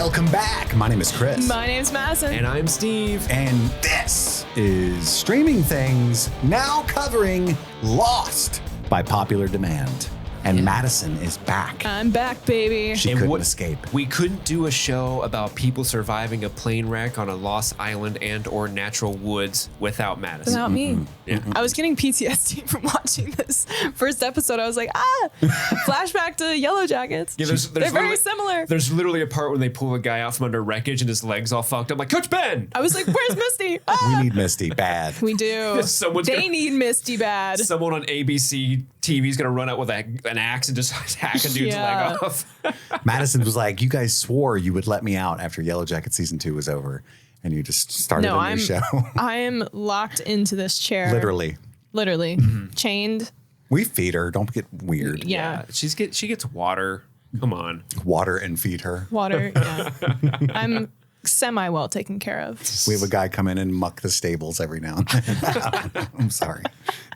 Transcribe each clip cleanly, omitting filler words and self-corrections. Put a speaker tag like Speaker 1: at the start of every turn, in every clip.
Speaker 1: Welcome back. My name is Chris.
Speaker 2: My name's Madison.
Speaker 3: And I'm Steve.
Speaker 1: And this is Streaming Things, now covering Lost by popular demand. And Madison is back.
Speaker 2: I'm back, baby.
Speaker 1: She couldn't escape.
Speaker 3: We couldn't do a show about people surviving a plane wreck on a lost island and or natural woods without Madison.
Speaker 2: Without me.
Speaker 3: Yeah.
Speaker 2: I was getting PTSD from watching this first episode. I was like, flashback to Yellow Jackets.
Speaker 3: Yeah,
Speaker 2: They're very similar.
Speaker 3: There's literally a part when they pull a guy out from under wreckage and his legs all fucked up. I'm like, Coach Ben!
Speaker 2: I was like, where's Misty?
Speaker 1: We need Misty bad.
Speaker 2: We do. They need Misty bad.
Speaker 3: Someone on ABC TV is going to run out with an axe and just hack a dude's leg off.
Speaker 1: Madison was like, you guys swore you would let me out after Yellow Jacket season 2 was over. And you just started a new show.
Speaker 2: I am locked into this chair.
Speaker 1: Literally.
Speaker 2: Chained.
Speaker 1: We feed her. Don't get weird.
Speaker 2: Yeah.
Speaker 3: She gets water. Come on.
Speaker 1: Water and feed her.
Speaker 2: Water. Yeah. I'm semi well taken care of.
Speaker 1: We have a guy come in and muck the stables every now and then. I'm sorry.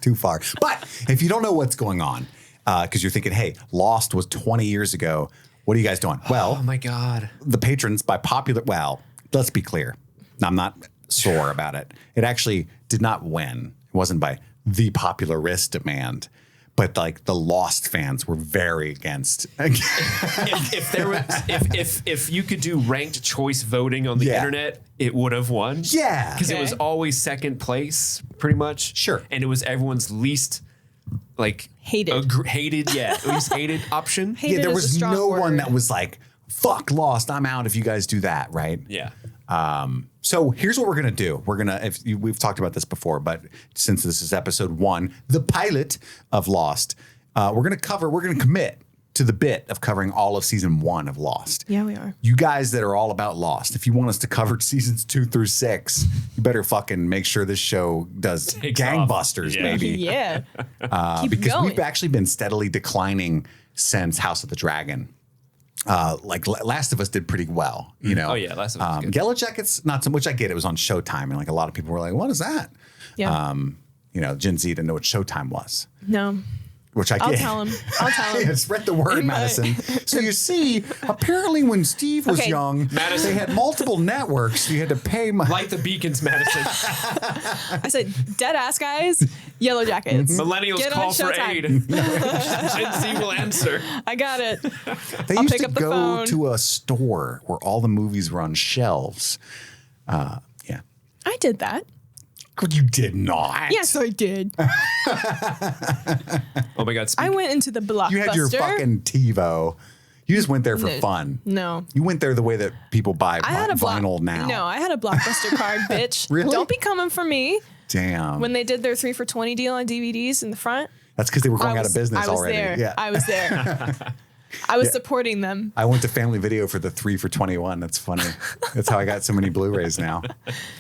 Speaker 1: Too far. But if you don't know what's going on, because you're thinking, hey, Lost was 20 years ago. What are you guys doing? Well,
Speaker 3: oh my God.
Speaker 1: The patrons by popular, well, let's be clear. I'm not sore about it. It actually did not win. It wasn't by the popularist demand. But like the Lost fans were very against.
Speaker 3: if you could do ranked choice voting on the internet, it would have won.
Speaker 1: Yeah,
Speaker 3: because it was always second place, pretty much.
Speaker 1: Sure,
Speaker 3: and it was everyone's least
Speaker 2: hated.
Speaker 3: Least hated option.
Speaker 2: Hated
Speaker 1: there was no
Speaker 2: word.
Speaker 1: one that was like, "Fuck Lost, I'm out." If you guys do that, right?
Speaker 3: Yeah.
Speaker 1: So here's what we're gonna do. We've talked about this before, but since this is episode 1, the pilot of Lost, we're gonna commit to the bit of covering all of season 1 of Lost.
Speaker 2: Yeah, we are.
Speaker 1: You guys that are all about Lost, if you want us to cover seasons 2 through 6, you better fucking make sure this show does gangbusters, maybe.
Speaker 2: Yeah.
Speaker 1: Because
Speaker 2: going.
Speaker 1: we've actually been steadily declining since House of the Dragon. Like Last of Us did pretty well, you know.
Speaker 3: Oh yeah, Last of Us. Was good.
Speaker 1: Yellow Jackets, not so much. I get it was on Showtime, and like a lot of people were like, "What is that?"
Speaker 2: Yeah.
Speaker 1: You know, Gen Z didn't know what Showtime was.
Speaker 2: No.
Speaker 1: Which I get.
Speaker 2: I'll tell him.
Speaker 1: Yeah, spread the word, Madison. So you see, apparently when Steve was young,
Speaker 3: Madison.
Speaker 1: they had multiple networks. You had to pay money.
Speaker 3: Light the beacons, Madison.
Speaker 2: I said, dead ass guys, Yellow Jackets.
Speaker 3: Millennials
Speaker 2: Get
Speaker 3: call
Speaker 2: on
Speaker 3: for
Speaker 2: Showtime.
Speaker 3: aid. Gen Z will answer.
Speaker 2: I got it.
Speaker 1: They
Speaker 2: I'll
Speaker 1: used
Speaker 2: pick
Speaker 1: to
Speaker 2: up the
Speaker 1: go
Speaker 2: phone.
Speaker 1: to a store where all the movies were on shelves. Yeah.
Speaker 2: I did that.
Speaker 1: You did not.
Speaker 2: Yes, I did.
Speaker 3: Oh my God.
Speaker 2: I went into the Blockbuster.
Speaker 1: You had your fucking TiVo. You just went there for fun.
Speaker 2: No.
Speaker 1: You went there the way that people buy vinyl now.
Speaker 2: No, I had a Blockbuster card, bitch.
Speaker 1: Really?
Speaker 2: Don't be coming for me.
Speaker 1: Damn.
Speaker 2: When they did their 3 for $20 deal on DVDs in the front.
Speaker 1: That's because they were going out of business already.
Speaker 2: There.
Speaker 1: Yeah.
Speaker 2: I was there. I was supporting them.
Speaker 1: I went to Family Video for the 3 for 21. That's funny. That's how I got so many Blu-rays now.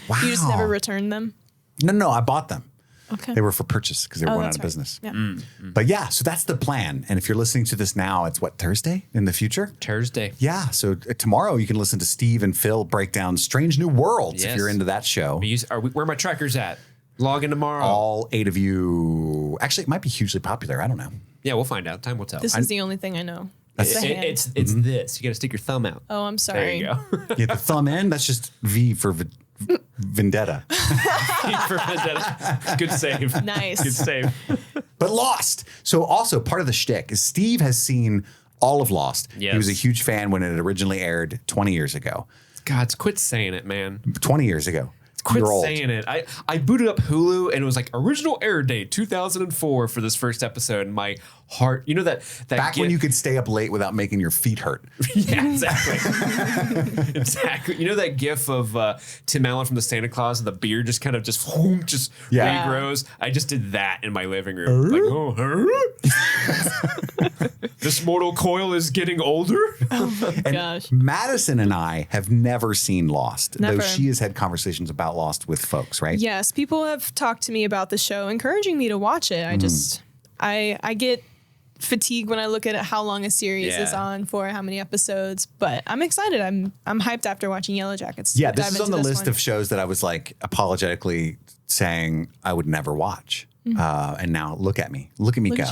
Speaker 1: Wow.
Speaker 2: You just never returned them?
Speaker 1: No, I bought them.
Speaker 2: Okay.
Speaker 1: They were for purchase because they were going out of business.
Speaker 2: Yeah.
Speaker 1: But yeah, so that's the plan. And if you're listening to this now, it's what, Thursday in the future?
Speaker 3: Thursday.
Speaker 1: Yeah. So tomorrow you can listen to Steve and Phil break down Strange New Worlds if you're into that show.
Speaker 3: Where are my trackers at? Log in tomorrow.
Speaker 1: All 8 of you. Actually, it might be hugely popular. I don't know.
Speaker 3: Yeah, we'll find out. Time will tell.
Speaker 2: This is the only thing I know.
Speaker 3: It's this. You got to stick your thumb out.
Speaker 2: Oh, I'm sorry.
Speaker 3: There you go.
Speaker 1: Yeah, the thumb end, that's just V for Vendetta.
Speaker 3: For Vendetta. Good save.
Speaker 2: Nice.
Speaker 3: Good save.
Speaker 1: But Lost. So also part of the shtick is Steve has seen all of Lost.
Speaker 3: Yes.
Speaker 1: He was a huge fan when it originally aired 20 years ago.
Speaker 3: God, quit saying it, man.
Speaker 1: 20 years ago.
Speaker 3: Quit
Speaker 1: You're old.
Speaker 3: saying it. I booted up Hulu and it was like original air date 2004 for this first episode. And my heart, you know that
Speaker 1: Back when you could stay up late without making your feet hurt.
Speaker 3: Yeah, exactly. Exactly. You know that gif of Tim Allen from the Santa Claus and the beard just kind of regrows? I just did that in my living room. Like, this mortal coil is getting older?
Speaker 2: Oh my gosh.
Speaker 1: Madison and I have never seen Lost,
Speaker 2: Never.
Speaker 1: though she has had conversations about Lost with folks, right?
Speaker 2: Yes, people have talked to me about the show, encouraging me to watch it. I get fatigued when I look at how long a series is on for, how many episodes, but I'm excited. I'm hyped after watching Yellow Jackets.
Speaker 1: Yeah, this is on the list of shows that I was like apologetically saying I would never watch. And now look at me. Look at me go.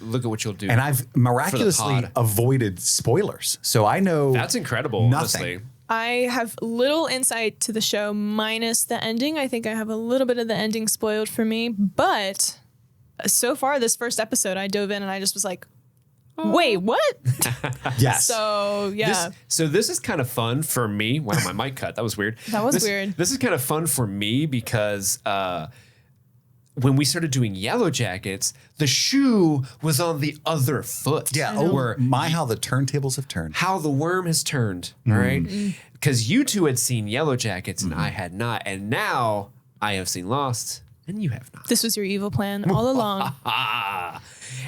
Speaker 3: Look at what you'll do.
Speaker 1: And I've miraculously avoided spoilers. So I know
Speaker 3: that's incredible,
Speaker 1: nothing.
Speaker 3: honestly.
Speaker 2: I have little insight to the show minus the ending. I think I have a little bit of the ending spoiled for me, but so far this first episode, I dove in and I just was like, wait, what?
Speaker 1: Yes.
Speaker 2: So, yeah.
Speaker 3: This is kind of fun for me. Wow, my mic cut. That was weird.
Speaker 2: That was weird.
Speaker 3: This is kind of fun for me because when we started doing Yellow Jackets, the shoe was on the other foot.
Speaker 1: Yeah. How the turntables have turned.
Speaker 3: How the worm has turned, all right? Because you two had seen Yellow Jackets and I had not. And now I have seen Lost and you have not.
Speaker 2: This was your evil plan all along.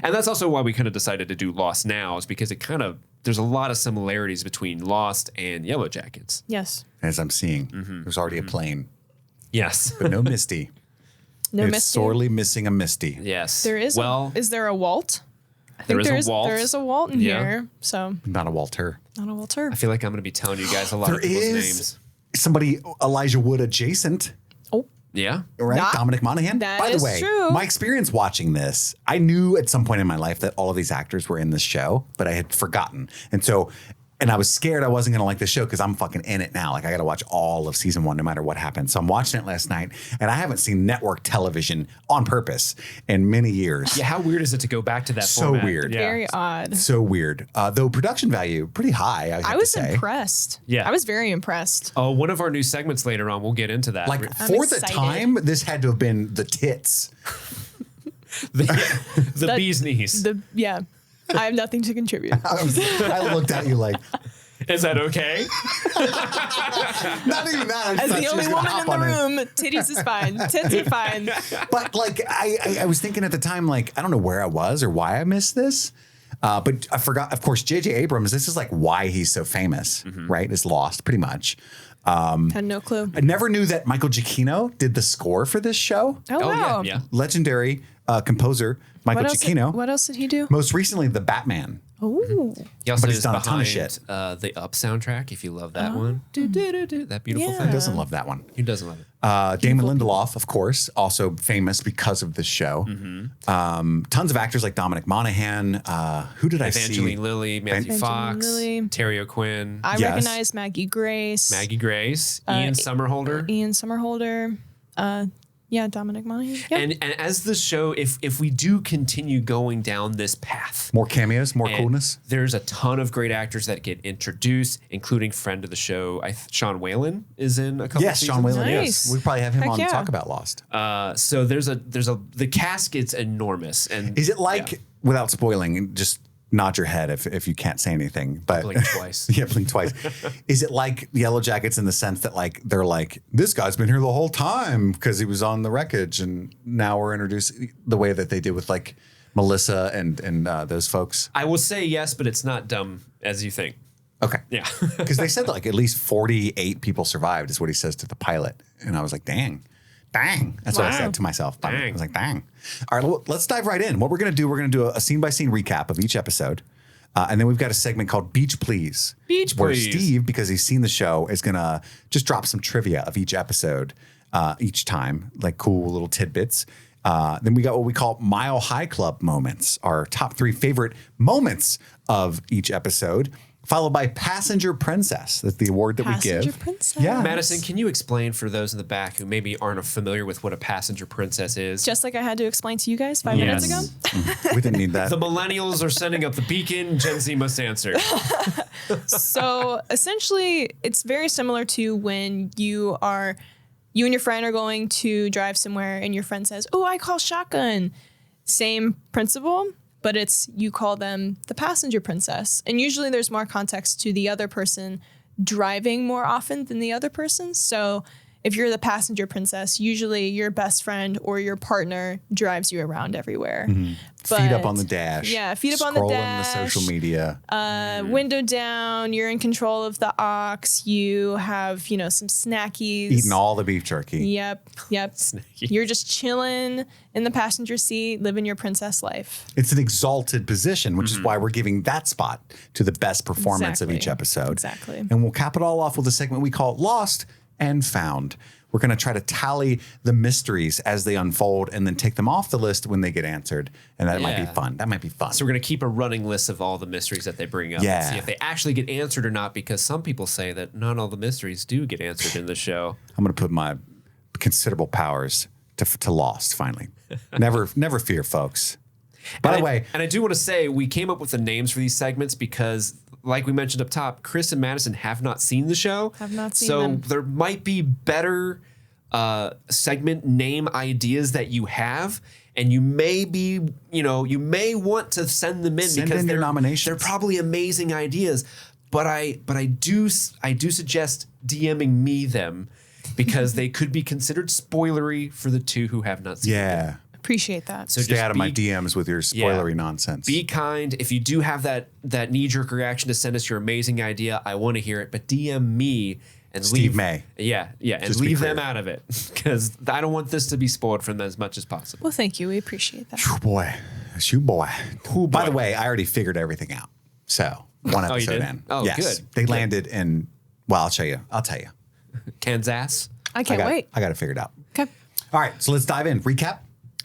Speaker 3: And that's also why we kind of decided to do Lost now, is because it kind of, there's a lot of similarities between Lost and Yellow Jackets.
Speaker 2: Yes.
Speaker 1: As I'm seeing, there's already a plane,
Speaker 3: Yes.
Speaker 1: but no Misty.
Speaker 2: No
Speaker 1: It's
Speaker 2: Misty.
Speaker 1: sorely missing a Misty.
Speaker 3: Yes.
Speaker 2: There is. Is there a Walt? I think
Speaker 3: there is a Walt.
Speaker 2: There is a Walt in
Speaker 3: Yeah.
Speaker 2: here. So
Speaker 1: Not a Walter.
Speaker 2: not a Walter.
Speaker 3: I feel like I'm going to be telling you guys a lot of
Speaker 1: There
Speaker 3: people's
Speaker 1: is
Speaker 3: names.
Speaker 1: somebody Elijah Wood adjacent.
Speaker 2: Oh,
Speaker 3: Yeah.
Speaker 1: Right?
Speaker 2: That-
Speaker 1: Dominic Monaghan.
Speaker 2: that
Speaker 1: By the
Speaker 2: is
Speaker 1: way,
Speaker 2: true.
Speaker 1: my experience watching this, I knew at some point in my life that all of these actors were in this show, but I had forgotten. And I was scared I wasn't going to like the show because I'm fucking in it now. Like, I got to watch all of season 1 no matter what happens. So I'm watching it last night, and I haven't seen network television on purpose in many years.
Speaker 3: Yeah. How weird is it to go back to that
Speaker 1: So
Speaker 3: format?
Speaker 1: weird.
Speaker 3: Yeah.
Speaker 2: very odd.
Speaker 1: So weird. Though production value, pretty high, I
Speaker 2: I
Speaker 1: have
Speaker 2: was
Speaker 1: to say.
Speaker 2: impressed.
Speaker 3: Yeah.
Speaker 2: I was very impressed.
Speaker 3: Oh, one of our new segments later on, we'll get into that.
Speaker 1: Like,
Speaker 2: I'm
Speaker 1: for the
Speaker 2: excited.
Speaker 1: time, this had to have been the tits.
Speaker 3: the bee's knees.
Speaker 2: I have nothing to contribute.
Speaker 1: I looked at you like,
Speaker 3: Is that okay?
Speaker 1: not even that. I just
Speaker 2: As
Speaker 1: thought
Speaker 2: the
Speaker 1: she
Speaker 2: only
Speaker 1: was gonna
Speaker 2: woman
Speaker 1: hop
Speaker 2: in the
Speaker 1: on it.
Speaker 2: room, titties is fine. Tits are fine.
Speaker 1: But like, I was thinking at the time, like, I don't know where I was or why I missed this. But I forgot, of course, J.J. Abrams, this is like why he's so famous, right? Is Lost, pretty much.
Speaker 2: Had no clue.
Speaker 1: I never knew that Michael Giacchino did the score for this show.
Speaker 2: Oh, wow.
Speaker 3: yeah.
Speaker 1: Legendary composer Michael Giacchino.
Speaker 2: What else did he do?
Speaker 1: Most recently, The Batman.
Speaker 2: Oh,
Speaker 3: He also
Speaker 1: But he's
Speaker 3: is
Speaker 1: done a ton of
Speaker 3: behind
Speaker 1: shit.
Speaker 3: the Up soundtrack, if you love that one. That beautiful
Speaker 2: Yeah.
Speaker 1: Who
Speaker 3: thing.
Speaker 1: doesn't love that one?
Speaker 3: Who doesn't love it?
Speaker 1: Damon Lindelof, of course, also famous because of this show. Tons of actors like Dominic Monaghan. Who did I see?
Speaker 3: Evangeline Lilly, Matthew
Speaker 2: Evangeline
Speaker 3: Fox,
Speaker 2: Lilly.
Speaker 3: Terry O'Quinn,
Speaker 2: I
Speaker 1: Yes.
Speaker 2: recognize Maggie Grace.
Speaker 3: Maggie Grace, Ian Somerhalder.
Speaker 2: Ian Somerhalder. Yeah, Dominic Monaghan. Yeah.
Speaker 3: And as the show, if we do continue going down this path,
Speaker 1: More cameos, more
Speaker 3: and
Speaker 1: coolness.
Speaker 3: there's a ton of great actors that get introduced, including friend of the show, Sean Whalen is in a couple
Speaker 1: Yes,
Speaker 3: seasons.
Speaker 1: Sean Whalen.
Speaker 2: Nice.
Speaker 1: Yes, we probably have him
Speaker 2: Heck
Speaker 1: on
Speaker 2: yeah.
Speaker 1: to talk about Lost.
Speaker 3: So the cast gets enormous. And
Speaker 1: Is it like, without spoiling, just nod your head if you can't say anything, but
Speaker 3: Blink twice.
Speaker 1: Yeah, blink twice. Is it like Yellow Jackets in the sense that like they're like, this guy's been here the whole time because he was on the wreckage, and now we're introduced the way that they did with like Melissa and those folks?
Speaker 3: I will say yes, but it's not dumb as you think.
Speaker 1: Okay.
Speaker 3: Yeah.
Speaker 1: Because they said that like at least 48 people survived is what he says to the pilot. And I was like, dang. That's what I
Speaker 2: Wow.
Speaker 1: said to myself. I
Speaker 3: Dang.
Speaker 1: was like, dang. All right, well, let's dive right in. What we're going to do a scene-by-scene recap of each episode. And then we've got a segment called Beach Please.
Speaker 3: Beach
Speaker 1: Where
Speaker 3: Please.
Speaker 1: Steve, because he's seen the show, is going to just drop some trivia of each episode each time, like cool little tidbits. Then we got what we call Mile High Club moments, our top 3 favorite moments of each episode, followed by Passenger Princess. That's the award that we
Speaker 2: Passenger
Speaker 1: give.
Speaker 2: Princess.
Speaker 1: Yeah.
Speaker 3: Madison, can you explain for those in the back who maybe aren't familiar with what a passenger princess is?
Speaker 2: Just like I had to explain to you guys 5 minutes ago.
Speaker 1: We didn't need that.
Speaker 3: The millennials are sending up the beacon. Gen Z must answer.
Speaker 2: So essentially, it's very similar to when you and your friend are going to drive somewhere and your friend says, "Oh, I call shotgun." Same principle, but it's you call them the passenger princess. And usually there's more context to the other person driving more often than the other person. So if you're the passenger princess, usually your best friend or your partner drives you around everywhere.
Speaker 1: Feet up
Speaker 2: But-
Speaker 1: on the dash.
Speaker 2: Yeah, feet up on the
Speaker 1: Scrolling
Speaker 2: dash.
Speaker 1: the social media.
Speaker 2: Window down, you're in control of the aux, you have, some snackies.
Speaker 1: Eating all the beef jerky.
Speaker 2: Yep. You're just chilling in the passenger seat, living your princess life.
Speaker 1: It's an exalted position, which is why we're giving that spot to the best performance of
Speaker 2: Exactly.
Speaker 1: each episode.
Speaker 2: Exactly.
Speaker 1: And we'll cap it all off with a segment we call Lost and Found, We're going to try to tally the mysteries as they unfold and then take them off the list when they get answered. And that might be fun. That might be fun.
Speaker 3: So we're going to keep a running list of all the mysteries that they bring up and see if they actually get answered or not, because some people say that not all the mysteries do get answered in the show.
Speaker 1: I'm going to put my considerable powers to Lost finally. Never fear, folks. By the way.
Speaker 3: And I do want to say we came up with the names for these segments because, like we mentioned up top, Chris and Madison have not seen the show.
Speaker 2: Have not seen them.
Speaker 3: So there might be better segment name ideas that you have. And you may want to send them in because
Speaker 1: they're nominations.
Speaker 3: They're probably amazing ideas. But I do suggest DMing me them because they could be considered spoilery for the two who have not seen them.
Speaker 2: Appreciate that.
Speaker 1: So stay out of my DMs with your spoilery nonsense.
Speaker 3: Be kind. If you do have that knee-jerk reaction to send us your amazing idea, I want to hear it. But DM me and
Speaker 1: Steve May.
Speaker 3: Yeah, and leave them out of it because I don't want this to be spoiled from them as much as possible.
Speaker 2: Well, thank you. We appreciate that.
Speaker 1: Boy. By the way, I already figured everything out. So one episode in.
Speaker 3: Oh,
Speaker 1: yes,
Speaker 3: good.
Speaker 1: They landed in. Well, I'll show you. I'll tell you.
Speaker 3: Kansas.
Speaker 2: I can't wait.
Speaker 1: I got it figured out.
Speaker 2: Okay.
Speaker 1: All right, so let's dive in. Recap.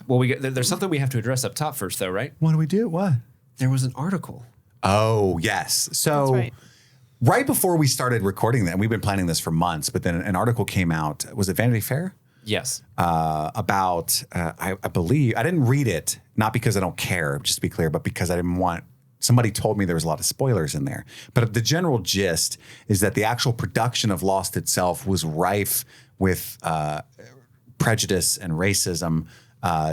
Speaker 3: Well, there's something we have to address up top first, though, right?
Speaker 1: What do we do? What?
Speaker 3: There was an article.
Speaker 1: Oh, yes. So right before we started recording that, we've been planning this for months, but then an article came out. Was it Vanity Fair?
Speaker 3: Yes.
Speaker 1: About, I believe, I didn't read it, not because I don't care, just to be clear, but because I didn't want, somebody told me there was a lot of spoilers in there. But the general gist is that the actual production of Lost itself was rife with prejudice and racism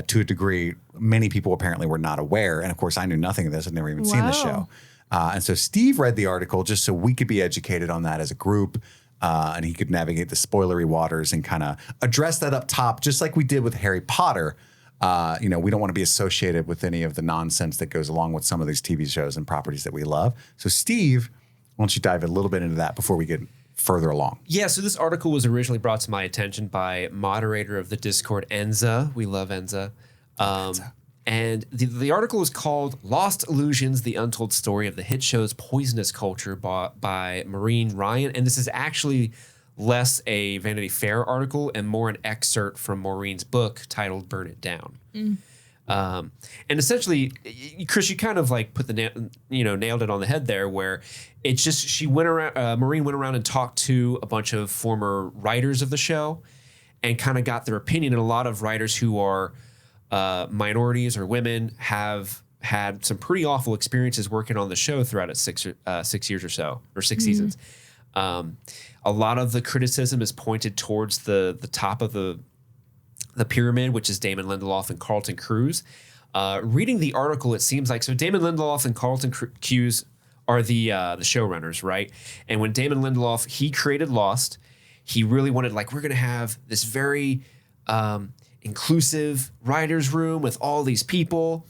Speaker 1: to a degree many people apparently were not aware. And of course, I knew nothing of this. I'd never even seen the show. And so Steve read the article just so we could be educated on that as a group. And he could navigate the spoilery waters and kind of address that up top, just like we did with Harry Potter. We don't want to be associated with any of the nonsense that goes along with some of these TV shows and properties that we love. So Steve, why don't you dive a little bit into that before we get further along?
Speaker 3: Yeah, so this article was originally brought to my attention by moderator of the Discord, Enza. We love Enza. And the article is called Lost Illusions, The Untold Story of the Hit Show's Poisonous Culture by Maureen Ryan. And this is actually less a Vanity Fair article and more an excerpt from Maureen's book titled Burn It Down. And essentially, Chris, you kind of like put nailed it on the head there, where it's just she went around. Maureen went around and talked to a bunch of former writers of the show, and kind of got their opinion. And a lot of writers who are minorities or women have had some pretty awful experiences working on the show throughout its 6 years or so, or 6 seasons. A lot of the criticism is pointed towards the top of the pyramid, which is Damon Lindelof and Carlton Cuse. Reading the article, it seems like, so Damon Lindelof and Carlton Cuse are the showrunners, right? And when Damon Lindelof, he created Lost, he really wanted, like, we're going to have this very inclusive writer's room with all these people.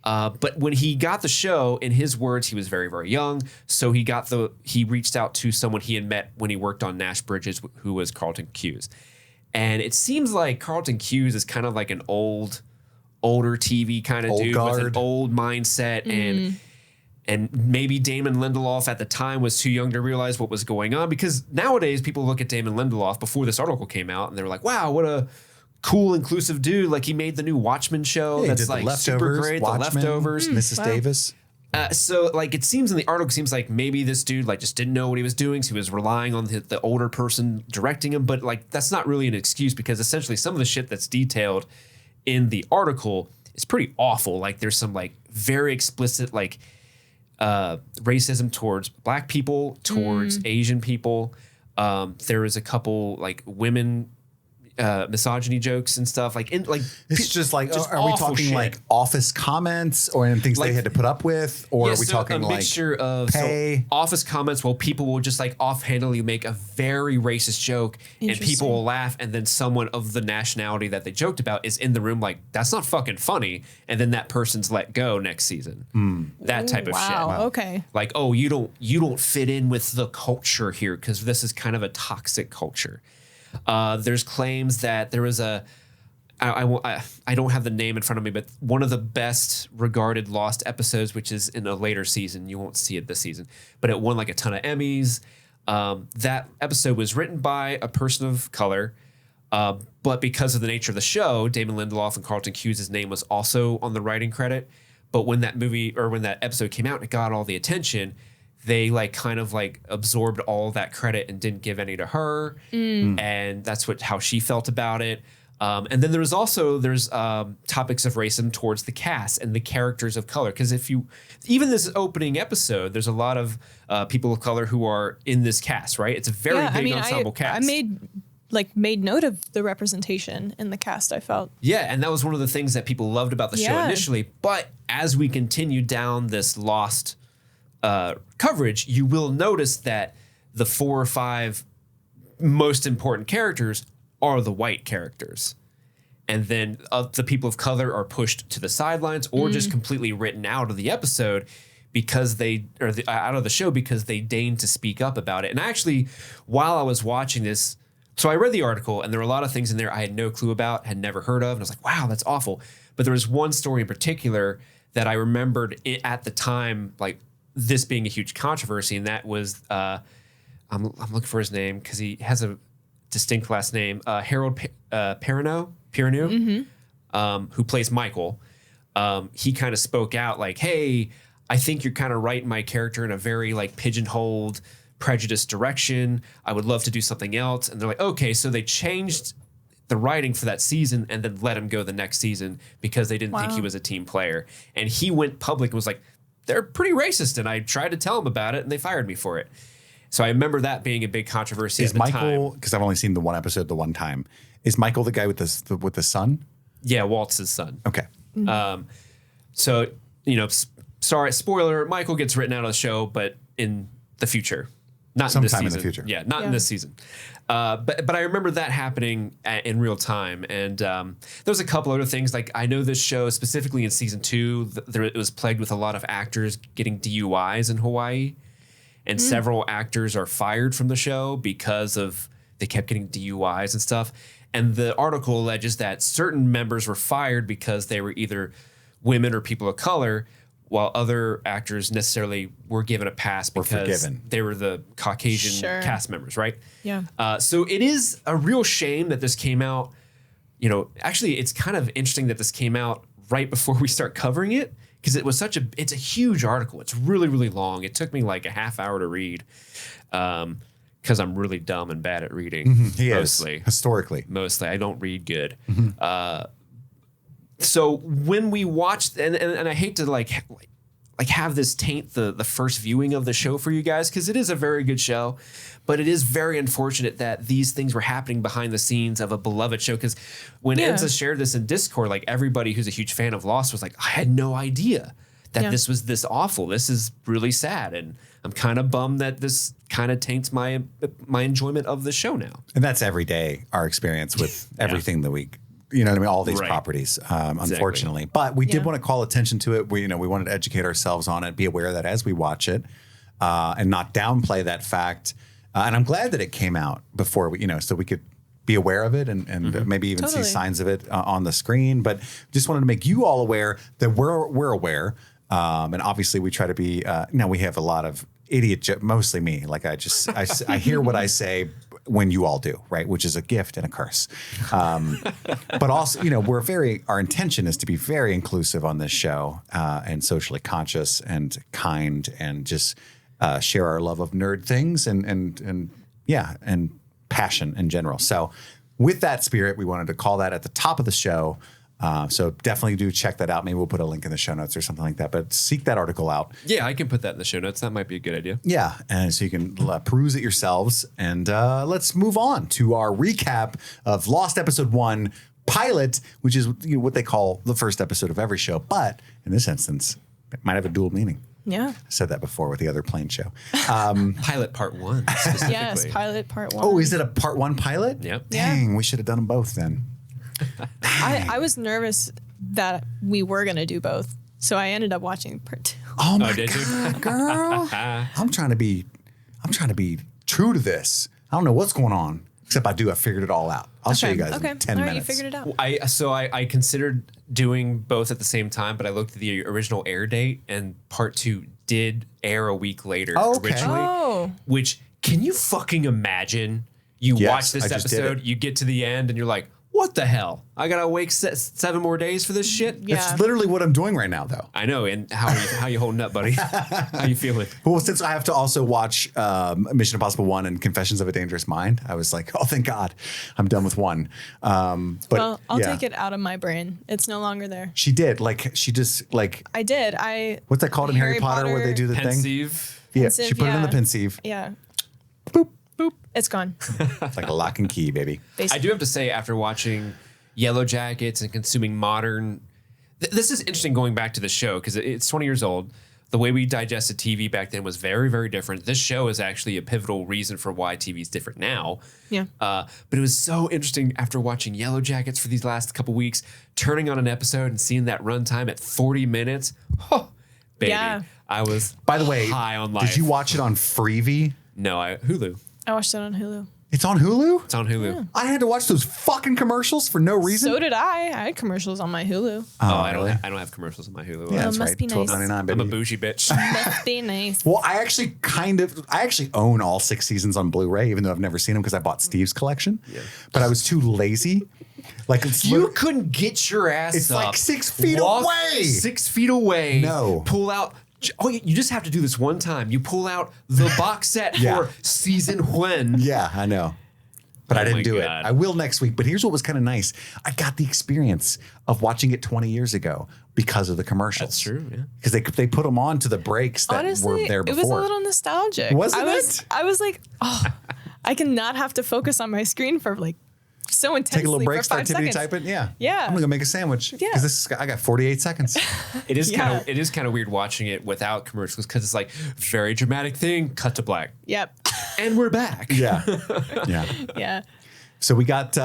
Speaker 3: But when he got the show, in his words, he was very, very young. So he reached out to someone he had met when he worked on Nash Bridges, who was Carlton Cuse. And it seems like Carlton Cuse is kind of like an older TV kind of dude with an old mindset. And maybe Damon Lindelof at the time was too young to realize what was going on, because nowadays people look at Damon Lindelof before this article came out and they were like, wow, what a cool, inclusive dude. Like, he made the new Watchmen show that's like super great.
Speaker 1: Watchmen,
Speaker 3: The Leftovers.
Speaker 1: Mrs. Davis.
Speaker 3: So like, it seems in the article, seems like maybe this dude like just didn't know what he was doing. So he was relying on the older person directing him. But like, that's not really an excuse, because essentially some of the shit that's detailed in the article is pretty awful. Like, there's some like very explicit like racism towards Black people, towards Asian people. There is a couple like women misogyny jokes and stuff, like
Speaker 1: it's just like, are we talking
Speaker 3: shit.
Speaker 1: like office comments or things they had to put up with, or are we talking
Speaker 3: a
Speaker 1: like
Speaker 3: mixture of
Speaker 1: pay?
Speaker 3: Office comments? Well, people will just like offhandedly make a very racist joke and people will laugh, and then someone of the nationality that they joked about is in the room like, that's not fucking funny, and then that person's let go next season. That type of shit.
Speaker 2: Wow. Okay.
Speaker 3: Like, oh, you don't fit in with the culture here because this is kind of a toxic culture. There's claims that there was I don't have the name in front of me, but one of the best regarded Lost episodes, which is in a later season, you won't see it this season, but it won like a ton of Emmys. That episode was written by a person of color. But because of the nature of the show, Damon Lindelof and Carlton Cuse' name was also on the writing credit. But when that episode came out and it got all the attention, they kind of absorbed all that credit and didn't give any to her. And that's how she felt about it. And then there's topics of racism towards the cast and the characters of color. Because even this opening episode, there's a lot of people of color who are in this cast, right? It's a very big ensemble cast.
Speaker 2: I made note of the representation in the cast, I felt.
Speaker 3: Yeah, and that was one of the things that people loved about the show initially. But as we continue down this Lost coverage, you will notice that the 4 or 5 most important characters are the white characters. And then the people of color are pushed to the sidelines or just completely written out of the episode out of the show because they deigned to speak up about it. And actually, while I was watching this, so I read the article and there were a lot of things in there I had no clue about, had never heard of. And I was like, wow, that's awful. But there was one story in particular that I remembered at the time, this being a huge controversy. And that was, I'm looking for his name because he has a distinct last name, Harold Perrineau, who plays Michael. He kind of spoke out hey, I think you're kind of writing my character in a very pigeonholed, prejudiced direction. I would love to do something else. And they're like, okay, so they changed the writing for that season and then let him go the next season because they didn't think he was a team player. And he went public and was like, they're pretty racist. And I tried to tell him about it and they fired me for it. So I remember that being a big controversy at the time. Is Michael,
Speaker 1: because I've only seen the one episode the one time, is Michael the guy with the son?
Speaker 3: Yeah, Walt's son.
Speaker 1: Okay.
Speaker 3: So, sorry, spoiler, Michael gets written out of the show, but in the future. Not in this season.
Speaker 1: In the future.
Speaker 3: Yeah, not in this season. But I remember that happening in real time. And there was a couple other things. I know this show, specifically in season 2, it was plagued with a lot of actors getting DUIs in Hawaii. And several actors are fired from the show because they kept getting DUIs and stuff. And the article alleges that certain members were fired because they were either women or people of color, while other actors necessarily were given a pass because they were the Caucasian cast members, right?
Speaker 2: Yeah.
Speaker 3: So it is a real shame that this came out. Actually, it's kind of interesting that this came out right before we start covering it. Because it's a huge article. It's really, really long. It took me a half hour to read because I'm really dumb and bad at reading.
Speaker 1: He mostly. Is, historically.
Speaker 3: Mostly. I don't read good. So when we watched, and I hate to have this taint the first viewing of the show for you guys, because it is a very good show, but it is very unfortunate that these things were happening behind the scenes of a beloved show. Because when Enza shared this in Discord, everybody who's a huge fan of Lost was like, I had no idea that this was this awful. This is really sad. And I'm kind of bummed that this kind of taints my enjoyment of the show now.
Speaker 1: And that's every day our experience with everything that we, you know what I mean? All these properties, unfortunately. But we did want to call attention to it. We wanted to educate ourselves on it, be aware of that as we watch it, and not downplay that fact. And I'm glad that it came out before we, so we could be aware of it and maybe even see signs of it on the screen. But just wanted to make you all aware that we're aware. And obviously we try to be, we have a lot of idiot, mostly me. I hear what I say when you all do, right? Which is a gift and a curse. But also, our intention is to be very inclusive on this show and socially conscious and kind and just share our love of nerd things and passion in general. So with that spirit, we wanted to call that at the top of the show. So definitely do check that out. Maybe we'll put a link in the show notes or something like that, but seek that article out.
Speaker 3: Yeah, I can put that in the show notes. That might be a good idea.
Speaker 1: Yeah. And so you can peruse it yourselves. And let's move on to our recap of Lost Episode 1 Pilot, which is what they call the first episode of every show. But in this instance, it might have a dual meaning.
Speaker 2: Yeah.
Speaker 1: I said that before with the other plane show.
Speaker 3: Pilot Part 1 specifically.
Speaker 2: Yes, Pilot Part 1.
Speaker 1: Oh, is it a Part 1 pilot?
Speaker 3: Yep.
Speaker 1: Dang, we should have done them both then.
Speaker 2: I was nervous that we were going to do both. So I ended up watching Part 2.
Speaker 1: Oh my God, girl. I'm trying to be true to this. I don't know what's going on. Except I figured it all out. I'll show you guys in 10 minutes.
Speaker 2: You figured it out.
Speaker 3: I considered doing both at the same time, but I looked at the original air date, and Part 2 did air a week later originally.
Speaker 2: Oh.
Speaker 3: Which, can you fucking imagine You
Speaker 1: Yes,
Speaker 3: watch this
Speaker 1: I just did
Speaker 3: episode,
Speaker 1: it.
Speaker 3: you get to the end, and you're like, what the hell? I gotta wait 7 more days for this shit?
Speaker 2: Yeah.
Speaker 1: That's literally what I'm doing right now, though.
Speaker 3: I know. And how you holding up, buddy? How you feeling?
Speaker 1: Well, since I have to also watch Mission Impossible 1 and Confessions of a Dangerous Mind, I was like, oh, thank God, I'm done with 1. But
Speaker 2: Well, I'll
Speaker 1: yeah.
Speaker 2: take it out of my brain. It's no longer there.
Speaker 1: She did. Like, she just, like,
Speaker 2: I did.
Speaker 1: what's that called in Harry Potter where they do the thing?
Speaker 3: Pensive.
Speaker 1: Yeah,
Speaker 2: Pensive,
Speaker 1: she put it in the
Speaker 2: yeah.
Speaker 1: pensieve.
Speaker 2: Yeah.
Speaker 1: Boop.
Speaker 2: Boop. It's gone.
Speaker 1: It's like a lock and key, baby.
Speaker 3: I
Speaker 2: Basically.
Speaker 3: do have to say, after watching Yellow Jackets and consuming modern, this is interesting going back to the show because it's 20 years old. The way we digested TV back then was very, very different. This show is actually a pivotal reason for why TV is different now.
Speaker 2: Yeah.
Speaker 3: But it was so interesting after watching Yellow Jackets for these last couple weeks, turning on an episode and seeing that runtime at 40 minutes. Oh, baby.
Speaker 2: Yeah.
Speaker 3: I was
Speaker 1: By the way,
Speaker 3: high on life.
Speaker 1: did you watch it on Freevee?
Speaker 3: No, Hulu.
Speaker 2: I watched it on Hulu.
Speaker 1: It's on Hulu?
Speaker 3: It's on Hulu.
Speaker 1: I had to watch those fucking commercials for no reason.
Speaker 2: So did I. I had commercials on my Hulu.
Speaker 3: I
Speaker 1: really?
Speaker 3: don't have commercials on my Hulu.
Speaker 1: Yeah, that's
Speaker 2: must
Speaker 1: right.
Speaker 2: be nice.
Speaker 1: $12.99,
Speaker 3: I'm
Speaker 1: baby.
Speaker 3: a bougie bitch.
Speaker 2: Must be nice.
Speaker 1: Well, I actually own all 6 seasons on Blu-ray, even though I've never seen them because I bought Steve's collection. Yeah. But I was too lazy. Like it's
Speaker 3: You couldn't get your ass
Speaker 1: It's
Speaker 3: up.
Speaker 1: like 6 feet
Speaker 3: walk
Speaker 1: away.
Speaker 3: 6 feet away.
Speaker 1: No.
Speaker 3: Pull out. Oh, you just have to do this one time. You pull out the box set
Speaker 1: Yeah.
Speaker 3: for season one.
Speaker 1: Yeah, I know. But I
Speaker 3: Oh
Speaker 1: didn't
Speaker 3: my
Speaker 1: do it.
Speaker 3: God.
Speaker 1: I will next week. But here's what was kind of nice. I got the experience of watching it 20 years ago because of the commercials.
Speaker 3: That's true, yeah.
Speaker 1: Because they put them on to the breaks that
Speaker 2: Honestly,
Speaker 1: were there
Speaker 2: it
Speaker 1: before.
Speaker 2: was a little nostalgic.
Speaker 1: Wasn't
Speaker 2: it?
Speaker 1: it?
Speaker 2: I was like, oh, I cannot have to focus on my screen for like so intensely.
Speaker 1: Take a little break,
Speaker 2: for
Speaker 1: start
Speaker 2: 5
Speaker 1: tippity
Speaker 2: seconds.
Speaker 1: typing. Yeah.
Speaker 2: Yeah.
Speaker 1: I'm gonna go make a sandwich.
Speaker 2: Yeah.
Speaker 1: Because I got 48 seconds.
Speaker 3: It is
Speaker 2: Yeah.
Speaker 3: kind of weird watching it without commercials because it's like very dramatic thing. Cut to black,
Speaker 2: Yep.
Speaker 3: and we're back.
Speaker 1: Yeah. Yeah.
Speaker 2: Yeah.
Speaker 1: So we got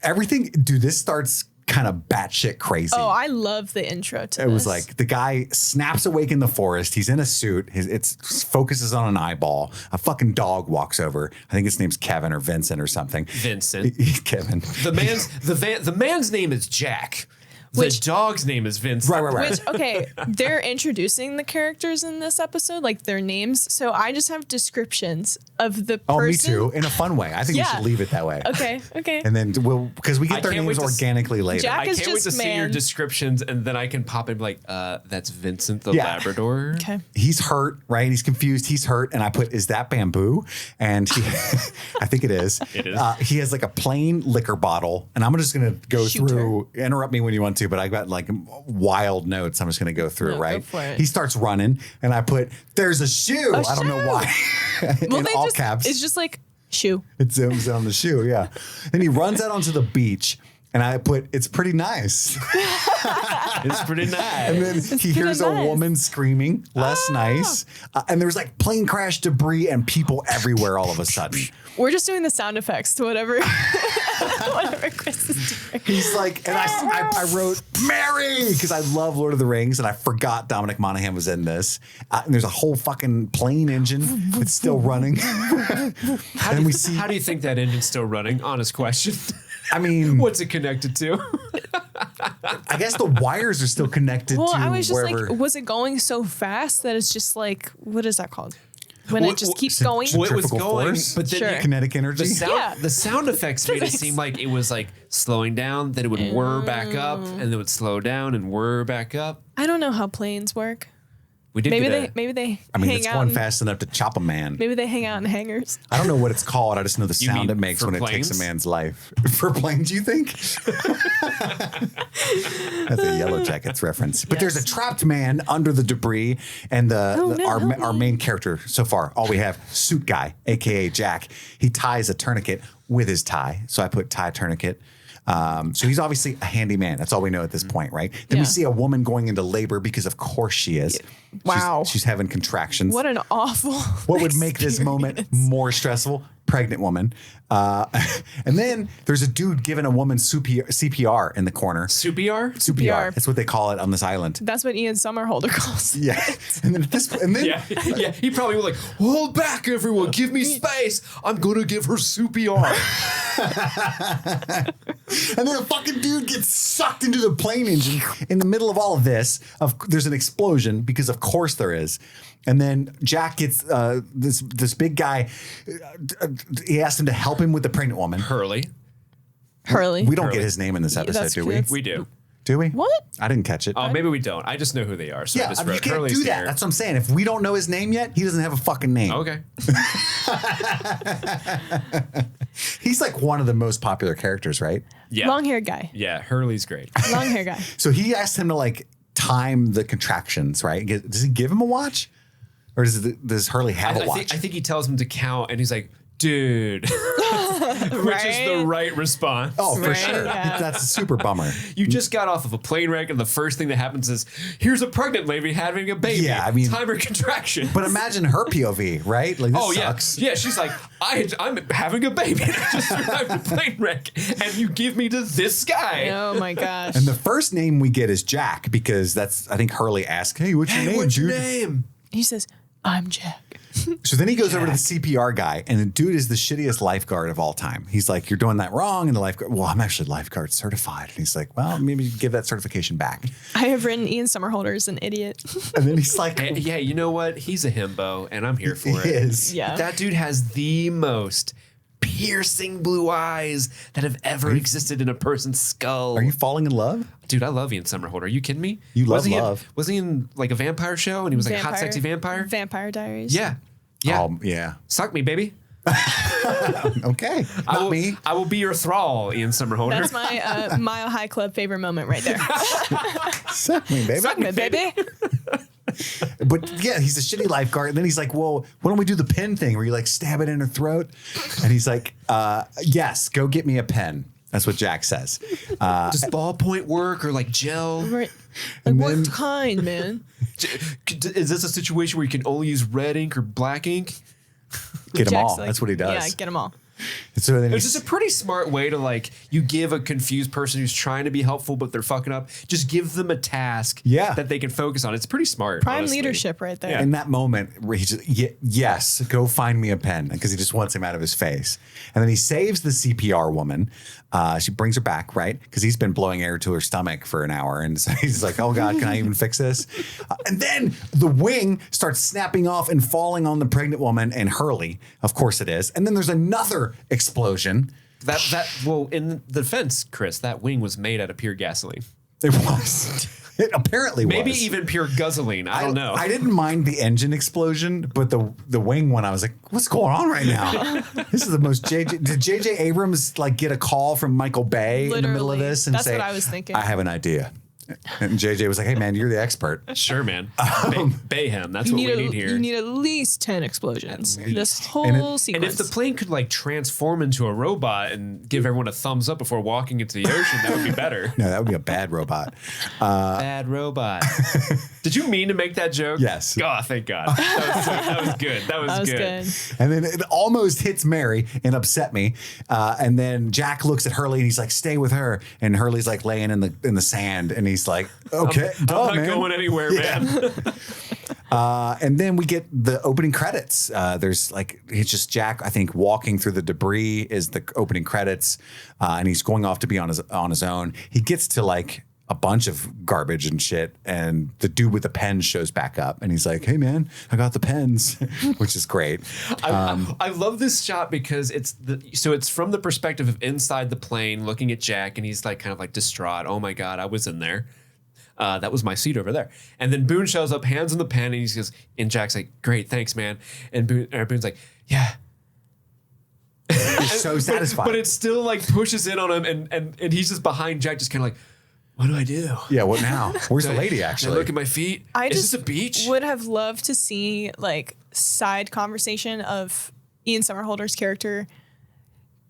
Speaker 1: everything. Dude, this starts kind of batshit crazy.
Speaker 2: Oh, I love the intro to
Speaker 1: It was
Speaker 2: this.
Speaker 1: like the guy snaps awake in the forest. He's in a suit. It focuses on an eyeball. A fucking dog walks over. I think his name's Kevin or Vincent or something.
Speaker 3: Vincent.
Speaker 1: Kevin.
Speaker 3: The man's name is Jack. The
Speaker 2: Which-
Speaker 3: dog's name is Vincent.
Speaker 1: Right.
Speaker 2: Which, okay, they're introducing the characters in this episode, like their names. So I just have descriptions of the
Speaker 1: Oh, me
Speaker 2: person.
Speaker 1: too. In a fun way. I think we
Speaker 2: Yeah.
Speaker 1: should leave it that way.
Speaker 2: Okay.
Speaker 1: And then because we
Speaker 3: I
Speaker 1: get their
Speaker 3: can't
Speaker 1: names
Speaker 3: wait to
Speaker 1: organically later.
Speaker 2: Jack
Speaker 3: I
Speaker 2: is
Speaker 3: can't wait to
Speaker 2: just
Speaker 3: see your
Speaker 2: man.
Speaker 3: descriptions, and then I can pop in and be like, that's Vincent the
Speaker 1: Yeah.
Speaker 3: Labrador.
Speaker 2: Okay.
Speaker 1: He's hurt, right? He's confused. He's hurt. And I put, is that bamboo? And he, I think it is.
Speaker 3: It is.
Speaker 1: He has like a plain liquor bottle. And I'm just going to go
Speaker 2: Shooter.
Speaker 1: through, interrupt me when you want to, but I got like wild notes. I'm just going to go through,
Speaker 2: No, go
Speaker 1: right?
Speaker 2: for it.
Speaker 1: He starts running and I put, there's a shoe. I don't know
Speaker 2: shoe.
Speaker 1: why.
Speaker 2: Well,
Speaker 1: in
Speaker 2: they
Speaker 1: all
Speaker 2: just,
Speaker 1: caps.
Speaker 2: It's just like shoe.
Speaker 1: It zooms in on the shoe, yeah. Then he runs out onto the beach, and I put, it's pretty nice.
Speaker 3: It's pretty nice.
Speaker 1: And then he hears a
Speaker 2: nice.
Speaker 1: woman screaming, less nice. And there's like plane crash debris and people everywhere all of a sudden.
Speaker 2: We're just doing the sound effects to whatever whatever Chris is doing.
Speaker 1: He's like, and I wrote Mary because I love Lord of the Rings, and I forgot Dominic Monaghan was in this. And there's a whole fucking plane engine that's still running.
Speaker 3: How do you think that engine's still running? Honest question.
Speaker 1: I mean,
Speaker 3: What's it connected to?
Speaker 1: I guess the wires are still connected
Speaker 2: Well,
Speaker 1: to
Speaker 2: I was just
Speaker 1: wherever.
Speaker 2: like, was it going so fast that it's just like, what is that called? When
Speaker 3: What-
Speaker 2: it just
Speaker 3: what-
Speaker 2: keeps going?
Speaker 3: Well, it was
Speaker 1: Centrifugal
Speaker 3: going,
Speaker 1: force?
Speaker 3: but then
Speaker 2: Sure.
Speaker 1: Kinetic energy.
Speaker 2: Yeah.
Speaker 3: the sound effects made it
Speaker 2: Physics.
Speaker 3: seem like it was like slowing down, then it would whir back up, and then it would slow down and whir back up.
Speaker 2: I don't know how planes work.
Speaker 3: We did
Speaker 2: Maybe
Speaker 3: get
Speaker 2: they
Speaker 1: I mean,
Speaker 2: hang
Speaker 1: it's
Speaker 2: out.
Speaker 1: going
Speaker 2: in-
Speaker 1: fast enough to chop a man.
Speaker 2: Maybe they hang out in hangars.
Speaker 1: I don't know what it's called. I just know the
Speaker 3: You
Speaker 1: sound
Speaker 3: mean
Speaker 1: it makes
Speaker 3: for
Speaker 1: when it takes
Speaker 3: planes?
Speaker 1: a man's life. For planes, you think? That's a Yellow Jackets reference. But there's a trapped man under the debris, and our main character so far, all we have, suit guy, aka Jack. He ties a tourniquet with his tie, so I put tie tourniquet. So he's obviously a handyman. That's all we know at this point, right? Then we
Speaker 2: Yeah.
Speaker 1: see a woman going into labor because, of course, she is.
Speaker 2: Wow.
Speaker 1: She's having contractions.
Speaker 2: What an awful.
Speaker 1: What would make this moment more stressful? Pregnant woman. And then there's a dude giving a woman CPR in the corner.
Speaker 3: CPR?
Speaker 1: CPR. That's what they call it on this island.
Speaker 2: That's what Ian Somerhalder calls. it.
Speaker 1: Yeah. And then
Speaker 3: Yeah, yeah. He probably was like, "Hold back, everyone! Give me space! I'm gonna give her CPR."
Speaker 1: And then the fucking dude gets sucked into the plane engine in the middle of all of this. There's an explosion because of course there is. And then Jack gets this big guy. He asked him to help him with the pregnant woman.
Speaker 3: Hurley.
Speaker 1: We don't get his name in this episode, do we?
Speaker 3: We do.
Speaker 1: Do we?
Speaker 2: What?
Speaker 1: I didn't catch it.
Speaker 3: Oh, maybe we don't. I just know who they are. So I
Speaker 1: Yeah,
Speaker 3: just
Speaker 1: you
Speaker 3: wrote
Speaker 1: can't
Speaker 3: Hurley's
Speaker 1: do that.
Speaker 3: here.
Speaker 1: That's what I'm saying. If we don't know his name yet, he doesn't have a fucking name.
Speaker 3: Okay.
Speaker 1: He's like one of the most popular characters, right?
Speaker 3: Yeah.
Speaker 2: Long hair guy.
Speaker 3: Yeah, Hurley's great.
Speaker 2: Long hair guy.
Speaker 1: So he asked him to like time the contractions, right? Does he give him a watch? Or does Hurley have a watch?
Speaker 3: I think he tells him to count, and he's like, dude, which is the right response.
Speaker 1: Oh, for
Speaker 2: Right,
Speaker 1: sure.
Speaker 2: yeah.
Speaker 1: That's a super bummer.
Speaker 3: You just got off of a plane wreck, and the first thing that happens is, here's a pregnant lady having a baby.
Speaker 1: Yeah, I mean-
Speaker 3: time her contractions.
Speaker 1: But imagine her POV, right? Like, this
Speaker 3: Oh
Speaker 1: sucks.
Speaker 3: yeah, she's like, I'm having a baby. I just survived a plane wreck, and you give me to this guy.
Speaker 2: Oh my gosh.
Speaker 1: And the first name we get is Jack because I think Hurley asked, hey, what's your name,
Speaker 3: What's
Speaker 1: dude?
Speaker 3: your name?
Speaker 2: He says, I'm Jack.
Speaker 1: So then he goes over to the CPR guy, and the dude is the shittiest lifeguard of all time. He's like, you're doing that wrong. And the lifeguard, well, I'm actually lifeguard certified. And he's like, well, maybe give that certification back.
Speaker 2: I have written Ian Somerhalder as an idiot.
Speaker 1: And then he's like,
Speaker 3: Hey, yeah, you know what? He's a himbo, and I'm here for
Speaker 1: he
Speaker 3: it.
Speaker 1: is.
Speaker 2: Yeah.
Speaker 3: That dude has the most piercing blue eyes that have ever existed in a person's skull.
Speaker 1: Are you falling in love?
Speaker 3: Dude, I love Ian Somerhalder. Are you kidding me?
Speaker 1: You love
Speaker 3: was he
Speaker 1: love.
Speaker 3: Was he in like a vampire show and he was like a hot, sexy vampire?
Speaker 2: Vampire Diaries.
Speaker 3: Yeah. Yeah.
Speaker 1: Oh, yeah.
Speaker 3: Suck me, baby.
Speaker 1: Okay. Not me.
Speaker 3: I will be your thrall, Ian Somerhalder.
Speaker 2: That's my Mile High Club favorite moment right there.
Speaker 1: Suck me, baby.
Speaker 2: Suck me, baby.
Speaker 1: But yeah, he's a shitty lifeguard. And then he's like, well, why don't we do the pen thing where you like stab it in her throat? And he's like, yes, go get me a pen. That's what Jack says.
Speaker 3: Does ballpoint work or like gel?
Speaker 2: Right. Like,
Speaker 1: And
Speaker 2: what
Speaker 1: then-
Speaker 2: kind, man?
Speaker 3: Is this a situation where you can only use red ink or black ink?
Speaker 1: Get them
Speaker 2: Jack's
Speaker 1: all.
Speaker 2: like,
Speaker 1: That's what he does.
Speaker 2: Yeah, get them all.
Speaker 1: And so then
Speaker 3: It's
Speaker 1: he's,
Speaker 3: just a pretty smart way to like, you give a confused person who's trying to be helpful, but they're fucking up. Just give them a task
Speaker 1: Yeah.
Speaker 3: that they can focus on. It's pretty smart.
Speaker 2: Prime
Speaker 3: honestly.
Speaker 2: leadership right there.
Speaker 1: in that moment where he's just, yes, go find me a pen because he just wants him out of his face. And then he saves the CPR woman. She brings her back, right? Because he's been blowing air to her stomach for an hour. And so he's like, oh God, can I even fix this? And then the wing starts snapping off and falling on the pregnant woman and Hurley. Of course it is. And then there's another explosion.
Speaker 3: Well, in the defense, Chris, that wing was made out of pure gasoline.
Speaker 1: It was. It apparently
Speaker 3: Maybe
Speaker 1: was.
Speaker 3: even pure guzzling. I don't know.
Speaker 1: I didn't mind the engine explosion, but the wing one, I was like, what's going on right now? This is the most JJ. Did JJ Abrams like get a call from Michael Bay in the middle of
Speaker 2: Literally.
Speaker 1: this and
Speaker 2: That's
Speaker 1: say,
Speaker 2: what I was thinking.
Speaker 1: I have an idea. And JJ was like, hey man, you're the expert.
Speaker 3: Sure, man. Bay him. That's what we need here.
Speaker 2: You need at least 10 explosions. This
Speaker 1: And
Speaker 2: whole
Speaker 3: And
Speaker 2: sequence.
Speaker 3: if the plane could like transform into a robot and give everyone a thumbs up before walking into the ocean, that would be better.
Speaker 1: No, that would be a bad robot.
Speaker 3: Bad robot. Did you mean to make that joke?
Speaker 1: Yes.
Speaker 3: Oh, thank God. That was good. That was good.
Speaker 1: And then it almost hits Mary and upset me. And then Jack looks at Hurley and he's like, stay with her. And Hurley's like laying in the sand and he's like, okay,
Speaker 3: I'm not going anywhere, man.
Speaker 1: And then we get the opening credits. There's like, it's just Jack, I think, walking through the debris is the opening credits. And he's going off to be on his own. He gets to like a bunch of garbage and shit. And the dude with the pens shows back up and he's like, hey man, I got the pens, which is great.
Speaker 3: I love this shot because it's from the perspective of inside the plane looking at Jack and he's like kind of like distraught. Oh my God, I was in there. That was my seat over there. And then Boone shows up, hands in the pen, and he goes, and Jack's like, great, thanks, man. And Boone's like, yeah.
Speaker 1: He's so satisfied.
Speaker 3: But it still like pushes in on him and he's just behind Jack, just kind of like, what do I do?
Speaker 1: Yeah, what now? Where's the lady
Speaker 3: Can I
Speaker 1: actually?
Speaker 3: look at my feet?
Speaker 2: I
Speaker 3: Is
Speaker 2: just
Speaker 3: this a beach?
Speaker 2: would have loved to see like side conversation of Ian Somerhalder's character.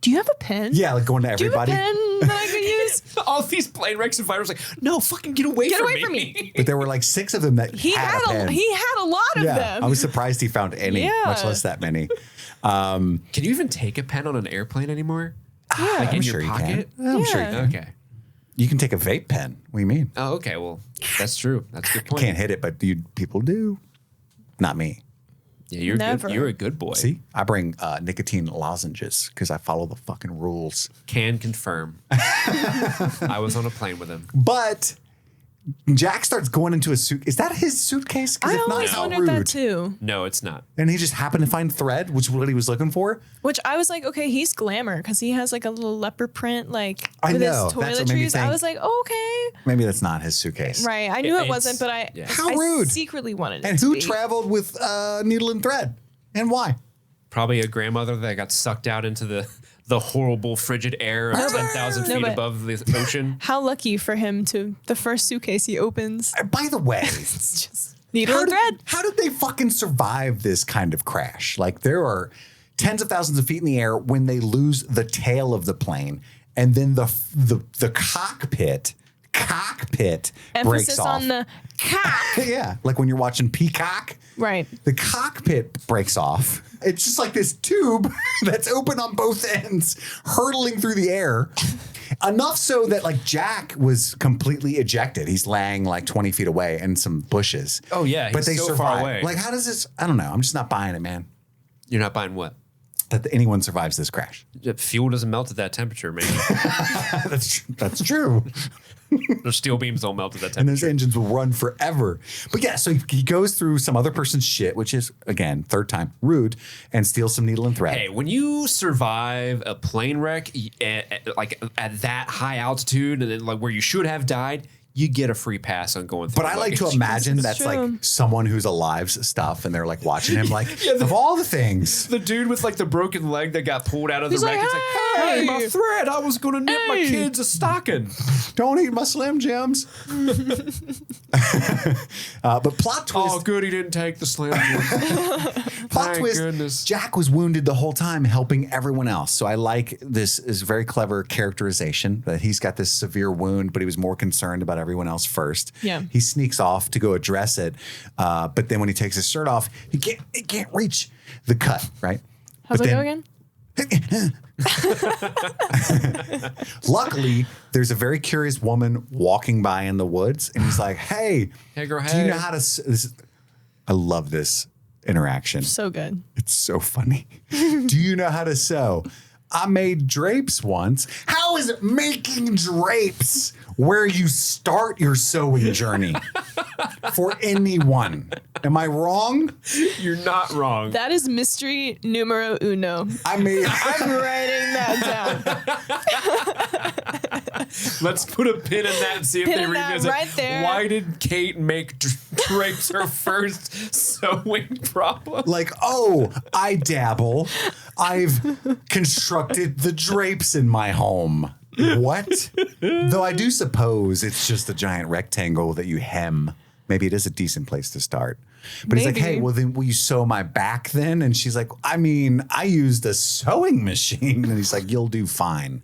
Speaker 2: Do you have a pen?
Speaker 1: Yeah, like going to
Speaker 2: Do you have a
Speaker 1: everybody.
Speaker 2: pen that I could use?
Speaker 3: All these plane wrecks and fighters like, no, fucking get away
Speaker 2: Get
Speaker 3: from
Speaker 2: away
Speaker 3: me.
Speaker 2: from me.
Speaker 1: But there were like 6 of them that
Speaker 2: He
Speaker 1: had a pen.
Speaker 2: he had a lot of
Speaker 1: Yeah,
Speaker 2: them.
Speaker 1: I was surprised he found any,
Speaker 2: Yeah.
Speaker 1: much less that many.
Speaker 3: Can you even take a pen on an airplane anymore? Like
Speaker 1: I'm
Speaker 3: in
Speaker 1: sure
Speaker 3: your
Speaker 1: you
Speaker 3: pocket?
Speaker 1: can. I'm sure you
Speaker 2: Yeah.
Speaker 1: can.
Speaker 3: Okay.
Speaker 1: You can take a vape pen. What do you mean?
Speaker 3: Oh, okay. Well, that's true. That's a good point.
Speaker 1: Can't hit it, but people do. Not me.
Speaker 3: Yeah, you're
Speaker 2: Never.
Speaker 3: good. You're a good boy.
Speaker 1: See, I bring nicotine lozenges because I follow the fucking rules.
Speaker 3: Can confirm. I was on a plane with him.
Speaker 1: But Jack starts going into a suit. Is that his suitcase? Because
Speaker 2: I
Speaker 1: if not,
Speaker 2: always
Speaker 1: how
Speaker 2: wondered
Speaker 1: rude.
Speaker 2: that too.
Speaker 3: No, it's not.
Speaker 1: And he just happened to find thread, which is what he was looking for.
Speaker 2: Which I was like, okay, he's glamour because he has like a little leopard print, like
Speaker 1: I
Speaker 2: with
Speaker 1: know,
Speaker 2: his
Speaker 1: that's what made me
Speaker 2: toiletries. I
Speaker 1: think.
Speaker 2: was like, oh, okay,
Speaker 1: Maybe that's not his suitcase.
Speaker 2: right. I knew it
Speaker 3: It's-
Speaker 2: wasn't, but I,
Speaker 3: yeah.
Speaker 1: How
Speaker 2: I
Speaker 1: rude.
Speaker 2: secretly wanted it
Speaker 1: And
Speaker 2: to
Speaker 1: who
Speaker 2: be.
Speaker 1: traveled with needle and thread? And why?
Speaker 3: Probably a grandmother that got sucked out into the horrible frigid air of 10,000
Speaker 2: No,
Speaker 3: feet
Speaker 2: but-
Speaker 3: above the ocean.
Speaker 2: How lucky for him to the first suitcase he opens.
Speaker 1: By the way,
Speaker 2: It's just needle and thread.
Speaker 1: how did they fucking survive this kind of crash? Like there are tens of thousands of feet in the air when they lose the tail of the plane, and then the cockpit breaks
Speaker 2: Emphasis
Speaker 1: off.
Speaker 2: on the cock.
Speaker 1: Yeah, like when you're watching Peacock.
Speaker 2: Right.
Speaker 1: The cockpit breaks off. It's just like this tube that's open on both ends, hurtling through the air. Enough so that like Jack was completely ejected. He's laying like 20 feet away in some bushes.
Speaker 3: Oh, yeah,
Speaker 1: but
Speaker 3: he's
Speaker 1: they
Speaker 3: so
Speaker 1: survive.
Speaker 3: far away.
Speaker 1: Like, how does this? I don't know. I'm just not buying it, man.
Speaker 3: You're not buying what?
Speaker 1: That anyone survives this crash.
Speaker 3: Fuel doesn't melt at that temperature, man.
Speaker 1: That's true.
Speaker 3: Those steel beams don't melt at that
Speaker 1: And those
Speaker 3: temperature.
Speaker 1: engines will run forever. But yeah, so he goes through some other person's shit, which is again third time rude, and steals some needle and thread.
Speaker 3: Hey, when you survive a plane wreck like at that high altitude and then like where you should have died, you get a free pass on going through.
Speaker 1: But I like to
Speaker 3: luggage.
Speaker 1: imagine that's
Speaker 2: true.
Speaker 1: like someone who's alive's stuff, and they're like watching him, like of all the things.
Speaker 3: The dude with like the broken leg that got pulled out of
Speaker 2: He's
Speaker 3: the wreck.
Speaker 2: like,
Speaker 3: It's like, hey, my
Speaker 2: "Hey."
Speaker 3: thread! I was gonna nip my
Speaker 2: Hey.
Speaker 3: kids a stocking.
Speaker 1: Don't eat my Slim Jims. But plot twist.
Speaker 3: Oh, good, he didn't take the slam.
Speaker 1: Plot
Speaker 3: Thank
Speaker 1: twist.
Speaker 3: goodness.
Speaker 1: Jack was wounded the whole time, helping everyone else. So I like this is very clever characterization that he's got this severe wound, but he was more concerned about everyone else first.
Speaker 2: Yeah.
Speaker 1: He sneaks off to go address it, but then when he takes his shirt off, he can't reach the cut. Right.
Speaker 2: How's
Speaker 1: But
Speaker 2: it go
Speaker 1: then-
Speaker 2: again?
Speaker 1: Luckily, there's a very curious woman walking by in the woods, and he's like, "Hey,
Speaker 3: Hey, girl,
Speaker 1: do you
Speaker 3: hey."
Speaker 1: know how to?" I love this interaction.
Speaker 2: So good.
Speaker 1: It's so funny. Do you know how to sew? I made drapes once. How is it making drapes where you start your sewing journey for anyone? Am I wrong?
Speaker 3: You're not wrong.
Speaker 2: That is mystery numero uno.
Speaker 1: I mean,
Speaker 2: I'm writing that down.
Speaker 3: Let's put a pin in that and see if
Speaker 2: Pin
Speaker 3: they
Speaker 2: in that
Speaker 3: revisit.
Speaker 2: right there.
Speaker 3: Why did Kate make drapes her first sewing problem?
Speaker 1: like, oh, I dabble. I've constructed the drapes in my home. What? Though I do suppose it's just a giant rectangle that you hem. Maybe it is a decent place to start. But he's like,
Speaker 2: Maybe.
Speaker 1: hey, well, then will you sew my back then? And she's like, I mean, I used a sewing machine. And he's like, you'll do fine.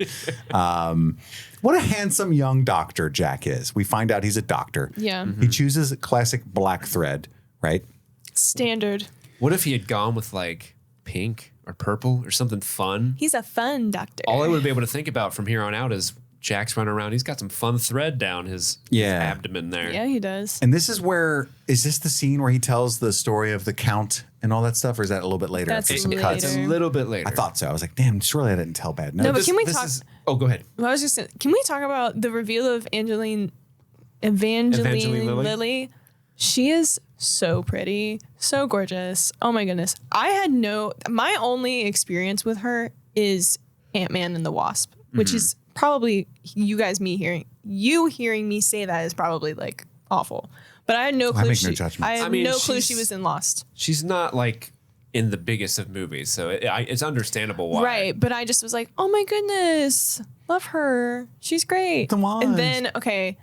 Speaker 1: What a handsome young doctor Jack is. We find out he's a doctor.
Speaker 2: Yeah.
Speaker 1: He chooses a classic black thread, right?
Speaker 2: Standard.
Speaker 3: What if he had gone with like pink or purple or something fun?
Speaker 2: He's a fun doctor.
Speaker 3: All I would be able to think about from here on out is Jack's running around. He's got some fun thread down his abdomen there.
Speaker 2: Yeah, he does.
Speaker 1: And this is where, is this the scene where he tells the story of the count and all that stuff? Or is that a little bit later
Speaker 2: That's
Speaker 1: after some
Speaker 2: later.
Speaker 1: cuts?
Speaker 3: It's a little bit later.
Speaker 1: I thought so. I was like, damn, surely I didn't tell bad.
Speaker 2: No, but
Speaker 3: This-
Speaker 2: can we
Speaker 3: this
Speaker 2: talk?
Speaker 3: Oh, go ahead.
Speaker 2: Well, I was just saying, can we talk about the reveal of Evangeline
Speaker 3: Lilly?
Speaker 2: Lilly? She is so pretty, so gorgeous. Oh my goodness. My only experience with her is Ant-Man and the Wasp, which is probably hearing me say that is probably like awful. But I had no clue.
Speaker 1: make no judgments.
Speaker 2: I had
Speaker 3: I mean,
Speaker 2: no clue
Speaker 3: she's-
Speaker 2: she was in Lost.
Speaker 3: She's not like in the biggest of movies, so it's understandable why.
Speaker 2: Right, but I just was like, oh my goodness, love her. She's great.
Speaker 1: Come on.
Speaker 2: And then, okay,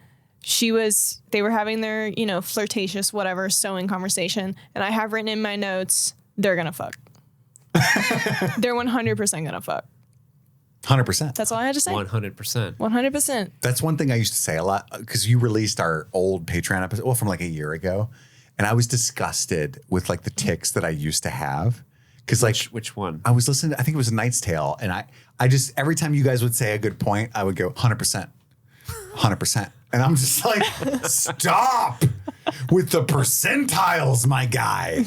Speaker 2: they were having their, flirtatious, whatever, sewing conversation. And I have written in my notes, they're going to fuck. They're 100% going to fuck.
Speaker 1: 100%.
Speaker 2: That's all I had to say.
Speaker 3: 100%.
Speaker 2: 100%.
Speaker 1: That's one thing I used to say a lot because you released our old Patreon episode, well, from like a year ago. And I was disgusted with like the tics that I used to have. Because like,
Speaker 3: Which one?
Speaker 1: I was listening, I think it was A Knight's Tale. And I just, every time you guys would say a good point, I would go 100%. 100%. And I'm just like, stop with the percentiles, my guy.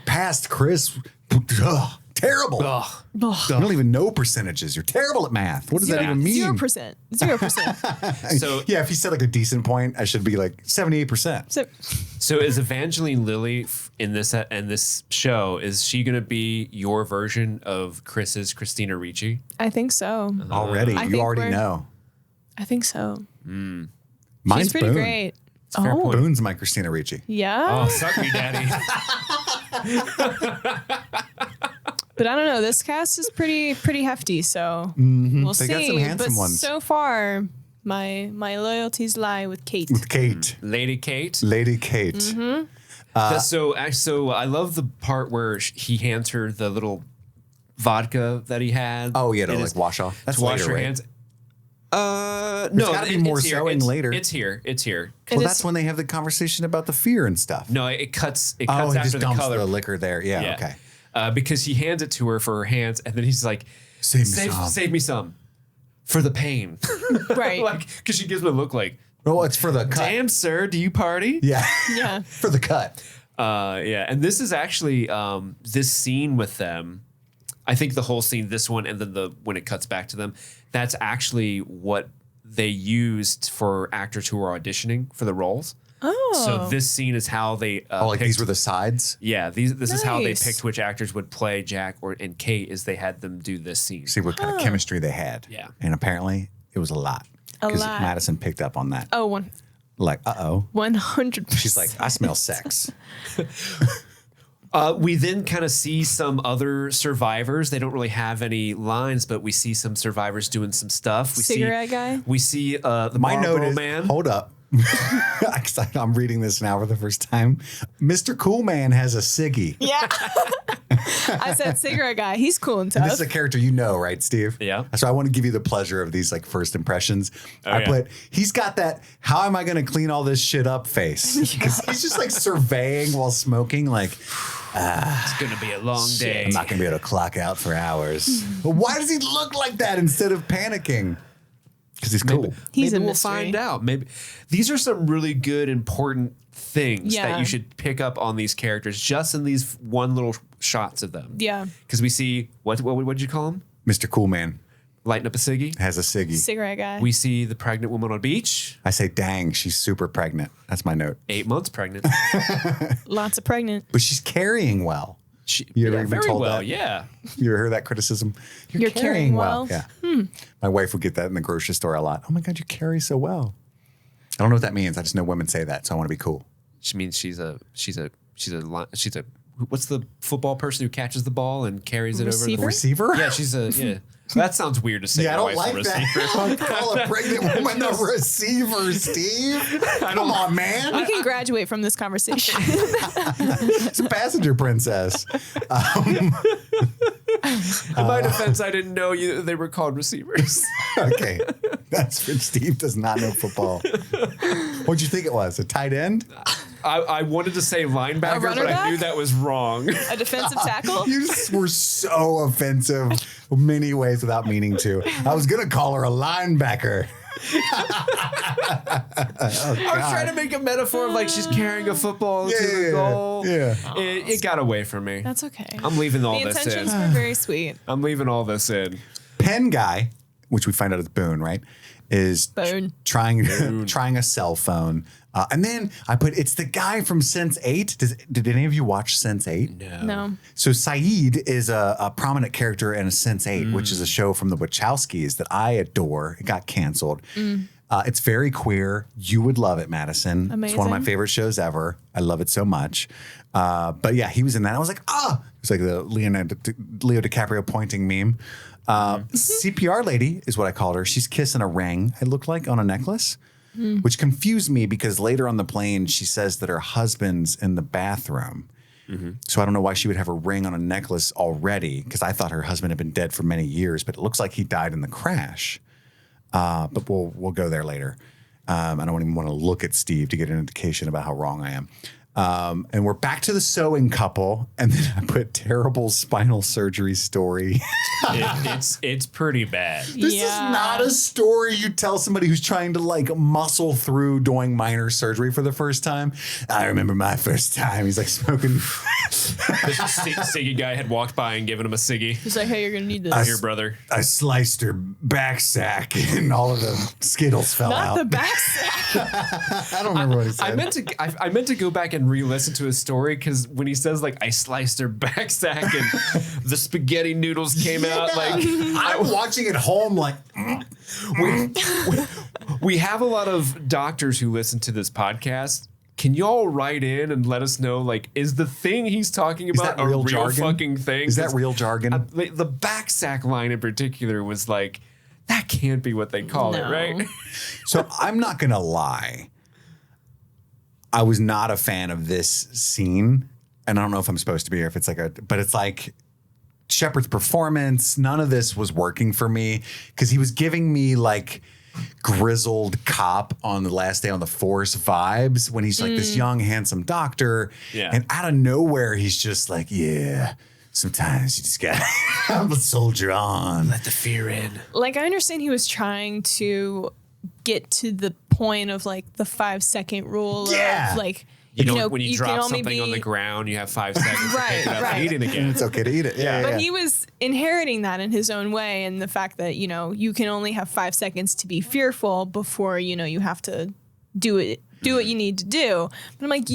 Speaker 1: past Chris. Ugh, terrible.
Speaker 3: Ugh.
Speaker 1: You don't even know percentages. You're terrible at math. What does that even mean?
Speaker 2: 0%. 0%.
Speaker 3: So
Speaker 1: Yeah, if you said like a decent point, I should be like 78%.
Speaker 3: So is Evangeline Lilly in this show? Is she going to be your version of Chris's Christina Ricci?
Speaker 2: I think so.
Speaker 1: Already,
Speaker 2: I
Speaker 1: you
Speaker 2: think
Speaker 1: already
Speaker 2: we're-
Speaker 1: know.
Speaker 2: I think so.
Speaker 1: Mine's
Speaker 2: She's pretty
Speaker 1: Boone.
Speaker 2: great.
Speaker 3: a fair point.
Speaker 1: Boone's my Christina Ricci.
Speaker 2: Yeah.
Speaker 3: Oh, suck me, daddy.
Speaker 2: But I don't know. This cast is pretty hefty, so we'll
Speaker 1: Mm-hmm. They
Speaker 2: see.
Speaker 1: got some handsome
Speaker 2: but
Speaker 1: ones.
Speaker 2: so far, my loyalties lie with Kate.
Speaker 1: With Kate,
Speaker 3: Lady Kate.
Speaker 1: Lady Kate.
Speaker 2: Mm-hmm.
Speaker 3: So I love the part where he hands her the little vodka that he had.
Speaker 1: Oh yeah, to
Speaker 3: in
Speaker 1: like
Speaker 3: his-
Speaker 1: wash off. That's
Speaker 3: to wash
Speaker 1: later,
Speaker 3: her
Speaker 1: right?
Speaker 3: hands. No,
Speaker 1: gotta be more
Speaker 3: it's here.
Speaker 1: sewing
Speaker 3: It's-
Speaker 1: later.
Speaker 3: It's here. It's here.
Speaker 1: Well,
Speaker 2: It
Speaker 1: that's
Speaker 2: is-
Speaker 1: when they have the conversation about the fear and stuff.
Speaker 3: No, it cuts. It
Speaker 1: Oh,
Speaker 3: cuts
Speaker 1: he
Speaker 3: after
Speaker 1: just
Speaker 3: the
Speaker 1: dumps
Speaker 3: color.
Speaker 1: the liquor there. Yeah, okay.
Speaker 3: Because he hands it to her for her hands, and then he's like,
Speaker 1: Save me some."
Speaker 3: save me some for the pain."
Speaker 2: Right.
Speaker 3: Like, because she gives him a look like,
Speaker 1: Well, it's for the cut.
Speaker 3: "Damn, sir, do you party?"
Speaker 1: Yeah,
Speaker 2: Yeah.
Speaker 1: for the cut.
Speaker 3: Yeah, and this is actually this scene with them. I think the whole scene, this one, and then when it cuts back to them, that's actually what they used for actors who were auditioning for the roles.
Speaker 2: Oh.
Speaker 3: So this scene is how they
Speaker 1: Like these were the sides.
Speaker 3: yeah, this is how they
Speaker 2: Nice.
Speaker 3: picked which actors would play Jack and Kate, is they had them do this scene.
Speaker 1: See what kind of chemistry they had.
Speaker 3: Yeah.
Speaker 1: and apparently it was a lot.
Speaker 2: A
Speaker 1: 'Cause
Speaker 2: lot.
Speaker 1: Madison picked up on that.
Speaker 2: Oh,
Speaker 1: Like,
Speaker 2: 100%.
Speaker 1: she's like, I smell sex.
Speaker 3: We then kind of see some other survivors. They don't really have any lines, but we see some survivors doing some stuff. We
Speaker 2: Cigarette
Speaker 3: see,
Speaker 2: guy?
Speaker 3: We see the
Speaker 1: My note
Speaker 3: Marlboro
Speaker 1: is,
Speaker 3: Man.
Speaker 1: hold up. 'Cause I'm reading this now for the first time. Mr. Cool Man has a ciggy.
Speaker 2: Yeah. I said cigarette guy. He's cool and
Speaker 1: This
Speaker 2: tough.
Speaker 1: is a character you know, right, Steve?
Speaker 3: Yeah.
Speaker 1: So I want to give you the pleasure of these like first impressions. I
Speaker 3: yeah.
Speaker 1: put, he's got that, how am I going to clean all this shit up face? Because he's just like surveying while smoking, like,
Speaker 3: It's gonna be a long day.
Speaker 1: I'm not going to be able to clock out for hours. But why does he look like that instead of panicking? Because he's cool.
Speaker 2: He's
Speaker 3: Maybe
Speaker 2: a
Speaker 3: we'll
Speaker 2: mystery.
Speaker 3: find out. Maybe these are some really good, important things that
Speaker 2: Yeah.
Speaker 3: you should pick up on these characters just in these one little shots of them.
Speaker 2: Yeah.
Speaker 3: Because we see what did you call him?
Speaker 1: Mr. Cool Man
Speaker 3: Lighting up a ciggy.
Speaker 1: has a ciggy.
Speaker 2: Cigarette guy.
Speaker 3: We see the pregnant woman on a beach,
Speaker 1: I say, dang, she's super pregnant. That's my note.
Speaker 3: 8 months pregnant.
Speaker 2: Lots of pregnant.
Speaker 1: But she's carrying well. You ever been
Speaker 3: very
Speaker 1: told
Speaker 3: well,
Speaker 1: that?
Speaker 3: yeah.
Speaker 1: You ever heard that criticism?
Speaker 2: You're carrying well.
Speaker 1: Yeah. My wife would get that in the grocery store a lot. Oh my God, you carry so well. I don't know what that means. I just know women say that, so I want to be cool.
Speaker 3: She means she's a what's the football person who catches the ball and carries it
Speaker 2: Receiver?
Speaker 3: over the
Speaker 1: Receiver?
Speaker 3: Yeah, she's a yeah. That sounds weird to say.
Speaker 1: Yeah, I
Speaker 3: my
Speaker 1: don't
Speaker 3: wife's a
Speaker 1: like that.
Speaker 3: receiver.
Speaker 1: Don't call a pregnant woman a receiver, Steve. Come on, man.
Speaker 2: We can graduate from this conversation.
Speaker 1: It's a passenger princess.
Speaker 3: In my defense, I didn't know they were called receivers.
Speaker 1: Okay. That's when Steve does not know football. What'd you think it was? A tight end?
Speaker 3: I wanted to say linebacker,
Speaker 2: runner
Speaker 3: but I
Speaker 2: back?
Speaker 3: knew that was wrong.
Speaker 2: A defensive tackle.
Speaker 1: You just were so offensive many ways without meaning to. I was going to call her a linebacker.
Speaker 3: I was trying to make a metaphor of like she's carrying a football to the goal.
Speaker 1: Yeah.
Speaker 3: It got away from me.
Speaker 2: That's okay.
Speaker 3: I'm leaving all
Speaker 2: The
Speaker 3: this
Speaker 2: intentions
Speaker 3: in.
Speaker 2: were very sweet.
Speaker 3: I'm leaving all this in.
Speaker 1: Pen guy, which we find out is Boone, right? Is
Speaker 2: Boone.
Speaker 1: trying a cell phone. And then I put, it's the guy from Sense8. Did any of you watch Sense8?
Speaker 2: No.
Speaker 1: So Saeed is a prominent character in Sense8, which is a show from the Wachowskis that I adore. It got canceled. It's very queer. You would love it, Madison. It's one of my
Speaker 2: Amazing.
Speaker 1: favorite shows ever. I love it so much. But yeah, he was in that. I was like, it's like the Leo DiCaprio pointing meme. CPR lady is what I called her. She's kissing a ring, it looked like, on a necklace, which confused me because later on the plane, she says that her husband's in the bathroom. So I don't know why she would have a ring on a necklace already, because I thought her husband had been dead for many years, but it looks like he died in the crash. But we'll go there later. I don't even want to look at Steve to get an indication about how wrong I am. And we're back to the sewing couple, and then I put terrible spinal surgery story.
Speaker 3: It's pretty bad.
Speaker 1: This is not a story you tell somebody who's trying to like muscle through doing minor surgery for the first time. I remember my first time. He's like smoking.
Speaker 3: This Siggy guy had walked by and given him a Siggy.
Speaker 2: He's like, hey, you're going to need this.
Speaker 3: Here, brother.
Speaker 1: I sliced her back sack, and all of the Skittles fell out.
Speaker 2: Not the back sack.
Speaker 1: I don't remember what he said.
Speaker 3: I meant to go back and re-listen to his story because when he says like I sliced her back sack and the spaghetti noodles came out, like
Speaker 1: I'm watching at home like
Speaker 3: we have a lot of doctors who listen to this podcast. Can y'all write in and let us know, like, is the thing he's talking about a real
Speaker 1: jargon?
Speaker 3: fucking thing?
Speaker 1: Is that real jargon?
Speaker 3: The back sack line in particular was like, that can't be what they call it, right?
Speaker 1: So I'm not going to lie. I was not a fan of this scene. And I don't know if I'm supposed to be or if it's but it's like Shepard's performance. None of this was working for me because he was giving me like grizzled cop on the last day on the force vibes when he's like this young, handsome doctor.
Speaker 3: Yeah.
Speaker 1: And out of nowhere, he's just like, yeah, sometimes you just got to soldier on.
Speaker 3: Let the fear in.
Speaker 2: Like, I understand he was trying to get to the point of like the 5-second rule of like,
Speaker 3: you know, when you drop something on the ground, you have 5 seconds to pick it up and eat it again.
Speaker 1: It's okay to eat it. Yeah.
Speaker 2: But he was inheriting that in his own way. And the fact that, you know, you can only have 5 seconds to be fearful before, you know, you have to do what you need to do. But I'm like,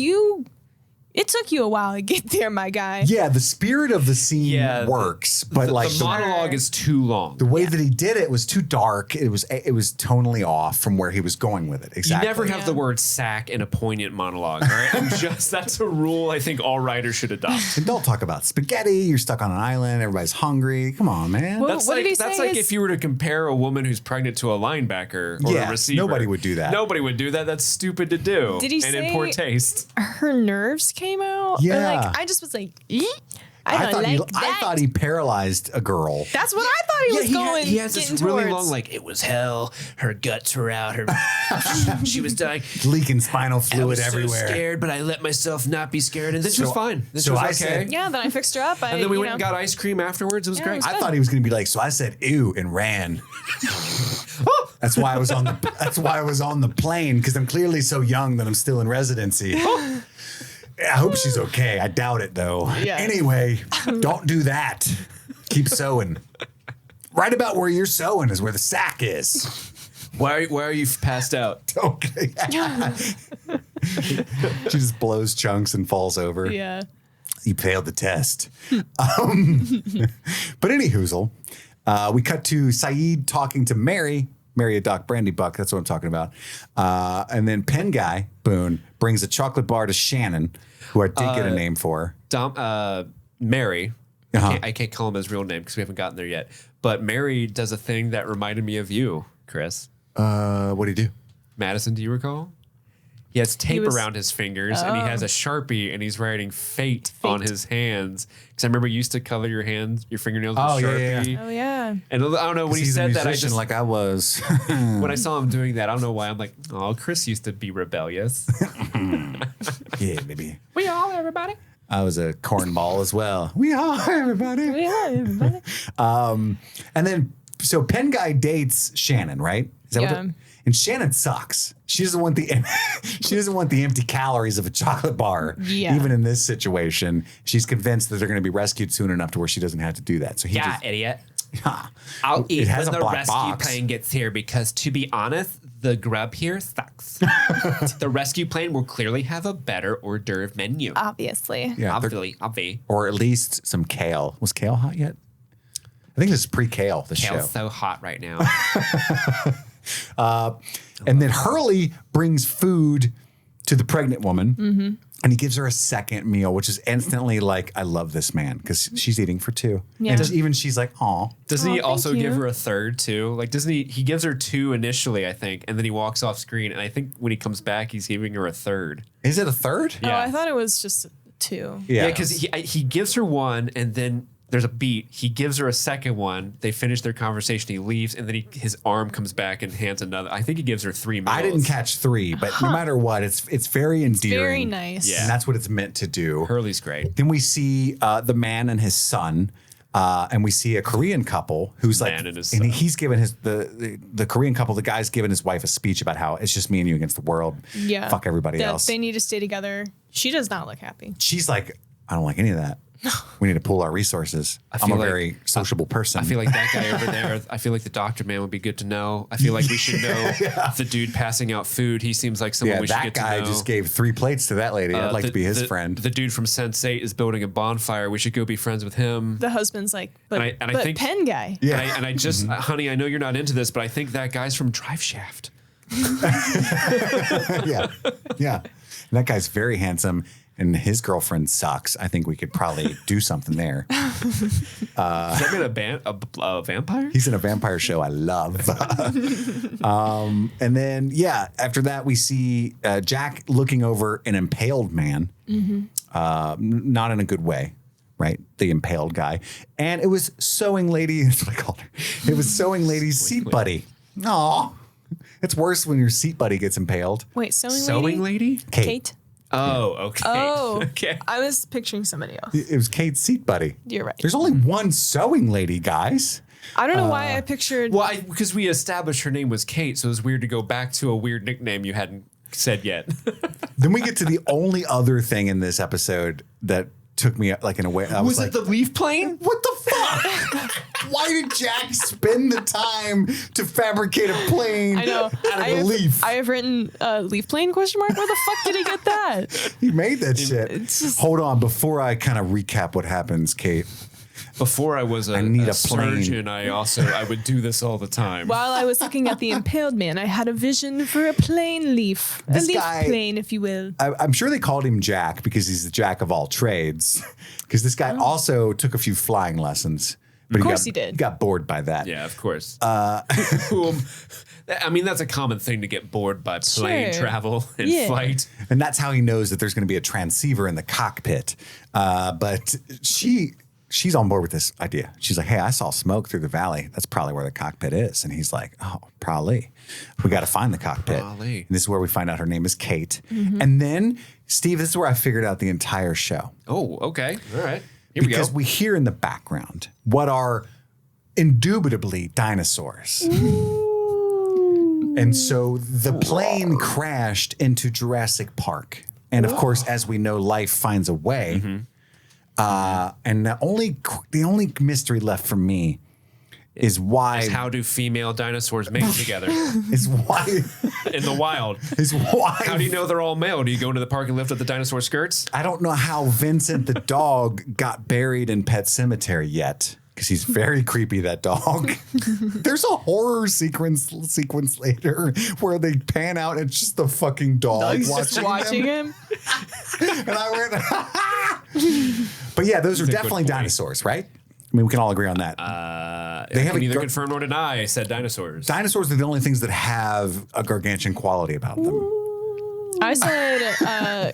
Speaker 2: it took you a while to get there, my guy.
Speaker 1: Yeah, the spirit of the scene works, but
Speaker 3: the
Speaker 1: like
Speaker 3: the monologue is too long.
Speaker 1: the way that he did it was too dark. It was tonally off from where he was going with it. Exactly.
Speaker 3: You never have the word sack in a poignant monologue, right? That's a rule I think all writers should adopt.
Speaker 1: And don't talk about spaghetti. You're stuck on an island. Everybody's hungry. Come on, man.
Speaker 2: Well,
Speaker 3: That's
Speaker 2: what did
Speaker 3: like
Speaker 2: he say
Speaker 3: that's like
Speaker 2: his-
Speaker 3: if you were to compare a woman who's pregnant to a linebacker or a receiver.
Speaker 1: nobody would do that.
Speaker 3: Nobody would do that. That's stupid to do.
Speaker 2: Did he
Speaker 3: and
Speaker 2: say-
Speaker 3: in poor taste.
Speaker 2: Her nerves came out.
Speaker 1: Yeah.
Speaker 2: Or like, I just was like, I
Speaker 1: thought he paralyzed a girl.
Speaker 2: That's what I thought he was going.
Speaker 3: He has this
Speaker 2: getting
Speaker 3: really
Speaker 2: towards.
Speaker 3: long, like, it was hell. Her guts were out. She was dying.
Speaker 1: Leaking spinal
Speaker 3: I
Speaker 1: fluid
Speaker 3: was
Speaker 1: everywhere.
Speaker 3: so scared, but I let myself not be scared. And then she was fine. Then she was
Speaker 1: I
Speaker 3: okay.
Speaker 1: said-
Speaker 2: Yeah, then I fixed her up.
Speaker 3: And then we went and got ice cream afterwards. It was
Speaker 2: Yeah,
Speaker 3: great.
Speaker 2: it was
Speaker 1: I thought he was going to be like, so I said ew and ran. That's why I was on the plane because I'm clearly so young that I'm still in residency. I hope she's okay. I doubt it though.
Speaker 2: Yeah.
Speaker 1: Anyway, don't do that. Keep sewing. Right about where you're sewing is where the sack is.
Speaker 3: Why are you passed out?
Speaker 1: Okay. She just blows chunks and falls over.
Speaker 2: Yeah.
Speaker 1: You failed the test. But any hoozle, we cut to Saeed talking to Mary a Doc Brandy Buck. That's what I'm talking about. And then Pen Guy, Boone, brings a chocolate bar to Shannon, who I did get a name for.
Speaker 3: Mary.
Speaker 1: Uh-huh.
Speaker 3: I can't call him his real name because we haven't gotten there yet. But Mary does a thing that reminded me of you, Chris.
Speaker 1: What do you do?
Speaker 3: Madison, do you recall? He has tape around his fingers and he has a Sharpie and he's writing fate. On his hands. Because I remember you used to color your fingernails with Sharpie.
Speaker 2: Oh yeah.
Speaker 3: And I don't know when he
Speaker 1: He's
Speaker 3: said
Speaker 1: a
Speaker 3: that,
Speaker 1: musician like I was.
Speaker 3: when I saw him doing that, I don't know why I'm like, oh, Chris used to be rebellious.
Speaker 1: Yeah, maybe.
Speaker 3: We all, everybody.
Speaker 1: I was a cornball as well. We are everybody.
Speaker 2: Yeah, everybody.
Speaker 1: And then, so Pen Guy dates Shannon, right? Is that
Speaker 2: Yeah.
Speaker 1: and Shannon sucks. She doesn't want the empty calories of a chocolate bar.
Speaker 2: Yeah.
Speaker 1: Even in this situation, she's convinced that they're going to be rescued soon enough to where she doesn't have to do that. So he just,
Speaker 3: idiot.
Speaker 1: ha.
Speaker 3: I'll
Speaker 1: It
Speaker 3: eat
Speaker 1: has
Speaker 3: when
Speaker 1: a
Speaker 3: the
Speaker 1: black
Speaker 3: rescue
Speaker 1: box.
Speaker 3: plane gets here because, to be honest, the grub here sucks. The rescue plane will clearly have a better hors d'oeuvre menu.
Speaker 2: Obviously.
Speaker 1: Yeah,
Speaker 3: Obviously.
Speaker 1: or at least some kale. Was kale hot yet? I think this is pre-kale. The show.
Speaker 3: Kale's so hot right now.
Speaker 1: And then Hurley brings food to the pregnant woman, and he gives her a second meal, which is instantly like, I love this man because she's eating for two.
Speaker 2: Yeah.
Speaker 1: And even she's like, aw.
Speaker 3: Doesn't he
Speaker 2: thank
Speaker 3: also give
Speaker 2: you.
Speaker 3: her a third too? Like, doesn't he? He gives her two initially, I think, and then he walks off screen. And I think when he comes back, he's giving her a third.
Speaker 1: Is it a third?
Speaker 2: Oh,
Speaker 3: Yeah.
Speaker 2: I thought it was just 2.
Speaker 3: Yeah, because he gives her one, and then there's a beat. He gives her a second one. They finish their conversation. He leaves, and then his arm comes back and hands another. I think he gives her 3 meals.
Speaker 1: I didn't catch 3, but no matter what, it's very endearing.
Speaker 2: Very nice.
Speaker 3: Yeah.
Speaker 1: And that's what it's meant to do.
Speaker 3: Hurley's great.
Speaker 1: Then we see the man and his son. And we see a Korean couple who's
Speaker 3: Man
Speaker 1: like,
Speaker 3: and his
Speaker 1: and
Speaker 3: son.
Speaker 1: he's given the Korean couple, the guy's given his wife a speech about how it's just me and you against the world.
Speaker 2: Yeah.
Speaker 1: Fuck everybody
Speaker 2: That
Speaker 1: else.
Speaker 2: They need to stay together. She does not look happy.
Speaker 1: She's like, I don't like any of that. We need to pool our resources. I'm
Speaker 3: feel
Speaker 1: a
Speaker 3: like-
Speaker 1: very sociable person.
Speaker 3: I feel like that guy over there. I feel like the doctor man would be good to know. I feel like we should know the dude passing out food. He seems like someone
Speaker 1: yeah,
Speaker 3: we should
Speaker 1: that
Speaker 3: get to
Speaker 1: guy
Speaker 3: know.
Speaker 1: just gave 3 plates to that lady. I'd like to be his friend.
Speaker 3: The dude from Sense8 is building a bonfire. We should go be friends with him.
Speaker 2: The husband's like, but,
Speaker 3: And I
Speaker 2: but
Speaker 3: think-
Speaker 2: pen guy.
Speaker 1: Yeah.
Speaker 3: And I just, honey, I know you're not into this, but I think that guy's from Drive Shaft.
Speaker 1: yeah. Yeah. And that guy's very handsome and his girlfriend sucks. I think we could probably do something there.
Speaker 3: Is that made a vampire?
Speaker 1: He's in a vampire show I love. And then, yeah, after that, we see Jack looking over an impaled man. Not in a good way, right? The impaled guy. And it was sewing lady. That's what I called her. It was sewing lady's seat buddy. Aw. It's worse when your seat buddy gets impaled.
Speaker 2: Wait,
Speaker 3: Sewing lady?
Speaker 2: Kate?
Speaker 3: Oh, okay.
Speaker 2: Oh,
Speaker 3: okay.
Speaker 2: I was picturing somebody else.
Speaker 1: It was Kate's seat buddy.
Speaker 2: You're right.
Speaker 1: There's only one sewing lady, guys.
Speaker 2: I don't know why I pictured.
Speaker 3: Well, because we established her name was Kate, so it was weird to go back to a weird nickname you hadn't said yet.
Speaker 1: Then we get to the only other thing in this episode that took me like in a way. I was like,
Speaker 3: it the leaf plane?
Speaker 1: what the fuck? Why did Jack spend the time to fabricate a plane
Speaker 2: I know.
Speaker 1: out of a leaf?
Speaker 2: I have written leaf plane question mark. Where the fuck did he get that?
Speaker 1: He made that shit.
Speaker 2: it's just-
Speaker 1: Hold on, before I kind of recap what happens, Kate.
Speaker 3: Before I was a,
Speaker 1: need
Speaker 3: a
Speaker 1: a plane.
Speaker 3: surgeon, I would do this all the time.
Speaker 2: While I was looking at the impaled man, I had a vision for a plane leaf.
Speaker 1: This
Speaker 2: a leaf
Speaker 1: guy-
Speaker 2: plane, if you will.
Speaker 1: I'm sure they called him Jack because he's the jack of all trades. Because this guy also took a few flying lessons. But
Speaker 2: Of course he did.
Speaker 1: He got bored by that.
Speaker 3: Yeah, of course. I mean, that's a common thing to get bored by plane
Speaker 2: Sure.
Speaker 3: travel and
Speaker 2: Yeah.
Speaker 3: flight.
Speaker 1: And that's how he knows that there's going to be a transceiver in the cockpit. But she's on board with this idea. She's like, hey, I saw smoke through the valley. That's probably where the cockpit is. And he's like, oh, probably. We got to find the cockpit.
Speaker 3: Probably.
Speaker 1: And this is where we find out her name is Kate. And then, Steve, this is where I figured out the entire show.
Speaker 3: Oh, okay. All right. Here
Speaker 1: Because
Speaker 3: we
Speaker 1: we hear in the background what are indubitably dinosaurs. And so the plane crashed into Jurassic Park. And of course, as we know, life finds a way. And the only mystery left for me is why
Speaker 3: go. How do female dinosaurs mate together
Speaker 1: is why
Speaker 3: in the wild?
Speaker 1: is why
Speaker 3: How do you know they're all male? Do you go into the park and lift up the dinosaur skirts?
Speaker 1: I don't know how Vincent the dog got buried in Pet Cemetery yet. Because he's very creepy, that dog. There's a horror sequence later where they pan out and it's just the fucking dog
Speaker 2: He's just watching
Speaker 1: them.
Speaker 2: him.
Speaker 1: And I went, but yeah, those are
Speaker 3: a good
Speaker 1: definitely
Speaker 3: point.
Speaker 1: dinosaurs, right? I mean, we can all agree on that.
Speaker 3: They
Speaker 1: have
Speaker 3: can
Speaker 1: a
Speaker 3: neither
Speaker 1: gar-
Speaker 3: confirm nor deny. Said dinosaurs.
Speaker 1: Dinosaurs are the only things that have a gargantuan quality about them.
Speaker 2: I said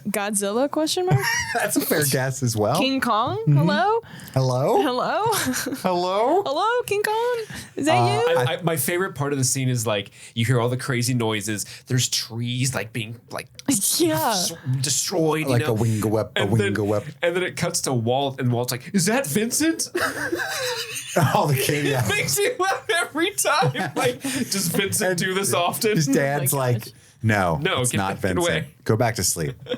Speaker 2: Godzilla question mark.
Speaker 1: That's a fair guess as well.
Speaker 2: King Kong. Hello.
Speaker 1: Hello?
Speaker 2: Hello.
Speaker 1: Hello?
Speaker 2: Hello, King Kong. Is that you?
Speaker 3: My favorite part of the scene is like you hear all the crazy noises. There's trees like being like
Speaker 2: Yeah.
Speaker 3: destroyed.
Speaker 1: Like
Speaker 3: you know?
Speaker 1: a wingawep, a wingawep.
Speaker 3: And then it cuts to Walt, and Walt's like, "Is that Vincent?"
Speaker 1: Oh, the king, yeah.
Speaker 3: Makes me laugh every time. Like, does Vincent do this often?
Speaker 1: His dad's
Speaker 2: Oh my
Speaker 1: like,
Speaker 2: gosh.
Speaker 1: no,
Speaker 3: No,
Speaker 1: it's
Speaker 3: get
Speaker 1: not
Speaker 3: away.
Speaker 1: Vincent. Go back to sleep. Are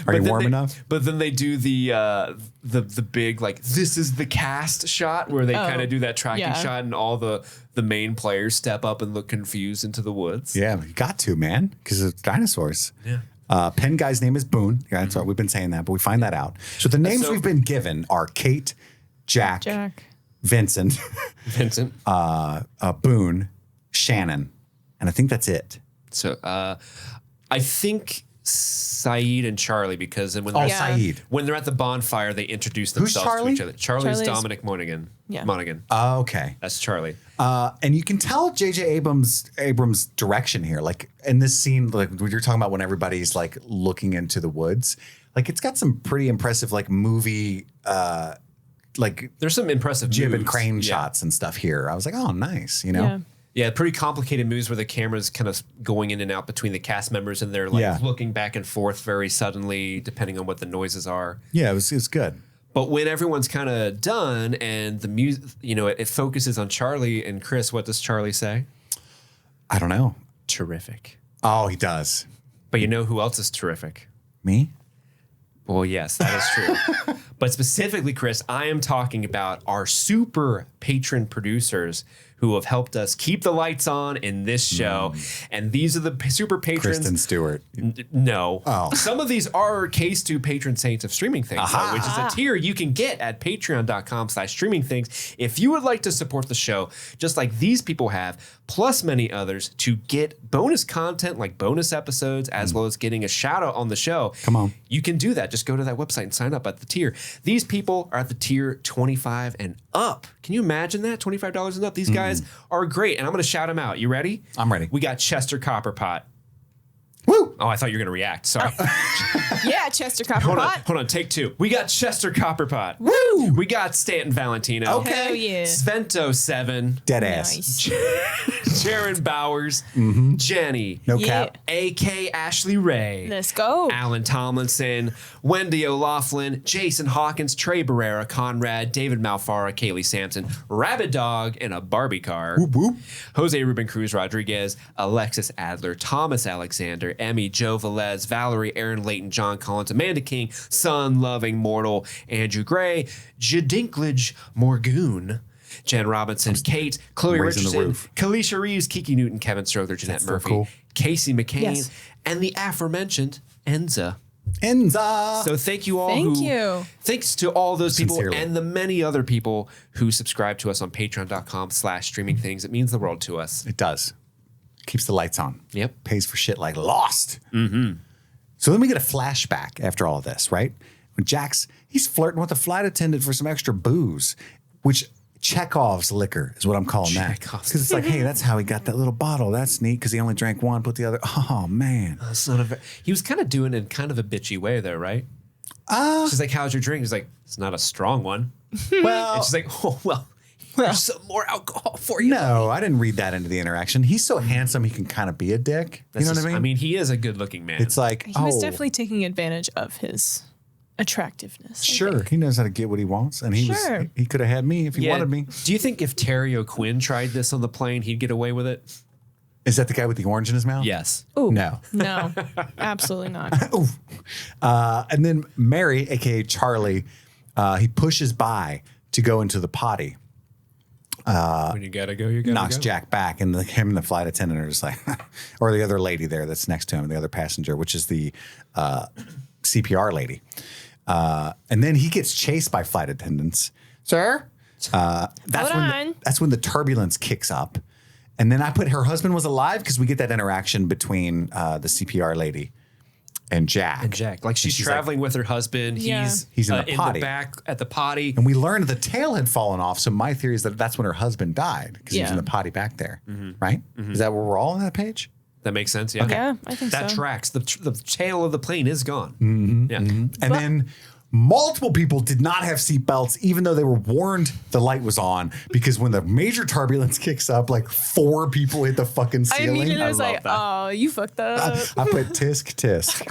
Speaker 3: But
Speaker 1: you
Speaker 3: then
Speaker 1: warm
Speaker 3: they-
Speaker 1: enough?
Speaker 3: But then they do the big like this is the cast shot where they kind of do that tracking
Speaker 2: yeah.
Speaker 3: shot and all the main players step up and look confused into the woods.
Speaker 1: Yeah, you got to, man, because it's dinosaurs.
Speaker 3: Yeah.
Speaker 1: Pen guy's name is Boone. Yeah, that's right. We've been saying that, but we find that out. So the names
Speaker 3: So-
Speaker 1: we've been given are Kate, Jack,
Speaker 2: Jack.
Speaker 1: Vincent,
Speaker 3: Vincent.
Speaker 1: Boone, Shannon, and I think that's it.
Speaker 3: So I think Saeed and Charlie, because then when
Speaker 1: Oh,
Speaker 3: they're,
Speaker 2: Yeah.
Speaker 1: Saeed.
Speaker 3: when they're at the bonfire, they introduce
Speaker 1: Who's
Speaker 3: themselves
Speaker 1: Charlie?
Speaker 3: to each other. Charlie's
Speaker 2: Charlie's-
Speaker 3: Dominic Monaghan.
Speaker 2: Yeah.
Speaker 3: Monaghan.
Speaker 1: Okay.
Speaker 3: That's Charlie.
Speaker 1: And you can tell J.J. Abrams' direction here. Like in this scene, like when you're talking about when everybody's like looking into the woods, like it's got some pretty impressive like movie like
Speaker 3: There's some impressive
Speaker 1: jib and
Speaker 3: moves.
Speaker 1: crane
Speaker 3: Yeah.
Speaker 1: shots and stuff here. I was like, oh, nice. You know.
Speaker 2: Yeah.
Speaker 3: Yeah, pretty complicated moves where the camera's kind of going in and out between the cast members and they're like
Speaker 1: Yeah.
Speaker 3: looking back and forth very suddenly, depending on what the noises are.
Speaker 1: Yeah, it was good.
Speaker 3: But when everyone's kind of done and the music, it focuses on Charlie and Chris, what does Charlie say?
Speaker 1: I don't know.
Speaker 3: Terrific.
Speaker 1: Oh, he does.
Speaker 3: But you know who else is terrific?
Speaker 1: Me?
Speaker 3: Well, yes, that is true. But specifically, Chris, I am talking about our super patron producers who have helped us keep the lights on in this show. And these are the super patrons.
Speaker 1: Kristen Stewart.
Speaker 3: No.
Speaker 1: Oh.
Speaker 3: Some of these are K2 patron saints of streaming things, though, which is a tier you can get at patreon.com/streaming things if you would like to support the show, just like these people have, plus many others, to get bonus content like bonus episodes, as well as getting a shout out on the show.
Speaker 1: Come on.
Speaker 3: You can do that. Just go to that website and sign up at the tier. These people are at the tier 25 and up. Can you imagine that? $25 and up. These guys are great. And I'm going to shout them out. You ready?
Speaker 1: I'm ready.
Speaker 3: We got Chester Copperpot.
Speaker 1: Woo!
Speaker 3: Oh, I thought you were going to react. Sorry.
Speaker 2: Yeah, Chester
Speaker 3: Hold
Speaker 2: Copperpot.
Speaker 3: on. Take two. We got Chester Copperpot.
Speaker 1: Woo!
Speaker 3: We got Stanton Valentino.
Speaker 1: Okay.
Speaker 2: Hell yeah.
Speaker 3: Svento 7.
Speaker 1: Dead ass.
Speaker 2: Nice.
Speaker 3: Sharon Bowers. Jenny.
Speaker 1: No
Speaker 2: Yeah.
Speaker 1: cap.
Speaker 3: A.K. Ashley Ray.
Speaker 2: Let's go.
Speaker 3: Alan Tomlinson, Wendy O'Laughlin, Jason Hawkins, Trey Barrera, Conrad, David Malfara, Kaylee Sampson, Rabbit Dog, and a Barbie car.
Speaker 1: Whoop, whoop.
Speaker 3: Jose Ruben Cruz Rodriguez, Alexis Adler, Thomas Alexander, Emmy, Joe Velez, Valerie, Aaron Layton, John Collins, Amanda King, Sun Loving Mortal, Andrew Gray, Jadinklage Morgoon, Jen Robinson, Kate, Chloe
Speaker 1: Raising the
Speaker 3: Richardson,
Speaker 1: roof.
Speaker 3: Kalisha Reeves, Kiki Newton, Kevin Strother, Jeanette
Speaker 1: That's so
Speaker 3: Murphy,
Speaker 1: cool.
Speaker 3: Casey McCain,
Speaker 2: Yes.
Speaker 3: and the aforementioned Enza.
Speaker 1: Enza.
Speaker 3: So thank you all.
Speaker 2: Thank you.
Speaker 3: Thanks to all those people
Speaker 1: Sincerely.
Speaker 3: and the many other people who subscribe to us on patreon.com/streaming things. It means the world to us.
Speaker 1: It does. Keeps the lights on.
Speaker 3: Yep.
Speaker 1: Pays for shit like Lost. So then we get a flashback after all this, right? When Jack's, he's flirting with a flight attendant for some extra booze, which Chekhov's liquor is what I'm calling that.
Speaker 3: Chekhov's.
Speaker 1: Because it's like, hey, that's how he got that little bottle. That's neat because he only drank one, put the other. Oh, man.
Speaker 3: He was kind of doing it in kind of a bitchy way, though, right? She's like, "How's your drink?" He's like, "It's not a strong one."
Speaker 1: Well,
Speaker 3: And she's like, "Oh well, there's some more alcohol for you."
Speaker 1: no, I didn't read that into the interaction. He's so handsome, he can kind of be a dick.
Speaker 3: That's
Speaker 1: you know
Speaker 3: just-
Speaker 1: what I mean?
Speaker 3: he is a good-looking man.
Speaker 1: It's like,
Speaker 2: He
Speaker 1: oh,
Speaker 2: was definitely taking advantage of his attractiveness. I
Speaker 1: sure,
Speaker 2: think.
Speaker 1: he knows how to get what he wants, and
Speaker 2: Sure.
Speaker 1: he could have had me if he
Speaker 3: Yeah.
Speaker 1: wanted me.
Speaker 3: Do you think if Terry O'Quinn tried this on the plane, he'd get away with it?
Speaker 1: Is that the guy with the orange in his mouth?
Speaker 3: Yes.
Speaker 2: Ooh,
Speaker 1: No.
Speaker 2: No, absolutely not.
Speaker 1: And then Mary, aka Charlie, he pushes by to go into the potty.
Speaker 3: When you gotta go, you gotta
Speaker 1: Knocks
Speaker 3: go.
Speaker 1: Jack back, and him and the flight attendant are just like, or the other lady there that's next to him, the other passenger, which is the CPR lady. And then he gets chased by flight attendants. Sir, that's when the turbulence kicks up. And then I put her husband was alive because we get that interaction between the CPR lady and Jack.
Speaker 3: Like she's traveling with her husband.
Speaker 2: Yeah.
Speaker 3: He's
Speaker 1: in the potty.
Speaker 3: the back at the potty.
Speaker 1: And we learned the tail had fallen off. So my theory is that that's when her husband died because he was
Speaker 2: Yeah.
Speaker 1: in the potty back there. Right? Is that where we're all on that page?
Speaker 3: That makes sense. Yeah.
Speaker 2: Yeah, I think
Speaker 3: That
Speaker 2: so.
Speaker 3: tracks. The tail of the plane is gone. Yeah.
Speaker 1: And then multiple people did not have seatbelts, even though they were warned the light was on, because when the major turbulence kicks up, like 4 people hit the fucking
Speaker 2: I
Speaker 1: ceiling.
Speaker 2: immediately was
Speaker 3: love
Speaker 2: like,
Speaker 3: that.
Speaker 2: "Oh, you fucked up."
Speaker 1: I put tisk.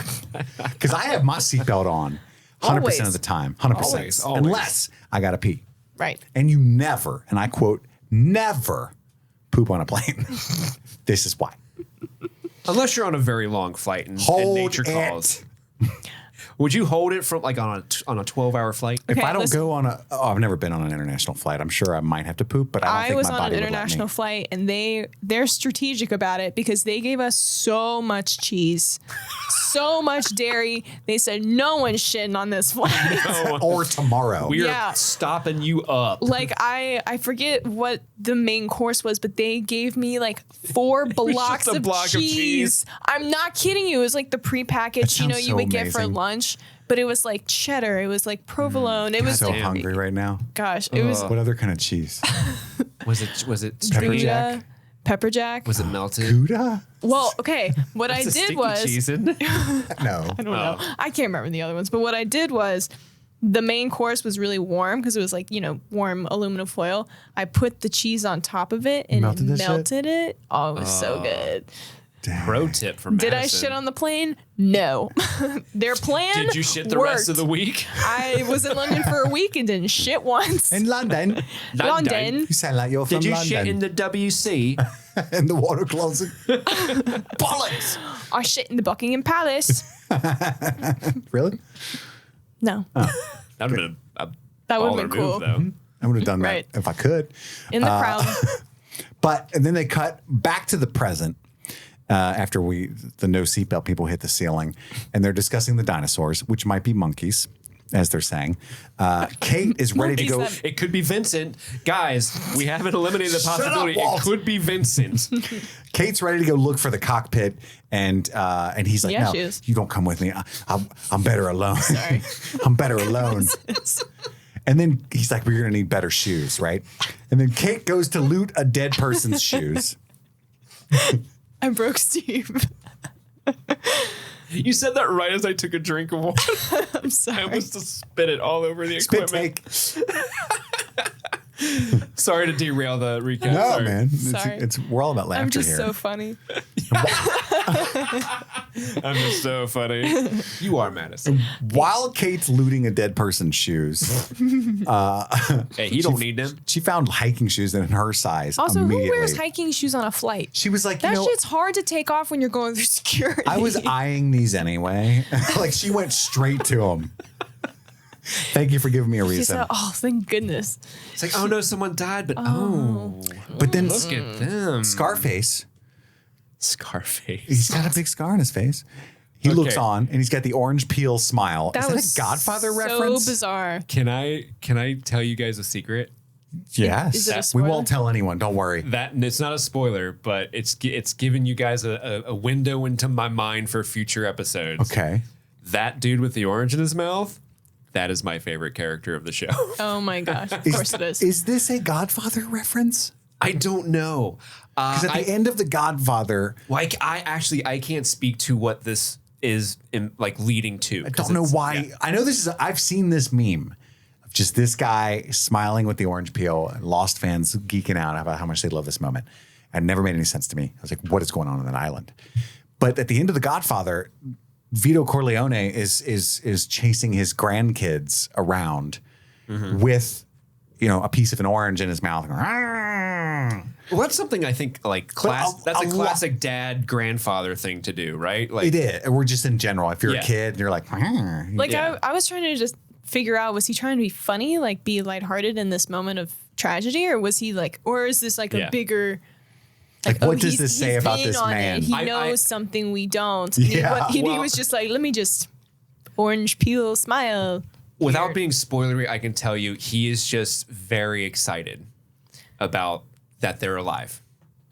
Speaker 1: Because I have my seatbelt on 100%
Speaker 2: Always.
Speaker 1: of the time. 100%.
Speaker 3: Always.
Speaker 1: Unless I got to pee.
Speaker 2: Right.
Speaker 1: And you never, and I quote, never poop on a plane. This is why.
Speaker 3: Unless you're on a very long flight and nature
Speaker 1: it.
Speaker 3: calls. Would you hold it from like on a 12-hour flight?
Speaker 1: If
Speaker 2: Okay,
Speaker 1: I don't
Speaker 2: listen.
Speaker 1: go on I've never been on an international flight. I'm sure I might have to poop, but I don't
Speaker 2: I
Speaker 1: think
Speaker 2: was
Speaker 1: my
Speaker 2: on
Speaker 1: body
Speaker 2: an
Speaker 1: would let
Speaker 2: international
Speaker 1: me.
Speaker 2: flight, and they're strategic about it because they gave us so much cheese, so much dairy. They said no one's shitting on this flight.
Speaker 1: Or tomorrow.
Speaker 3: We are
Speaker 2: Yeah.
Speaker 3: stopping you up.
Speaker 2: Like I forget what the main course was, but they gave me like 4 blocks
Speaker 3: just a
Speaker 2: of,
Speaker 3: block of cheese.
Speaker 2: cheese. I'm not kidding you. It was like the prepackaged,
Speaker 1: That
Speaker 2: you
Speaker 1: sounds
Speaker 2: you
Speaker 1: so
Speaker 2: would get for
Speaker 1: amazing.
Speaker 2: lunch, but it was like cheddar. It was like provolone. It
Speaker 1: I'm
Speaker 2: was
Speaker 1: so
Speaker 3: Damn.
Speaker 1: hungry right now.
Speaker 2: gosh, it was
Speaker 1: What other kind of cheese?
Speaker 3: Was it
Speaker 1: Pepper
Speaker 2: Gouda,
Speaker 1: jack?
Speaker 2: pepper jack.
Speaker 3: Was it melted?
Speaker 1: Gouda?
Speaker 2: Well, okay. What I
Speaker 3: That's a
Speaker 2: did
Speaker 3: sticky
Speaker 2: was
Speaker 3: cheese, isn't it?
Speaker 1: No.
Speaker 2: I don't know. I can't remember the other ones, but what I did was the main course was really warm because it was like, warm aluminum foil. I put the cheese on top of it and
Speaker 1: Melted
Speaker 2: it
Speaker 1: this
Speaker 2: melted it. Oh, it was so good.
Speaker 1: Dang.
Speaker 3: Pro tip from Madison.
Speaker 2: Did I shit on the plane? No. Their plan
Speaker 3: Did you shit the
Speaker 2: worked.
Speaker 3: rest of the week?
Speaker 2: I was in London for a week and didn't shit once.
Speaker 1: In London.
Speaker 2: London.
Speaker 1: You sound like you're from
Speaker 3: Did you
Speaker 1: London.
Speaker 3: shit in the WC?
Speaker 1: In the water closet? Bollocks!
Speaker 2: I shit in the Buckingham Palace.
Speaker 1: Really?
Speaker 2: No.
Speaker 3: That would have been
Speaker 2: That would
Speaker 3: baller
Speaker 2: have been cool.
Speaker 3: move, though.
Speaker 1: I would have done that
Speaker 2: Right.
Speaker 1: if I could.
Speaker 2: In the crowd.
Speaker 1: And then they cut back to the present after the no seatbelt people hit the ceiling, and they're discussing the dinosaurs, which might be monkeys, as they're saying. Kate is ready to go.
Speaker 2: Monkeys
Speaker 3: It could be Vincent. Guys, we haven't eliminated the
Speaker 1: Shut up,
Speaker 3: possibility.
Speaker 1: Walt.
Speaker 3: It could be Vincent.
Speaker 1: Kate's ready to go look for the cockpit, and he's like,
Speaker 2: Yeah,
Speaker 1: "No,
Speaker 2: she is.
Speaker 1: you don't come with me. I'm better alone.
Speaker 2: Sorry.
Speaker 1: I'm better alone." And then he's like, "We're gonna need better shoes, right?" And then Kate goes to loot a dead person's shoes.
Speaker 2: I broke Steve.
Speaker 3: You said that right as I took a drink of water.
Speaker 2: I'm sorry.
Speaker 3: I almost just spit it all over the
Speaker 1: Spit
Speaker 3: equipment.
Speaker 1: take.
Speaker 3: Sorry to derail the recap.
Speaker 1: No,
Speaker 3: Sorry.
Speaker 1: man.
Speaker 2: Sorry.
Speaker 1: We're all about laughter
Speaker 2: I'm just
Speaker 1: here.
Speaker 2: so funny.
Speaker 3: I'm just so funny. You are Madison.
Speaker 1: While Kate's looting a dead person's shoes,
Speaker 3: Hey, he don't need them.
Speaker 1: she found hiking shoes in her size.
Speaker 2: Also, who
Speaker 1: immediately.
Speaker 2: wears hiking shoes on a flight?
Speaker 1: She was like,
Speaker 2: That shit's hard to take off when you're going through security.
Speaker 1: I was eyeing these anyway. Like she went straight to them. Thank you for giving me a
Speaker 2: She
Speaker 1: reason.
Speaker 2: said, oh, thank goodness.
Speaker 3: It's like, oh no, someone died, but
Speaker 1: But then
Speaker 3: look at them.
Speaker 1: Scarface,
Speaker 3: Scarface.
Speaker 1: he's got a big scar on his face. He looks on and he's got the orange peel smile.
Speaker 2: That
Speaker 1: Is
Speaker 2: was
Speaker 1: that a Godfather
Speaker 2: so
Speaker 1: reference?
Speaker 2: bizarre.
Speaker 3: Can I tell you guys a secret?
Speaker 1: Yes.
Speaker 2: Is it a
Speaker 1: We
Speaker 2: spoiler?
Speaker 1: won't tell anyone. Don't worry.
Speaker 3: That and it's not a spoiler, but it's giving you guys a window into my mind for future episodes.
Speaker 1: Okay.
Speaker 3: That dude with the orange in his mouth, that is my favorite character of the show.
Speaker 2: Oh my gosh. Of course it is.
Speaker 1: Is this a Godfather reference?
Speaker 3: I don't know.
Speaker 1: Because at the end of The Godfather,
Speaker 3: Like I can't speak to what this is leading to.
Speaker 1: I don't know why.
Speaker 3: Yeah.
Speaker 1: I know this is. I've seen this meme of just this guy smiling with the orange peel, and Lost fans geeking out about how much they love this moment. It never made any sense to me. I was like, what is going on that island? But at the end of The Godfather, Vito Corleone is chasing his grandkids around with, a piece of an orange in his mouth.
Speaker 3: Well, that's something I think that's a classic dad grandfather thing to do, right? Like
Speaker 1: It is. Or just in general, if you're a kid and you're like,
Speaker 2: Like
Speaker 3: Yeah.
Speaker 2: I was trying to just figure out, was he trying to be funny, like be lighthearted in this moment of tragedy, or was he or is this like a bigger
Speaker 1: like, what does
Speaker 2: he's-
Speaker 1: this say
Speaker 2: he's
Speaker 1: about
Speaker 2: in
Speaker 1: this
Speaker 2: on it.
Speaker 1: man?
Speaker 2: He
Speaker 3: I-
Speaker 2: knows something we don't.
Speaker 1: Yeah.
Speaker 2: He was just like, let me just orange peel smile.
Speaker 3: without
Speaker 2: here.
Speaker 3: being spoilery, I can tell you he is just very excited about that they're alive,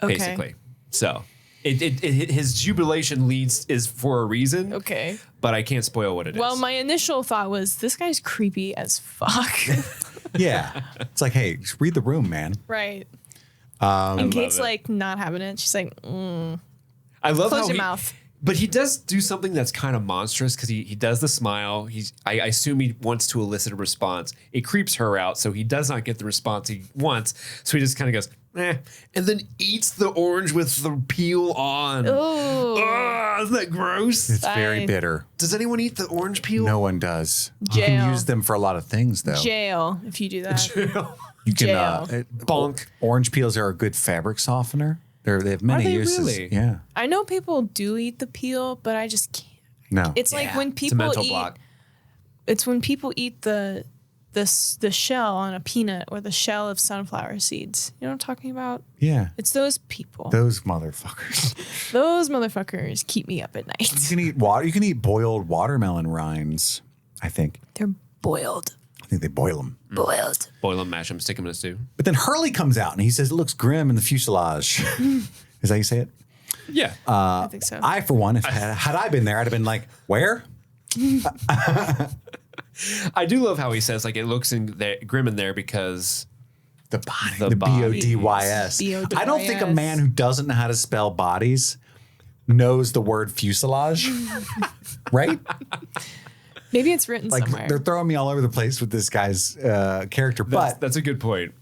Speaker 2: Okay.
Speaker 3: basically. So his jubilation is for a reason.
Speaker 2: Okay.
Speaker 3: But I can't spoil what it is.
Speaker 2: Well, my initial thought was, this guy's creepy as fuck.
Speaker 1: Yeah. It's like, hey, just read the room, man.
Speaker 2: Right.
Speaker 3: I
Speaker 2: And Kate's
Speaker 3: love it.
Speaker 2: like not having it. She's like,
Speaker 3: I love
Speaker 2: close
Speaker 3: how
Speaker 2: your mouth.
Speaker 3: But he does do something that's kind of monstrous because he does the smile. I assume he wants to elicit a response. It creeps her out, so he does not get the response he wants. So he just kind of goes, and then eats the orange with the peel on.
Speaker 2: oh,
Speaker 3: Isn't that gross?
Speaker 1: It's very
Speaker 2: Fine.
Speaker 1: bitter.
Speaker 3: Does anyone eat the orange peel?
Speaker 1: No one does. You
Speaker 2: Jail.
Speaker 1: can use them for a lot of things, though.
Speaker 2: jail if you do that.
Speaker 1: You can,
Speaker 2: Jail.
Speaker 3: Bonk.
Speaker 1: Orange peels are a good fabric softener. They have many
Speaker 3: they
Speaker 1: uses.
Speaker 3: really?
Speaker 1: Yeah.
Speaker 2: I know people do eat the peel, but I just can't.
Speaker 1: No.
Speaker 2: It's like when
Speaker 3: It's a
Speaker 2: people
Speaker 3: mental
Speaker 2: eat.
Speaker 3: block.
Speaker 2: It's when people eat the shell on a peanut or the shell of sunflower seeds. You know what I'm talking about?
Speaker 1: Yeah.
Speaker 2: It's those people.
Speaker 1: Those motherfuckers.
Speaker 2: Those motherfuckers keep me up at night.
Speaker 1: You can eat water. You can eat boiled watermelon rinds. I think.
Speaker 2: They're boiled.
Speaker 1: I think they boil them.
Speaker 2: Boiled.
Speaker 3: Boil them, mash them, stick them in a stew.
Speaker 1: But then Hurley comes out and he says it looks grim in the fuselage. Is that how you say it?
Speaker 3: Yeah.
Speaker 2: I think so.
Speaker 1: I, for one, had I been there, I'd have been like, where?
Speaker 3: I do love how he says it looks grim in there because
Speaker 1: The body.
Speaker 3: The
Speaker 1: The
Speaker 3: bodies.
Speaker 1: B-O-D-Y-S.
Speaker 2: B-O-D-Y-S.
Speaker 1: I don't think a man who doesn't know how to spell bodies knows the word fuselage. Right?
Speaker 2: Maybe it's written
Speaker 1: Like
Speaker 2: somewhere.
Speaker 1: they're throwing me all over the place with this guy's character, but
Speaker 3: That's a good point.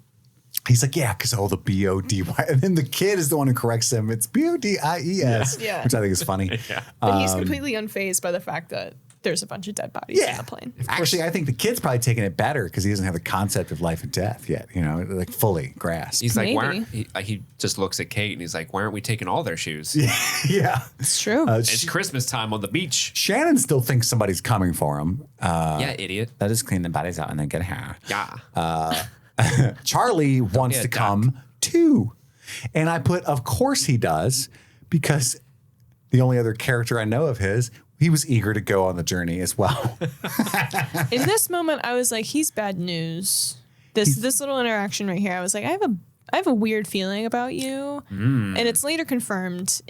Speaker 1: he's like, yeah, because the B-O-D-Y. And then the kid is the one who corrects him. It's B-O-D-I-E-S,
Speaker 2: Yeah.
Speaker 1: which I think is funny.
Speaker 2: But he's completely unfazed by the fact that there's a bunch of dead bodies on the plane.
Speaker 1: Actually, I think the kid's probably taking it better because he doesn't have the concept of life and death yet, like fully grasped.
Speaker 3: He's like, why
Speaker 2: Maybe.
Speaker 3: aren't, he just looks at Kate and he's like, why aren't we taking all their shoes?
Speaker 1: Yeah.
Speaker 2: It's true.
Speaker 3: It's Christmas time on the beach.
Speaker 1: Shannon still thinks somebody's coming for him.
Speaker 3: Yeah, idiot.
Speaker 1: They'll just clean the bodies out and then get hair.
Speaker 3: Yeah.
Speaker 1: Charlie wants
Speaker 3: be a
Speaker 1: to
Speaker 3: duck.
Speaker 1: come too. And I put, of course he does, because the only other character I know of his, he was eager to go on the journey as well.
Speaker 2: In this moment, I was like, he's bad news. This little interaction right here, I was like, I have a weird feeling about you. And it's later confirmed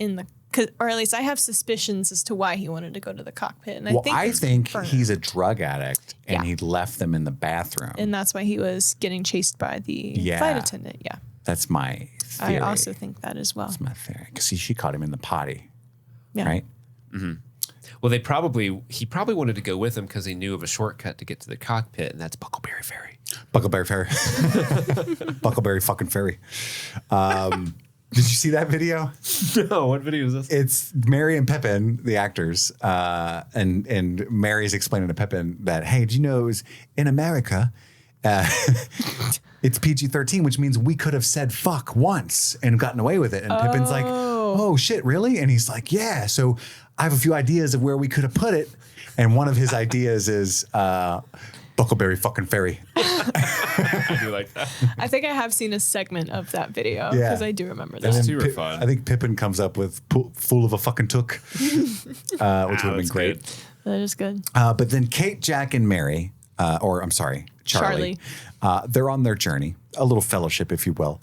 Speaker 2: or at least I have suspicions as to why he wanted to go to the cockpit. And
Speaker 1: I think
Speaker 2: confirmed.
Speaker 1: he's a drug addict and
Speaker 2: Yeah.
Speaker 1: he left them in the bathroom.
Speaker 2: And that's why he was getting chased by the flight attendant. Yeah.
Speaker 1: That's my theory.
Speaker 2: I also think that as well.
Speaker 1: That's my theory. Because she caught him in the potty,
Speaker 2: Yeah.
Speaker 1: right?
Speaker 3: Well, he probably wanted to go with him because he knew of a shortcut to get to the cockpit, and that's Buckleberry Ferry.
Speaker 1: Buckleberry Ferry. Buckleberry fucking Ferry. Did you see that video?
Speaker 3: No, what video is this?
Speaker 1: It's Mary and Pippin, the actors, and Mary's explaining to Pippin that, hey, do you know it was in America, it's PG-13, which means we could have said fuck once and gotten away with it. And Pippin's like, oh shit, really? And he's like, yeah. So I have a few ideas of where we could have put it. And one of his ideas is Buckleberry fucking Ferry.
Speaker 3: I do like that.
Speaker 2: I think I have seen a segment of that video
Speaker 1: Yeah.
Speaker 2: because I do remember
Speaker 1: And
Speaker 2: that.
Speaker 1: then
Speaker 3: two are fun.
Speaker 1: I think Pippin comes up with fool of a fucking took, which would have been
Speaker 3: that's
Speaker 1: great.
Speaker 3: good.
Speaker 2: That is good.
Speaker 1: But then Kate, Jack, and Mary, Charlie. They're on their journey, a little fellowship, if you will.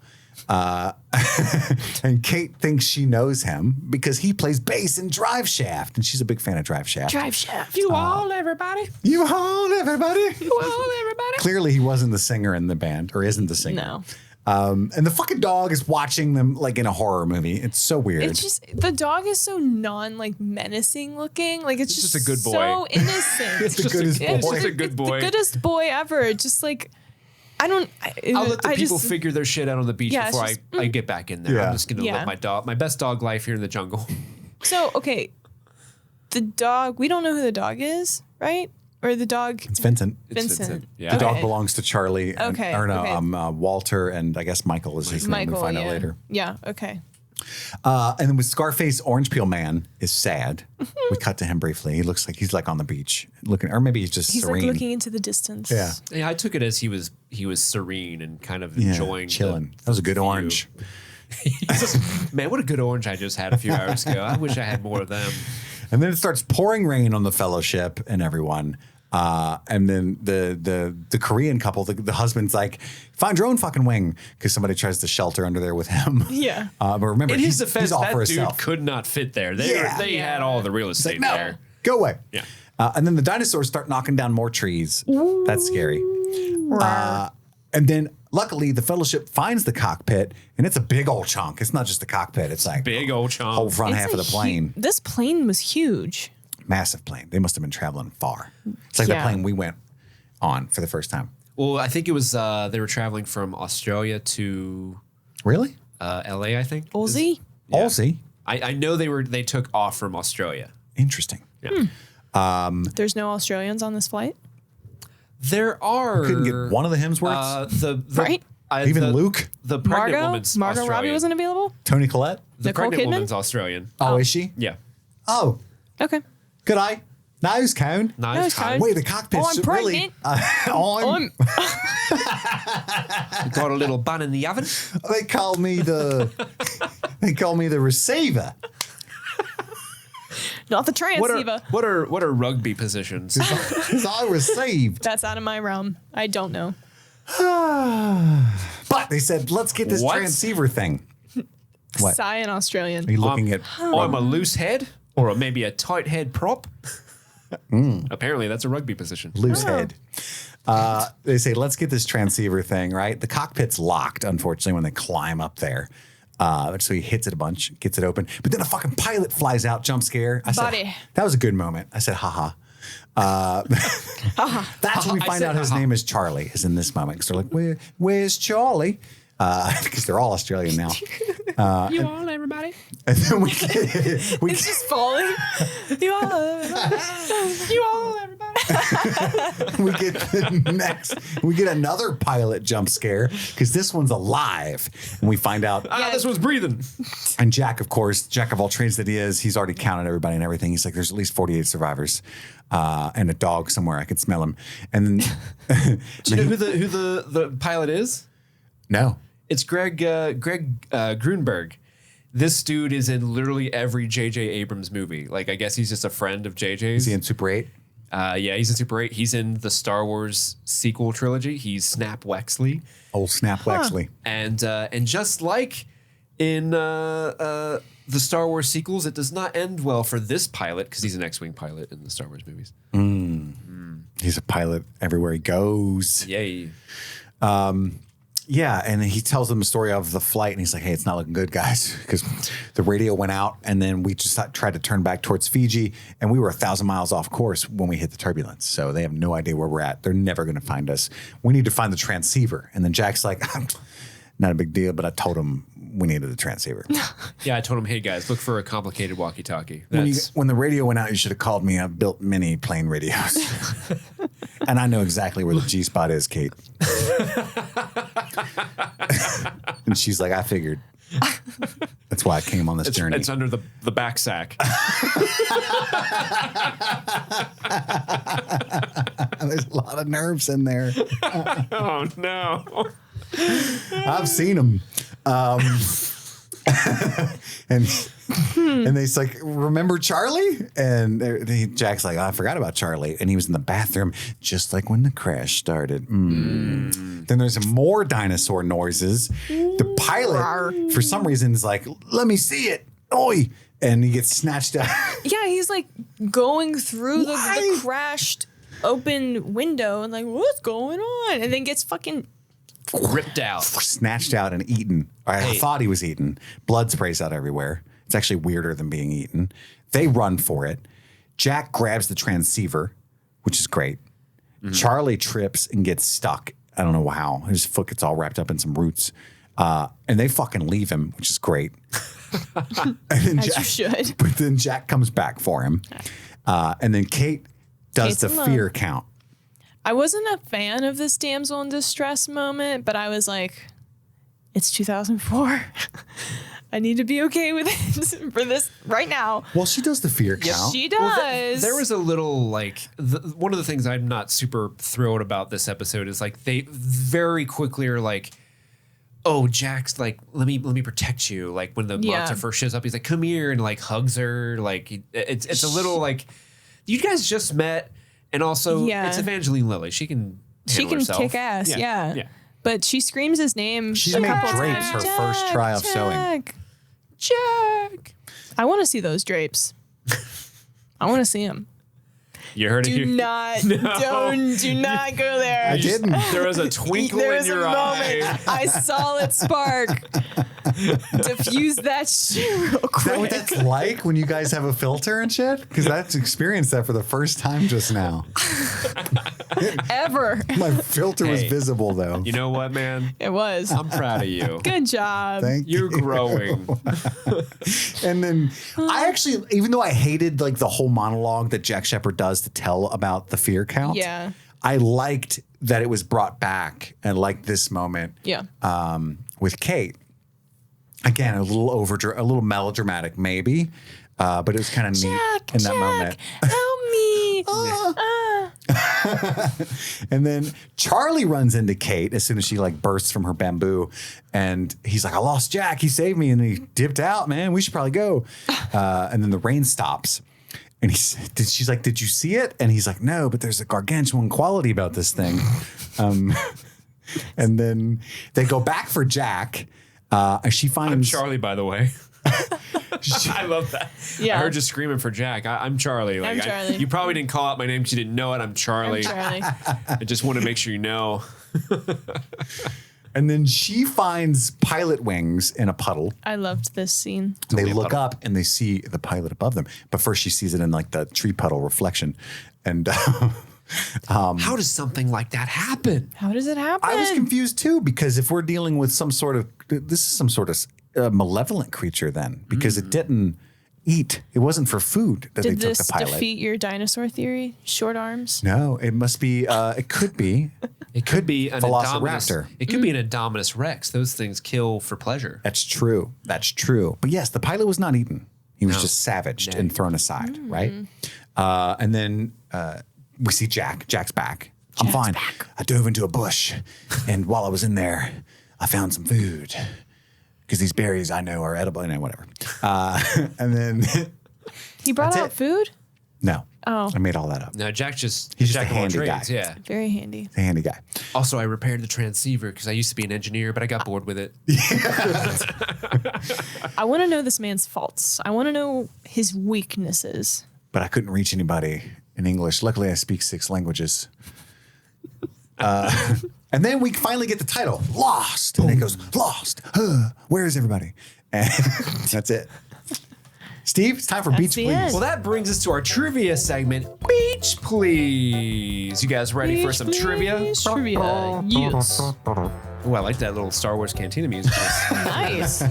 Speaker 1: And Kate thinks she knows him because he plays bass in Drive Shaft, and she's a big fan of Drive Shaft.
Speaker 2: Drive shaft.
Speaker 3: You all, everybody.
Speaker 1: You hold everybody.
Speaker 2: You all, everybody.
Speaker 1: Clearly, he wasn't the singer in the band, or isn't the singer.
Speaker 2: No.
Speaker 1: And the fucking dog is watching them like in a horror movie. It's so weird.
Speaker 2: It's just the dog is so menacing looking. Like it's
Speaker 3: just a good boy.
Speaker 2: so innocent.
Speaker 1: It's the goodest boy.
Speaker 3: It's just a good boy.
Speaker 2: The goodest boy ever. Just like
Speaker 3: I'll let the people figure their shit out on the beach
Speaker 2: Yeah, it's
Speaker 3: before
Speaker 2: just-
Speaker 3: I get back in there.
Speaker 1: Yeah.
Speaker 3: I'm just gonna
Speaker 2: Yeah.
Speaker 3: live my best dog life here in the jungle.
Speaker 2: So okay, the dog. We don't know who the dog is, right? Or the dog.
Speaker 1: It's Vincent.
Speaker 2: Vincent.
Speaker 3: Yeah.
Speaker 1: The dog
Speaker 2: Okay.
Speaker 1: belongs to Charlie. And,
Speaker 2: Okay,
Speaker 1: Or no,
Speaker 2: okay.
Speaker 1: Walter, and I guess Michael is his name. We
Speaker 2: Michael.
Speaker 1: find
Speaker 2: Yeah.
Speaker 1: out later.
Speaker 2: Yeah. Okay.
Speaker 1: And then with Scarface, Orange Peel Man is sad. We cut to him briefly. He looks like he's like on the beach looking, or maybe he's just
Speaker 2: He's
Speaker 1: serene.
Speaker 2: like looking into the distance.
Speaker 1: Yeah.
Speaker 3: Yeah, I took it as he was serene and kind of
Speaker 1: Yeah,
Speaker 3: enjoying
Speaker 1: chilling. That was a good
Speaker 3: view.
Speaker 1: orange.
Speaker 3: He's just, man, what a good orange I just had a few hours ago. I wish I had more of them.
Speaker 1: And then it starts pouring rain on the fellowship and everyone. And then the Korean couple, the husband's like, find your own fucking wing, because somebody tries to shelter under there with him.
Speaker 2: Yeah.
Speaker 1: But remember,
Speaker 3: In his
Speaker 1: he's
Speaker 3: defense,
Speaker 1: all
Speaker 3: that
Speaker 1: for
Speaker 3: dude
Speaker 1: himself.
Speaker 3: could not fit there. They
Speaker 1: Yeah.
Speaker 3: had all the real
Speaker 1: He's
Speaker 3: estate
Speaker 1: like, no,
Speaker 3: there.
Speaker 1: go away.
Speaker 3: Yeah.
Speaker 1: And then the dinosaurs start knocking down more trees. That's scary. And then luckily the fellowship finds the cockpit, and it's a big old chunk. It's not just the cockpit. It's like
Speaker 3: Big old chunk.
Speaker 1: whole front
Speaker 2: It's
Speaker 1: half of the
Speaker 2: a
Speaker 1: plane.
Speaker 2: This plane was huge.
Speaker 1: Massive plane. They must have been traveling far. It's like the
Speaker 2: Yeah.
Speaker 1: plane we went on for the first time.
Speaker 3: Well, I think it was they were traveling from Australia to
Speaker 1: Really?
Speaker 3: LA, I think.
Speaker 2: Aussie.
Speaker 3: Yeah.
Speaker 1: Aussie?
Speaker 3: I know they took off from Australia.
Speaker 1: Interesting.
Speaker 3: Yeah.
Speaker 2: There's no Australians on this flight,
Speaker 3: There are
Speaker 1: Couldn't get one of the Hemsworths?
Speaker 3: the
Speaker 2: right?
Speaker 1: Even Luke?
Speaker 3: The pregnant
Speaker 2: Margot
Speaker 3: woman's
Speaker 2: Robbie
Speaker 3: Australian.
Speaker 2: wasn't available.
Speaker 1: Tony Collette?
Speaker 3: The
Speaker 2: Nicole
Speaker 3: pregnant
Speaker 2: Kidman?
Speaker 3: woman's Australian.
Speaker 1: Oh, is she?
Speaker 3: Yeah.
Speaker 1: Oh,
Speaker 2: Okay.
Speaker 1: good eye. Nose cone.
Speaker 3: Nice.
Speaker 2: Nose cone.
Speaker 1: Wait, the cockpit's
Speaker 2: I'm
Speaker 1: really...
Speaker 2: pregnant.
Speaker 3: Got a little bun in the oven.
Speaker 1: They call me the... they call me the receiver.
Speaker 2: Not the
Speaker 3: What
Speaker 2: transceiver.
Speaker 3: are rugby positions?
Speaker 1: Because I received.
Speaker 2: That's out of my realm. I don't know.
Speaker 1: But they said, let's get this
Speaker 3: What?
Speaker 1: transceiver thing. What?
Speaker 2: Sigh in Australian.
Speaker 1: Are you looking at...
Speaker 3: I'm a loose head or maybe a tight head prop. Apparently, that's a rugby position.
Speaker 1: Loose head. They say, let's get this transceiver thing, right? The cockpit's locked, unfortunately, when they climb up there. So he hits it a bunch, gets it open. But then a fucking pilot flies out, jump scare. I said,
Speaker 2: Buddy.
Speaker 1: that was a good moment. I said, haha. That's when we find out his name is Charlie, is in this moment. Because they're like, where's Charlie? Because they're all Australian now.
Speaker 3: You all, everybody?
Speaker 1: And then we
Speaker 2: It's just falling. You all, everybody.
Speaker 1: we get another pilot jump scare because this one's alive. And we find out
Speaker 3: This one's breathing.
Speaker 1: And Jack, of course, Jack of all trades that he is, he's already counted everybody and everything. He's like, there's at least 48 survivors and a dog somewhere. I could smell him. And then
Speaker 3: Do you know who the pilot is?
Speaker 1: No.
Speaker 3: It's Greg Grunberg. This dude is in literally every J.J. Abrams movie. Like, I guess he's just a friend of J.J.'s.
Speaker 1: Is he in Super 8?
Speaker 3: Yeah, he's in Super 8. He's in the Star Wars sequel trilogy. He's Snap Wexley.
Speaker 1: Old Snap Wexley.
Speaker 3: And just like in the Star Wars sequels, it does not end well for this pilot because he's an X-Wing pilot in the Star Wars movies.
Speaker 1: He's a pilot everywhere he goes.
Speaker 3: Yay.
Speaker 1: Yeah, and he tells them the story of the flight, and he's like, hey, it's not looking good, guys, because the radio went out, and then we just tried to turn back towards Fiji, and we were 1,000 miles off course when we hit the turbulence, so they have no idea where we're at. They're never going to find us. We need to find the transceiver. And then Jack's like, not a big deal, but I told him we needed the transceiver.
Speaker 3: Yeah, I told him, hey, guys, look for a complicated walkie-talkie.
Speaker 1: When the radio went out, you should have called me. I've built many plane radios. And I know exactly where the G-spot is, Kate. And she's like, I figured. That's why I came on this journey.
Speaker 3: It's under the back sack.
Speaker 1: There's a lot of nerves in there.
Speaker 3: Oh, no.
Speaker 1: I've seen them. And they's like, remember Charlie? And Jack's like, oh, I forgot about Charlie. And he was in the bathroom just like when the crash started. Then there's more dinosaur noises. The pilot, for some reason, is like, let me see it. Oi. And he gets snatched out.
Speaker 2: Yeah, he's like going through the crashed open window and like, what's going on? And then gets fucking
Speaker 3: ripped out.
Speaker 1: Snatched out and eaten. I thought he was eaten. Blood sprays out everywhere. It's actually weirder than being eaten. They run for it. Jack grabs the transceiver, which is great. Charlie trips and gets stuck. I don't know how. His foot gets all wrapped up in some roots. And they fucking leave him, which is great. And then
Speaker 2: as you should.
Speaker 1: But then Jack comes back for him. And then Kate does the fear count.
Speaker 2: I wasn't a fan of this damsel in distress moment, but I was like, it's 2004. I need to be okay with it for this right now.
Speaker 1: Well, she does the fear count.
Speaker 2: She does.
Speaker 3: Well, there was a little like one of the things I'm not super thrilled about this episode is like they very quickly are like, oh, Jack's like, let me protect you. Like when the monster first shows up, he's like, come here, and like hugs her. Like it's a little like, you guys just met, and also it's Evangeline Lilly. She can herself.
Speaker 2: Kick ass. Yeah. But she screams his name.
Speaker 1: She made drapes her first try of sewing.
Speaker 2: Jack. I want to see those drapes. I want to see them.
Speaker 3: You heard it here.
Speaker 2: Do not go there.
Speaker 1: I didn't.
Speaker 3: There was a twinkle in your eye.
Speaker 2: I saw it spark. Diffuse that shit real quick.
Speaker 1: Is that what that's like when you guys have a filter and shit? Because I've experienced that for the first time just now.
Speaker 2: Ever.
Speaker 1: My filter was visible, though.
Speaker 3: You know what, man?
Speaker 2: It was.
Speaker 3: I'm proud of you.
Speaker 2: Good job.
Speaker 1: Thank you.
Speaker 3: You're growing.
Speaker 1: And then I actually, even though I hated like the whole monologue that Jack Shepherd does to tell about the fear count, I liked that it was brought back and like this moment with Kate. Again, a little melodramatic maybe, but it was kind of neat in that moment.
Speaker 2: Help me.
Speaker 1: And then Charlie runs into Kate as soon as she like bursts from her bamboo, and he's like, I lost Jack. He saved me, and he dipped out, man. We should probably go. And then the rain stops. And she's like, did you see it? And he's like, no, but there's a gargantuan quality about this thing. And then they go back for Jack. She finds...
Speaker 3: I'm Charlie, by the way. I love that. Yeah. I heard you screaming for Jack. I'm Charlie. Like,
Speaker 2: I'm Charlie.
Speaker 3: You probably didn't call out my name because you didn't know it. I'm Charlie. I just want to make sure you know.
Speaker 1: And then she finds pilot wings in a puddle.
Speaker 2: I loved this scene.
Speaker 1: They look up and they see the pilot above them. But first she sees it in like the tree puddle reflection. And
Speaker 3: How does something like that happen?
Speaker 2: How does it happen?
Speaker 1: I was confused too, because if we're dealing with this is some sort of malevolent creature then, because it didn't eat. It wasn't for food that
Speaker 2: Did
Speaker 1: they took
Speaker 2: this
Speaker 1: the pilot.
Speaker 2: defeat your dinosaur theory? Short arms?
Speaker 1: No, it must be, it could be.
Speaker 3: It could be an
Speaker 1: Velociraptor.
Speaker 3: Indominus. It could be an Indominus Rex. Those things kill for pleasure.
Speaker 1: That's true. But yes, the pilot was not eaten. He was just savaged and thrown aside, right? And then we see Jack. Jack's back. I'm fine. I dove into a bush, and while I was in there, I found some food. Because these berries I know are edible, and whatever. And then
Speaker 2: He brought out food?
Speaker 1: No.
Speaker 2: Oh.
Speaker 1: I made all that up.
Speaker 3: No, Jack
Speaker 1: He's just a handy guy.
Speaker 3: Yeah.
Speaker 2: Very handy.
Speaker 1: He's a handy guy.
Speaker 3: Also, I repaired the transceiver because I used to be an engineer, but I got bored with it.
Speaker 2: I want to know this man's faults. I want to know his weaknesses.
Speaker 1: But I couldn't reach anybody in English. Luckily, I speak 6 languages. And then we finally get the title, Lost. And it goes, Lost. Where is everybody? And that's it. Steve, it's time for Beach
Speaker 2: the
Speaker 1: Please.
Speaker 2: end.
Speaker 3: Well, that brings us to our trivia segment, Beach Please. You guys ready for some trivia?
Speaker 2: Trivia. Yes.
Speaker 3: Oh, I like that little Star Wars Cantina music.
Speaker 2: Nice.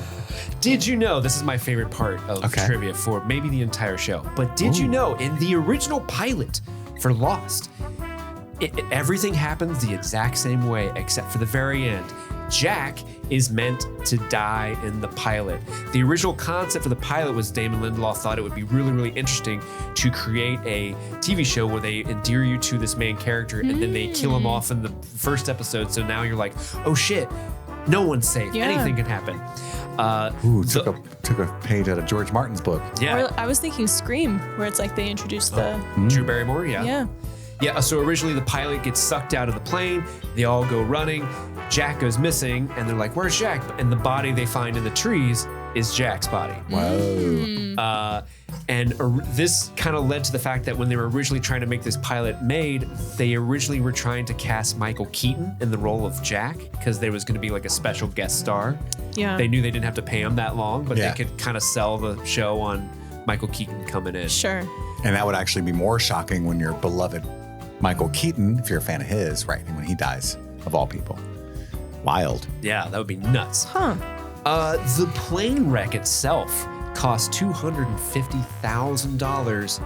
Speaker 3: Did you know, this is my favorite part of trivia for maybe the entire show, but did you know in the original pilot for Lost, everything happens the exact same way except for the very end. Jack is meant to die in the pilot. The original concept for the pilot was Damon Lindelof thought it would be really, really interesting to create a TV show where they endear you to this main character and then they kill him off in the first episode. So now you're like, oh shit, no one's safe.
Speaker 2: Yeah.
Speaker 3: Anything can happen.
Speaker 1: Took a page out of George Martin's book.
Speaker 3: Yeah.
Speaker 2: Or I was thinking Scream, where it's like they introduced the.
Speaker 3: Drew Barrymore,
Speaker 2: Yeah.
Speaker 3: Yeah, so originally the pilot gets sucked out of the plane. They all go running. Jack goes missing, and they're like, where's Jack? And the body they find in the trees is Jack's body.
Speaker 1: Whoa.
Speaker 3: This kind of led to the fact that when they were originally trying to make this pilot made, they originally were trying to cast Michael Keaton in the role of Jack because there was going to be like a special guest star.
Speaker 2: Yeah.
Speaker 3: They knew they didn't have to pay him that long, but
Speaker 1: Yeah.
Speaker 3: they could kind of sell the show on Michael Keaton coming in.
Speaker 2: Sure.
Speaker 1: And that would actually be more shocking when your beloved Michael Keaton, if you're a fan of his, right, when he dies, of all people. Wild.
Speaker 3: Yeah, that would be nuts.
Speaker 2: Huh.
Speaker 3: The plane wreck itself cost $250,000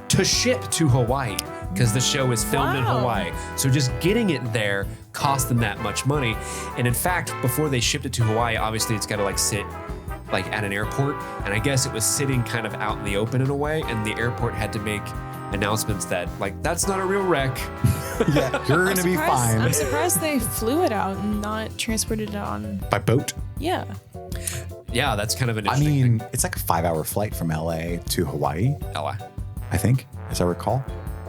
Speaker 3: to ship to Hawaii because the show is filmed in
Speaker 2: Wow.
Speaker 3: Hawaii. So just getting it there cost them that much money. And in fact, before they shipped it to Hawaii, obviously it's got to sit at an airport. And I guess it was sitting kind of out in the open in a way. And the airport had to make announcements that that's not a real wreck.
Speaker 1: Yeah, you're going to be fine.
Speaker 2: I'm surprised they flew it out and not transported it on.
Speaker 1: By boat?
Speaker 2: Yeah.
Speaker 3: Yeah, that's kind of an
Speaker 1: I
Speaker 3: interesting
Speaker 1: mean,
Speaker 3: thing.
Speaker 1: it's like a 5-hour flight from LA to Hawaii,
Speaker 3: LA.
Speaker 1: I think, as I recall.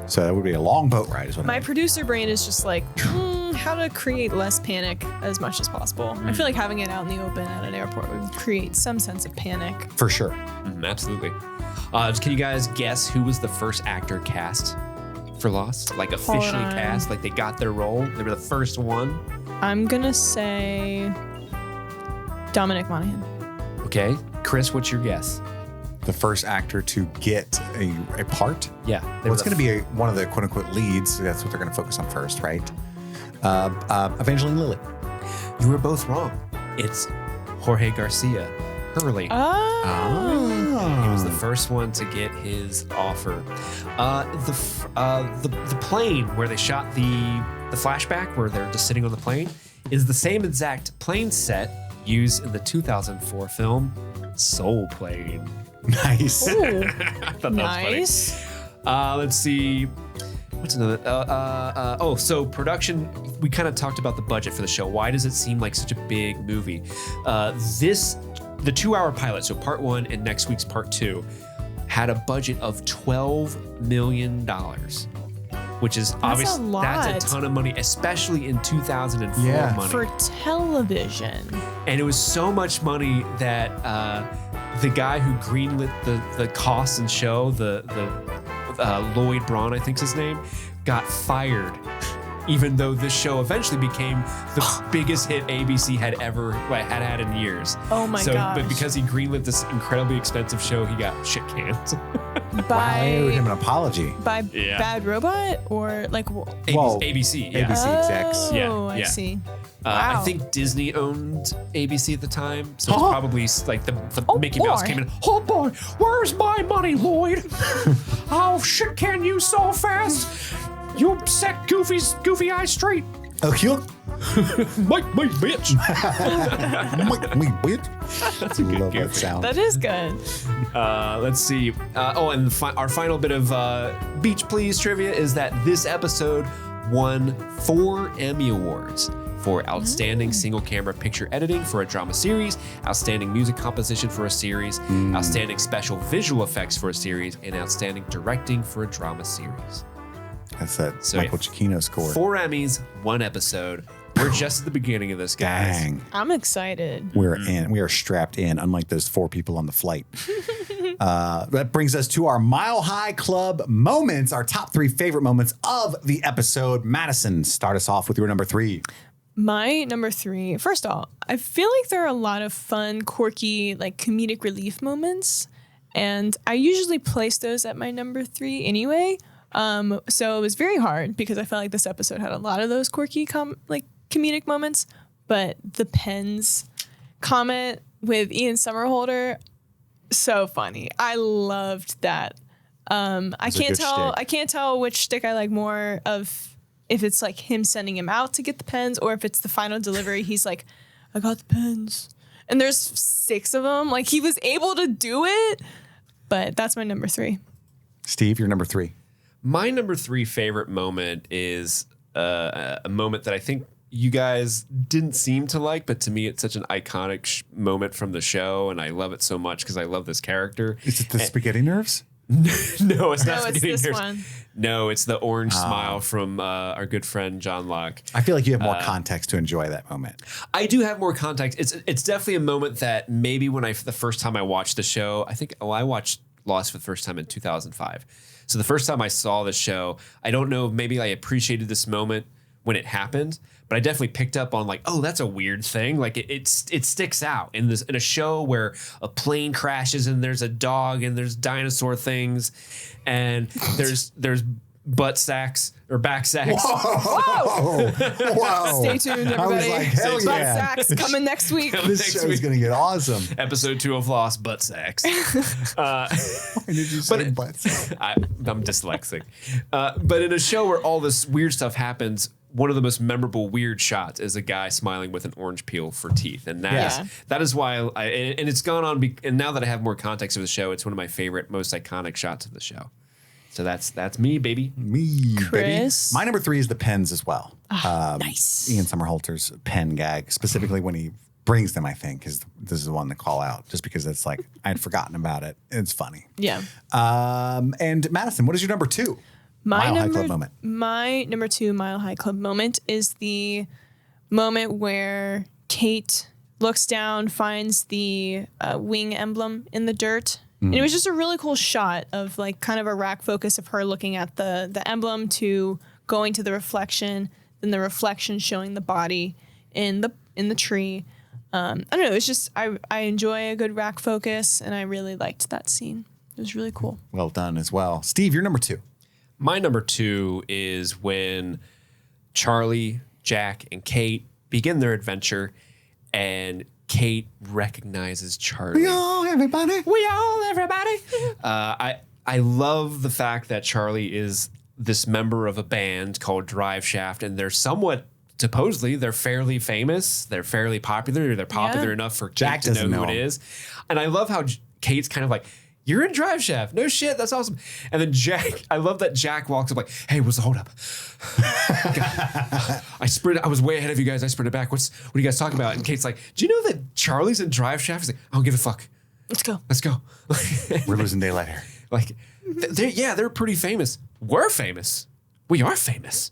Speaker 1: So that would be a long boat ride, is what I
Speaker 2: My
Speaker 1: mean.
Speaker 2: producer brain is just like, how to create less panic as much as possible. I feel like having it out in the open at an airport would create some sense of panic.
Speaker 1: For sure.
Speaker 3: Absolutely. Can you guys guess who was the first actor cast for Lost? Like officially
Speaker 2: on.
Speaker 3: cast? Like they got their role? They were the first one?
Speaker 2: I'm going to say Dominic Monaghan.
Speaker 3: Okay. Chris, what's your guess?
Speaker 1: The first actor to get a part?
Speaker 3: Yeah.
Speaker 1: Well, it's going to be one of the quote-unquote leads. That's what they're going to focus on first, right? Evangeline Lilly.
Speaker 3: You were both wrong. It's Jorge Garcia. Hurley.
Speaker 2: Oh.
Speaker 3: He was the first one to get his offer. The plane where they shot the flashback where they're just sitting on the plane is the same exact plane set used in the 2004 film Soul Plane.
Speaker 1: Nice.
Speaker 2: Ooh,
Speaker 3: I thought that
Speaker 2: nice.
Speaker 3: was funny. Let's see. What's another? So production. We kind of talked about the budget for the show. Why does it seem like such a big movie? The 2-hour pilot, so part 1 and next week's part 2, had a budget of $12 million, which is obviously that's a ton of money, especially in 2004 money.
Speaker 2: For television.
Speaker 3: And it was so much money that the guy who greenlit the costs and show, the Lloyd Braun, I think's his name, got fired even though this show eventually became the biggest hit ABC had ever had in years.
Speaker 2: Oh my
Speaker 3: gosh. But
Speaker 2: gosh.
Speaker 3: because he greenlit this incredibly expensive show, he got shit canned.
Speaker 1: I owe him an apology.
Speaker 2: By Bad Robot or like
Speaker 3: ABC. Yeah.
Speaker 1: ABC execs.
Speaker 2: Oh, I see.
Speaker 3: I
Speaker 2: Wow.
Speaker 3: think Disney owned ABC at the time, so it's probably like the Mickey Mouse came in. Oh boy, where's my money, Lloyd? Oh shit, can you so fast? You set goofy eye straight.
Speaker 1: Oh, you
Speaker 3: Mike, bitch.
Speaker 1: me bitch. That's a good that sound.
Speaker 2: That is good.
Speaker 3: Let's see. And our final bit of Beach Please trivia is that this episode won 4 Emmy Awards for Outstanding Single Camera Picture Editing for a Drama Series, Outstanding Music Composition for a Series, Outstanding Special Visual Effects for a Series, and Outstanding Directing for a Drama Series.
Speaker 1: That's that Michael Giacchino score.
Speaker 3: 4 Emmys, 1 episode. We're just at the beginning of this, guys.
Speaker 1: Dang.
Speaker 2: I'm excited.
Speaker 1: We're in. We are strapped in, unlike those 4 people on the flight. That brings us to our Mile High Club moments, our top 3 favorite moments of the episode. Madison, start us off with your number 3.
Speaker 2: My number 3, first of all, I feel like there are a lot of fun, quirky, like comedic relief moments. And I usually place those at my number 3 anyway. So it was very hard because I felt like this episode had a lot of those quirky, comedic moments. But the Pens comment with Ian Somerhalder, so funny. I loved that. I can't tell which stick I like more of. If it's like him sending him out to get the pens, or if it's the final delivery, he's like, I got the pens. And there's 6 of them. Like, he was able to do it. But that's my number 3.
Speaker 1: Steve, your number 3.
Speaker 3: My number 3 favorite moment is a moment that I think you guys didn't seem to like, but to me, it's such an iconic moment from the show. And I love it so much because I love this character.
Speaker 1: Is it the spaghetti nerves?
Speaker 3: No, it's not.
Speaker 2: No, it's this one.
Speaker 3: No, it's the orange smile from our good friend John Locke.
Speaker 1: I feel like you have more context to enjoy that moment.
Speaker 3: I do have more context. It's definitely a moment that maybe when the first time I watched the show, I watched Lost for the first time in 2005. So the first time I saw the show, I don't know, maybe I appreciated this moment when it happened, but I definitely picked up on like, oh, that's a weird thing. Like it sticks out in a show where a plane crashes and there's a dog and there's dinosaur things and there's butt sacks or back sacks.
Speaker 1: Whoa! Whoa!
Speaker 2: Stay tuned, everybody.
Speaker 1: I was like, hell
Speaker 2: Butt
Speaker 1: yeah.
Speaker 2: Sacks coming next week.
Speaker 1: This show is going to get awesome.
Speaker 3: Episode 2 of Lost, butt sacks.
Speaker 1: Why did you say butt sacks?
Speaker 3: I'm dyslexic. But in a show where all this weird stuff happens, one of the most memorable weird shots is a guy smiling with an orange peel for teeth. And that is why and it's gone on. And now that I have more context of the show, it's one of my favorite, most iconic shots of the show. So that's me, baby.
Speaker 1: Me,
Speaker 2: Chris.
Speaker 1: baby. My number 3 is the pens as well.
Speaker 2: Nice.
Speaker 1: Ian Somerhalder's pen gag, specifically when he brings them, I think, is this is the one to call out, just because it's like I had forgotten about it. It's funny.
Speaker 2: Yeah.
Speaker 1: And Madison, what is your number 2?
Speaker 2: My
Speaker 1: Mile High Club moment.
Speaker 2: My number 2 Mile High Club moment is the moment where Kate looks down, finds the wing emblem in the dirt. And it was just a really cool shot of like kind of a rack focus of her looking at the emblem to going to the reflection, then the reflection showing the body in the tree. I don't know. It's just I enjoy a good rack focus, and I really liked that scene. It was really cool.
Speaker 1: Well done as well. Steve, your number 2.
Speaker 3: My number 2 is when Charlie, Jack, and Kate begin their adventure, and Kate recognizes Charlie.
Speaker 1: We all everybody.
Speaker 3: I love the fact that Charlie is this member of a band called Drive Shaft, and supposedly they're fairly famous, they're fairly popular, they're popular enough for Jack to know who it is. And I love how Kate's kind of like, you're in Drive Shaft. No shit, that's awesome. And then I love that Jack walks up like, hey, what's the holdup? I was way ahead of you guys. I sprinted back. What are you guys talking about? And Kate's like, do you know that Charlie's in Drive Shaft? He's like, I don't give a fuck.
Speaker 2: Let's go.
Speaker 1: We're losing daylight here.
Speaker 3: Like, they're pretty famous. We're famous. We are famous.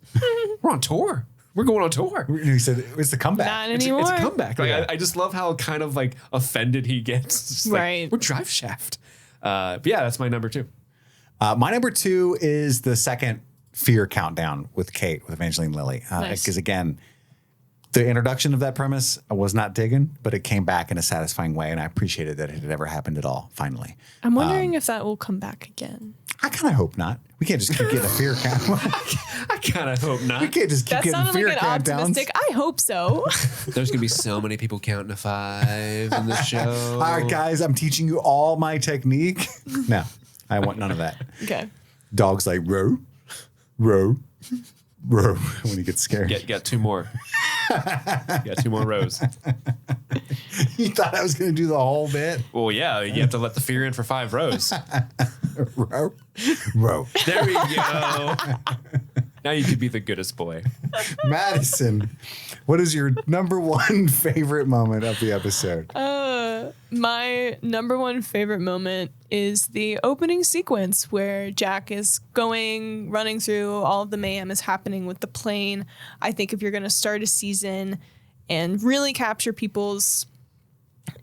Speaker 3: We're on tour. We're going on tour.
Speaker 1: He said it's the comeback.
Speaker 2: Not anymore.
Speaker 3: It's a comeback. Like, I just love how kind of like offended he gets. Just
Speaker 2: right.
Speaker 3: Like, we're Drive Shaft. But yeah, that's my number 2.
Speaker 1: My number 2 is the second fear countdown with Kate, with Evangeline Lilly.
Speaker 2: Nice.
Speaker 1: Because again, the introduction of that premise I was not digging, but it came back in a satisfying way, and I appreciated that it had ever happened at all, finally.
Speaker 2: I'm wondering if that will come back again.
Speaker 1: I kind of hope not. We can't just keep getting a fear count.
Speaker 3: I kind of hope not.
Speaker 1: We can't just keep
Speaker 2: That
Speaker 1: getting
Speaker 2: sounded
Speaker 1: fear
Speaker 2: like an
Speaker 1: countdowns.
Speaker 2: optimistic. I hope so.
Speaker 3: There's gonna be so many people counting to 5 in this show.
Speaker 1: All right, guys, I'm teaching you all my technique. No, I want none of that.
Speaker 2: Okay.
Speaker 1: Dog's like, row, row, row, when he gets scared.
Speaker 3: Got 2 more. Got 2 more rows.
Speaker 1: You thought I was going to do the whole bit?
Speaker 3: Well, yeah, you have to let the fear in for 5 rows.
Speaker 1: Row, row.
Speaker 3: There we go. Now you could be the goodest boy.
Speaker 1: Madison, what is your number one favorite moment of the episode?
Speaker 2: My number one favorite moment is the opening sequence where Jack is running through, all of the mayhem is happening with the plane. I think if you're going to start a season and really capture people's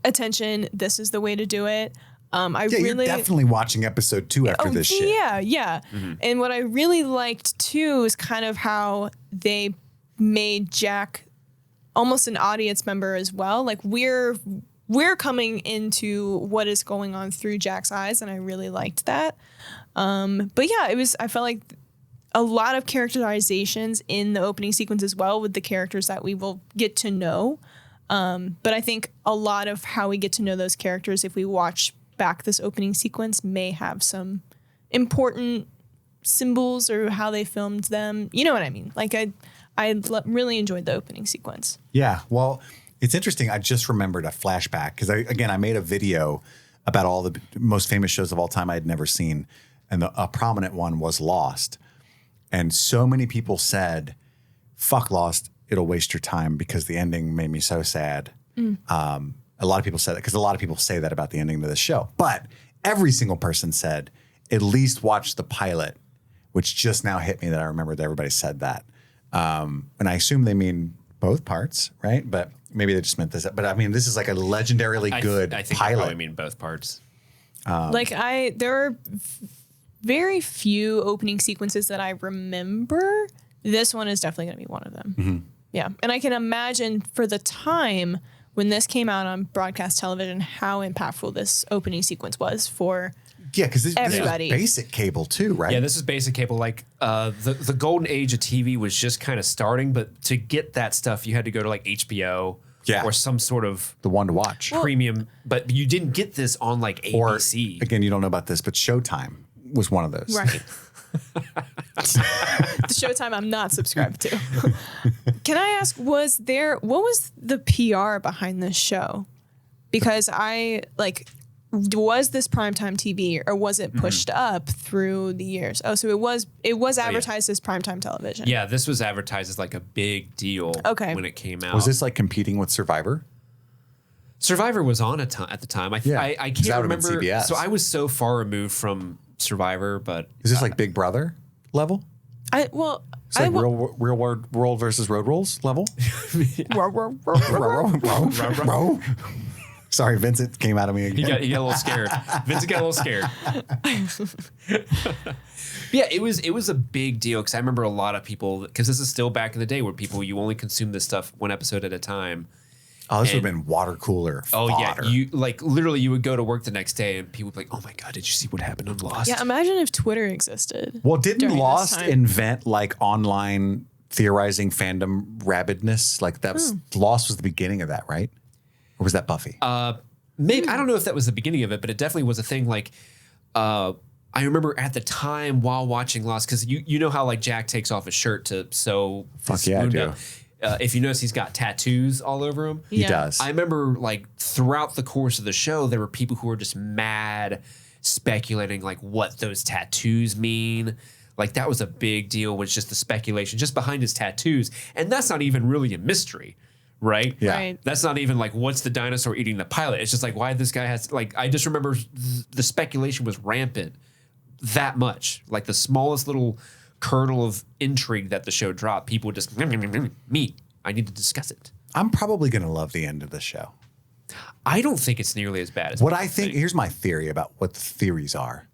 Speaker 2: attention, this is the way to do it.
Speaker 1: You're definitely watching episode 2 after this shit.
Speaker 2: Yeah. Mm-hmm. And what I really liked too is kind of how they made Jack almost an audience member as well. Like we're coming into what is going on through Jack's eyes, and I really liked that. But yeah, I felt like a lot of characterizations in the opening sequence as well with the characters that we will get to know. But I think a lot of how we get to know those characters, if we watch back this opening sequence, may have some important symbols or how they filmed them. You know what I mean? Like I really enjoyed the opening sequence.
Speaker 1: Yeah. Well, it's interesting. I just remembered a flashback because I made a video about all the most famous shows of all time I had never seen. And a prominent one was Lost. And so many people said, fuck Lost, it'll waste your time because the ending made me so sad. A lot of people said that because a lot of people say that about the ending of the show. But every single person said, at least watch the pilot, which just now hit me that I remembered that everybody said that. And I assume they mean both parts, right? But maybe they just meant this. But I mean, this is like a legendarily good
Speaker 3: I think
Speaker 1: pilot.
Speaker 3: I probably mean both parts.
Speaker 2: There are very few opening sequences that I remember. This one is definitely going to be one of them. Mm-hmm. Yeah. And I can imagine for the time when this came out on broadcast television, how impactful this opening sequence was for
Speaker 1: because this is
Speaker 2: everybody.
Speaker 1: basic cable too, right?
Speaker 3: Yeah, this is basic cable. Like the golden age of TV was just kind of starting, but to get that stuff, you had to go to like HBO or some sort of
Speaker 1: the one to watch
Speaker 3: premium. But you didn't get this on like ABC.
Speaker 1: Or, again, you don't know about this, but Showtime was one of those.
Speaker 2: Right. The Showtime I'm not subscribed to. Can I ask, what was the PR behind this show? Because was this primetime TV or was it pushed up through the years? Oh, so it was advertised as primetime television.
Speaker 3: Yeah, this was advertised as like a big deal when it came out.
Speaker 1: Was this like competing with Survivor?
Speaker 3: Survivor was on at the time. I can't remember.
Speaker 1: CBS.
Speaker 3: So I was so far removed from Survivor, but
Speaker 1: is this like Big Brother level? It's like real world versus road rules level. Sorry, Vincent came out of me again.
Speaker 3: He got a little scared. Vincent got a little scared. Yeah, it was a big deal because I remember a lot of people, because this is still back in the day where you only consume this stuff one episode at a time.
Speaker 1: Oh, this would have been water cooler.
Speaker 3: Oh
Speaker 1: fodder.
Speaker 3: Yeah, you like literally you would go to work the next day and people would be like, "Oh my god, did you see what happened on Lost?"
Speaker 2: Yeah, imagine if Twitter existed.
Speaker 1: Well, didn't Lost invent like online theorizing fandom rabidness? Like that was Lost was the beginning of that, right? Or was that Buffy?
Speaker 3: Maybe I don't know if that was the beginning of it, but it definitely was a thing. Like, I remember at the time while watching Lost, because you know how like Jack takes off his shirt to sew.
Speaker 1: Fuck yeah, I do.
Speaker 3: If you notice, he's got tattoos all over him.
Speaker 1: He does.
Speaker 3: I remember like throughout the course of the show, there were people who were just mad, speculating like what those tattoos mean. Like that was a big deal. Was just the speculation just behind his tattoos, and that's not even really a mystery. Right?
Speaker 1: Yeah.
Speaker 2: Right.
Speaker 3: That's not even like what's the dinosaur eating the pilot. It's just like why this guy has like I just remember the speculation was rampant that much. Like the smallest little kernel of intrigue that the show dropped, people would just me. I need to discuss it.
Speaker 1: I'm probably going to love the end of the show.
Speaker 3: I don't think it's nearly as bad as
Speaker 1: what I think. Here's my theory about what the theories are.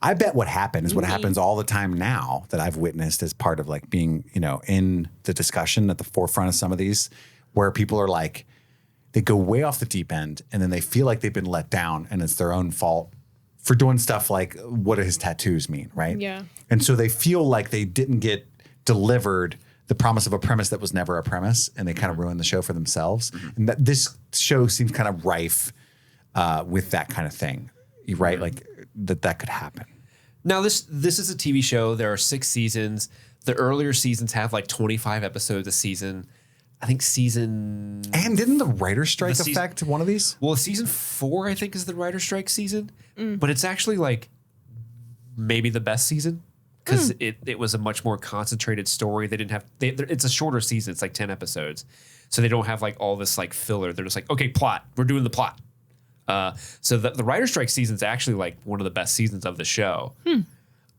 Speaker 1: I bet what happened is what happens all the time now that I've witnessed as part of like being, in the discussion at the forefront of some of these, where people are like, they go way off the deep end and then they feel like they've been let down and it's their own fault for doing stuff like, what do his tattoos mean, right?
Speaker 2: Yeah.
Speaker 1: And so they feel like they didn't get delivered the promise of a premise that was never a premise, and they kind of ruin the show for themselves. And that this show seems kind of rife with that kind of thing, right? Like that could happen.
Speaker 3: Now, this is a TV show. There are 6 seasons. The earlier seasons have like 25 episodes a season. I think season...
Speaker 1: And didn't the writer's strike affect one of these?
Speaker 3: Well, season 4, I think, is the writer's strike season. But it's actually like maybe the best season because it was a much more concentrated story. They didn't have... it's a shorter season. It's like 10 episodes. So they don't have like all this like filler. They're just like, okay, plot. We're doing the plot. So the writer's strike season is actually like one of the best seasons of the show.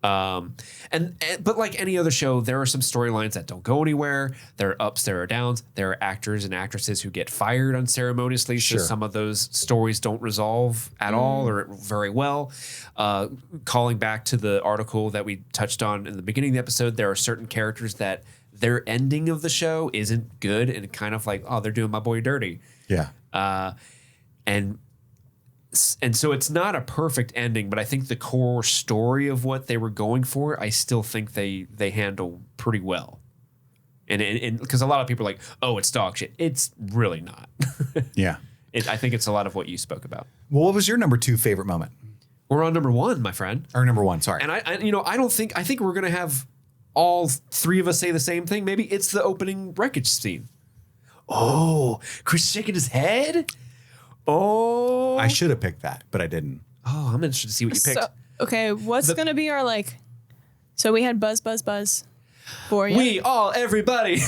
Speaker 3: But like any other show, there are some storylines that don't go anywhere. There are ups, there are downs. There are actors and actresses who get fired unceremoniously. So some of those stories don't resolve at all or very well. Calling back to the article that we touched on in the beginning of the episode, there are certain characters that their ending of the show isn't good and kind of like, oh, they're doing my boy dirty.
Speaker 1: Yeah.
Speaker 3: And so it's not a perfect ending, but I think the core story of what they were going for, I still think they handle pretty well. And because a lot of people are like, oh, it's dog shit. It's really not.
Speaker 1: Yeah.
Speaker 3: I think it's a lot of what you spoke about.
Speaker 1: Well, what was your number 2 favorite moment?
Speaker 3: We're on number 1, my friend.
Speaker 1: Or number 1, sorry.
Speaker 3: And I think we're going to have all 3 of us say the same thing. Maybe it's the opening wreckage scene. Oh, Chris shaking his head. Oh,
Speaker 1: I should have picked that, but I didn't.
Speaker 3: Oh, I'm interested to see what you picked.
Speaker 2: So, okay, what's going to be our like... So we had buzz for you.
Speaker 3: We all, everybody.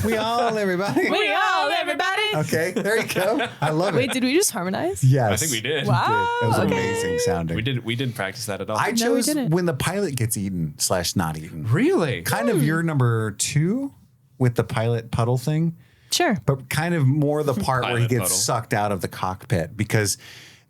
Speaker 1: We all, everybody.
Speaker 2: We all, everybody.
Speaker 1: Okay, there you go. I love it.
Speaker 2: Wait, did we just harmonize?
Speaker 1: Yes.
Speaker 3: I think we did.
Speaker 2: Wow.
Speaker 1: It was
Speaker 2: okay.
Speaker 1: amazing sounding.
Speaker 3: We didn't practice that at all.
Speaker 1: I
Speaker 2: No, we
Speaker 1: chose
Speaker 2: didn't.
Speaker 1: when the pilot gets eaten / not eaten.
Speaker 3: Really?
Speaker 1: Kind of your number 2 with the pilot puddle thing.
Speaker 2: Sure.
Speaker 1: But kind of more the part where he
Speaker 3: Pilot
Speaker 1: gets
Speaker 3: puddle.
Speaker 1: sucked out of the cockpit, because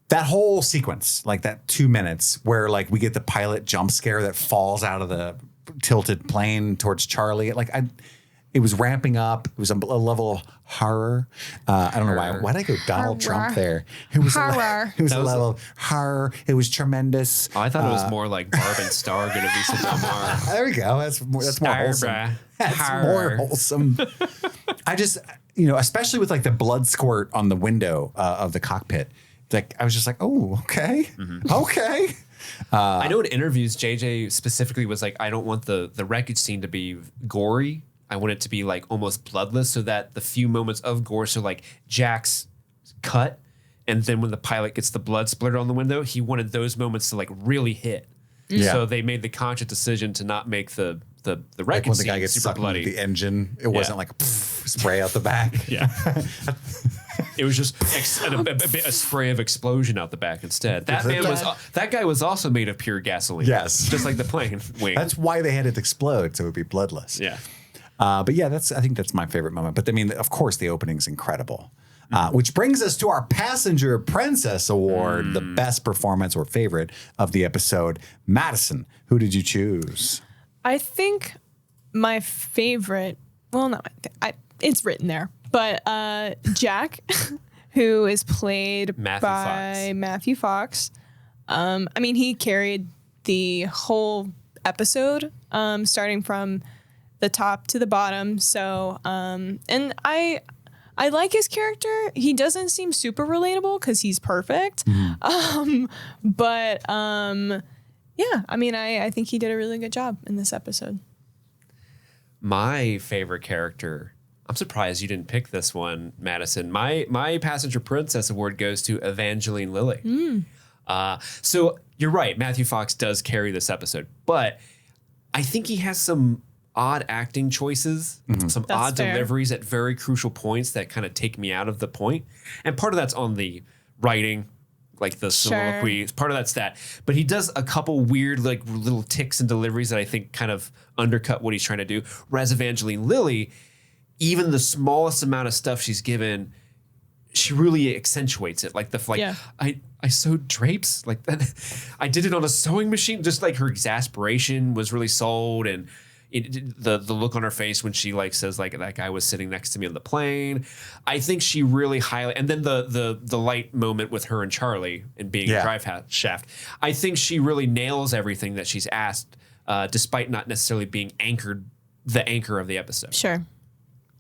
Speaker 1: that whole sequence, like that 2 minutes where like we get the pilot jump scare that falls out of the tilted plane towards Charlie. It was ramping up. It was a level of horror. I don't know why. Why did I go Donald Trump there? It was
Speaker 2: Horror.
Speaker 1: It was a level of horror. It was tremendous.
Speaker 3: Oh, I thought it was more like Barb and Star going to be some Damar.
Speaker 1: There we go. That's more wholesome.
Speaker 3: Starbra.
Speaker 1: That's
Speaker 3: Horror.
Speaker 1: more wholesome. I just, especially with like the blood squirt on the window of the cockpit, like I was just like, oh, okay, okay.
Speaker 3: I know in interviews, JJ specifically was like, I don't want the wreckage scene to be gory. I want it to be like almost bloodless, so that the few moments of gore, so like Jack's cut, and then when the pilot gets the blood splatter on the window, he wanted those moments to like really hit.
Speaker 1: Yeah.
Speaker 3: So they made the conscious decision to not make the wreckage
Speaker 1: Like when the
Speaker 3: scene
Speaker 1: guy gets
Speaker 3: super
Speaker 1: sucked
Speaker 3: bloody.
Speaker 1: into the engine, it wasn't like a spray out the back.
Speaker 3: Yeah. It was just a spray of explosion out the back instead. That guy was also made of pure gasoline.
Speaker 1: Yes.
Speaker 3: Just like the plane wing.
Speaker 1: That's why they had it explode, so it would be bloodless.
Speaker 3: Yeah.
Speaker 1: But yeah, I think that's my favorite moment. But I mean, of course, the opening's incredible. Which brings us to our Passenger Princess Award, the best performance or favorite of the episode. Madison, who did you choose?
Speaker 2: I think my favorite, well, not it's written there, but Jack, who is played by Matthew Fox. I mean, he carried the whole episode, starting from the top to the bottom. So, and I like his character. He doesn't seem super relatable because he's perfect. But yeah, I mean, I think he did a really good job in this episode.
Speaker 3: My favorite character, I'm surprised you didn't pick this one, Madison. My Passenger Princess Award goes to Evangeline Lilly. So you're right, Matthew Fox does carry this episode, but I think he has some odd acting choices, some odd deliveries at very crucial points that kind of take me out of the point. And part of that's on the writing, like the soliloquy. Part of that's that. But he does a couple weird, like little ticks and deliveries that I think kind of undercut what he's trying to do. Whereas Evangeline Lilly, even the smallest amount of stuff she's given, she really accentuates it. Like I sewed drapes like that. I did it on a sewing machine. Just like her exasperation was really sold, and the look on her face when she like says like that guy was sitting next to me on the plane. I think she really and then the light moment with her and Charlie and being a drive shaft. I think she really nails everything that she's asked, despite not necessarily being the anchor of the episode.
Speaker 2: Sure.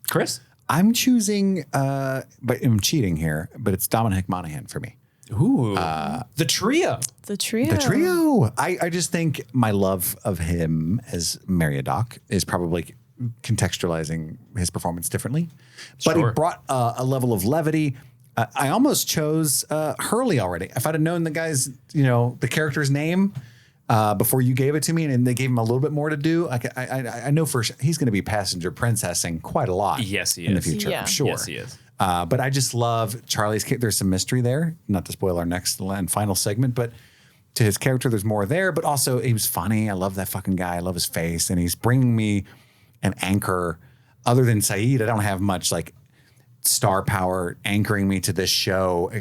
Speaker 3: Chris?
Speaker 1: I'm choosing, but I'm cheating here, but it's Dominic Monaghan for me.
Speaker 3: Ooh, the trio.
Speaker 2: The trio.
Speaker 1: The trio. I just think my love of him as Meriadoc is probably contextualizing his performance differently. But he brought a level of levity. I almost chose Hurley already. If I'd have known the guy's, the character's name before you gave it to me, and they gave him a little bit more to do, I know for sure he's going to be passenger princessing quite a lot.
Speaker 3: Yes, he is.
Speaker 1: In the future,
Speaker 2: Yeah.
Speaker 1: I'm sure.
Speaker 3: Yes, he is.
Speaker 1: But I just love Charlie's. There's some mystery there. Not to spoil our next and final segment, but to his character, there's more there. But also, he was funny. I love that fucking guy. I love his face, and he's bringing me an anchor. Other than Saeed, I don't have much like star power anchoring me to this show.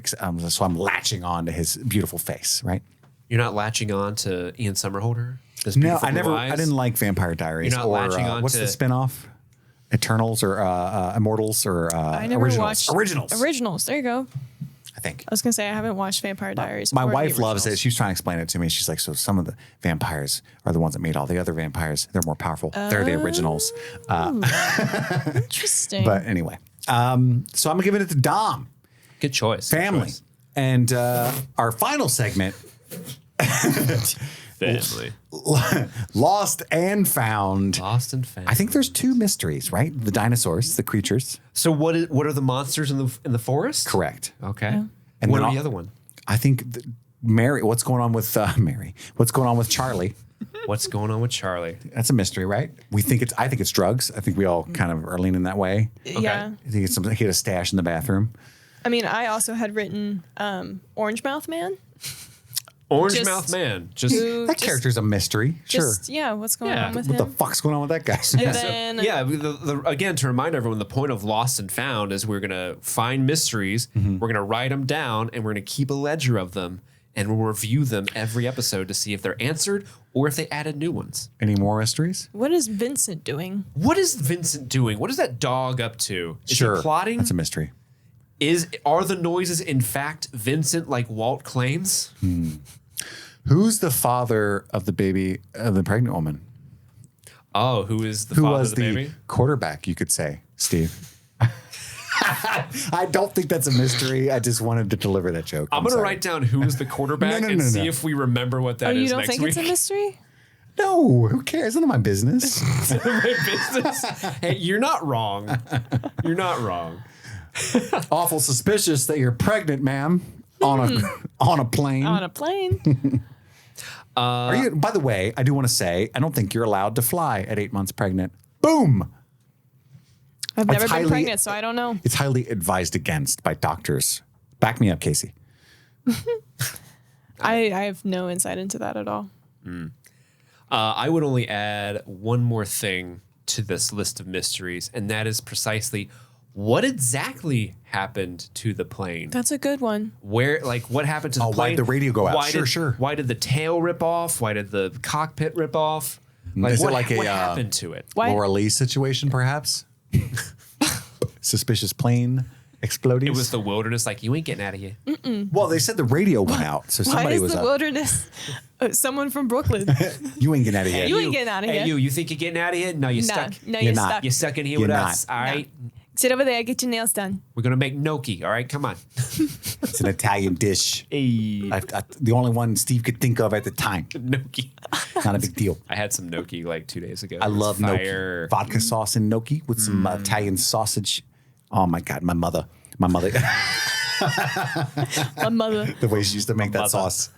Speaker 1: So I'm latching on to his beautiful face. Right?
Speaker 3: You're not latching on to Ian Somerhalder?
Speaker 1: No, I didn't like Vampire Diaries.
Speaker 3: You're not latching on
Speaker 1: what's
Speaker 3: to
Speaker 1: the spinoff? Eternals or Immortals or
Speaker 2: I never
Speaker 1: Originals.
Speaker 2: watched Originals. There you go.
Speaker 1: I think.
Speaker 2: I was gonna say I haven't watched Vampire Diaries.
Speaker 1: My
Speaker 2: or the
Speaker 1: wife loves it.
Speaker 2: originals.
Speaker 1: She was trying to explain it to me. She's like, so some of the vampires are the ones that made all the other vampires. They're more powerful. They're the originals.
Speaker 2: Interesting.
Speaker 1: But anyway, so I'm giving it to Dom.
Speaker 3: Good choice.
Speaker 1: Family.
Speaker 3: Good choice.
Speaker 1: And our final segment,
Speaker 3: Family.
Speaker 1: Lost and Found.
Speaker 3: Lost and Found.
Speaker 1: I think there's two mysteries, right? The dinosaurs, the creatures.
Speaker 3: So what are the monsters in the forest?
Speaker 1: Correct.
Speaker 3: Okay.
Speaker 2: Yeah.
Speaker 1: And
Speaker 3: what
Speaker 1: then
Speaker 3: are the other one?
Speaker 1: I think Mary. What's going on with Mary? What's going on with Charlie?
Speaker 3: What's going on with Charlie?
Speaker 1: That's a mystery, right? I think it's drugs. I think we all kind of are leaning that way.
Speaker 2: Yeah.
Speaker 1: I think it's something. He had a stash in the bathroom.
Speaker 2: I mean, I also had written Orange Mouth Man.
Speaker 3: Orange
Speaker 2: Just-
Speaker 3: Mouth Man.
Speaker 1: That character's a mystery. Sure.
Speaker 2: What's going
Speaker 3: Yeah.
Speaker 2: on with
Speaker 1: What
Speaker 2: him?
Speaker 1: the fuck's going on with that guy?
Speaker 2: And then
Speaker 3: Yeah, again, to remind everyone, the point of Lost and Found is we're going to find mysteries, we're going to write them down, and we're going to keep a ledger of them, and we'll review them every episode to see if they're answered or if they added new ones.
Speaker 1: Any more mysteries?
Speaker 2: what is Vincent doing?
Speaker 3: What is Vincent doing? What is that dog up to? Is he plotting?
Speaker 1: That's a mystery.
Speaker 3: Are the noises in fact Vincent like Walt claims?
Speaker 1: Who's the father of the baby, of the pregnant woman?
Speaker 3: Oh, who is the
Speaker 1: Who
Speaker 3: father
Speaker 1: was
Speaker 3: of the
Speaker 1: the
Speaker 3: baby?
Speaker 1: quarterback, you could say, Steve? I don't think that's a mystery. I just wanted to deliver that joke.
Speaker 3: I'm going to
Speaker 1: sorry.
Speaker 3: write down who is the quarterback and see if we remember what that is
Speaker 2: You don't
Speaker 3: next
Speaker 2: think
Speaker 3: week.
Speaker 2: it's a mystery?
Speaker 1: No, who cares? It's none of my business.
Speaker 3: My business. Hey, you're not wrong. You're not wrong.
Speaker 1: Awful suspicious that you're pregnant, ma'am, on a plane.
Speaker 2: On a plane?
Speaker 1: Are you? By the way, I do want to say I don't think you're allowed to fly at 8 months pregnant. Boom.
Speaker 2: I've never
Speaker 1: highly-
Speaker 2: been pregnant, so I don't know.
Speaker 1: It's highly advised against by doctors. Back me up, Casey.
Speaker 2: I have no insight into that at all.
Speaker 3: I would only add one more thing to this list of mysteries, and that is precisely what exactly happened to the plane.
Speaker 2: That's a good one.
Speaker 3: What happened to the plane?
Speaker 1: Why'd the radio go out?
Speaker 3: Why
Speaker 1: Sure.
Speaker 3: Why did the tail rip off? Why did the cockpit rip off? Like,
Speaker 1: Is it
Speaker 3: what,
Speaker 1: like
Speaker 3: what
Speaker 1: a,
Speaker 3: happened to it?
Speaker 2: Why?
Speaker 1: Laura Lee situation, perhaps? Suspicious plane exploding.
Speaker 3: It was the wilderness. Like, you ain't getting out of here.
Speaker 1: Well, they said the radio went out, so
Speaker 2: Why
Speaker 1: somebody
Speaker 2: is
Speaker 1: was
Speaker 2: the
Speaker 1: up.
Speaker 2: wilderness someone from Brooklyn?
Speaker 1: You ain't getting out of here.
Speaker 2: You ain't getting out of
Speaker 3: Hey,
Speaker 2: here.
Speaker 3: you think you're getting out of here? No, you're
Speaker 2: No,
Speaker 3: stuck.
Speaker 2: no,
Speaker 1: You're
Speaker 2: you're
Speaker 1: not.
Speaker 2: stuck.
Speaker 3: You're stuck in here
Speaker 1: You're
Speaker 3: with
Speaker 1: not.
Speaker 3: us. All right.
Speaker 2: Sit over there, get your nails done.
Speaker 3: We're gonna make gnocchi. All right, come on.
Speaker 1: It's an Italian dish.
Speaker 3: Hey,
Speaker 1: The only one Steve could think of at the time.
Speaker 3: gnocchi.
Speaker 1: Not a big deal.
Speaker 3: I had some gnocchi like 2 days ago.
Speaker 1: I
Speaker 3: It was
Speaker 1: love
Speaker 3: fire.
Speaker 1: gnocchi. Vodka sauce and gnocchi with some Italian sausage. Oh my God, my mother. My mother.
Speaker 2: My mother.
Speaker 1: The way she used to make that
Speaker 3: mother.
Speaker 1: sauce.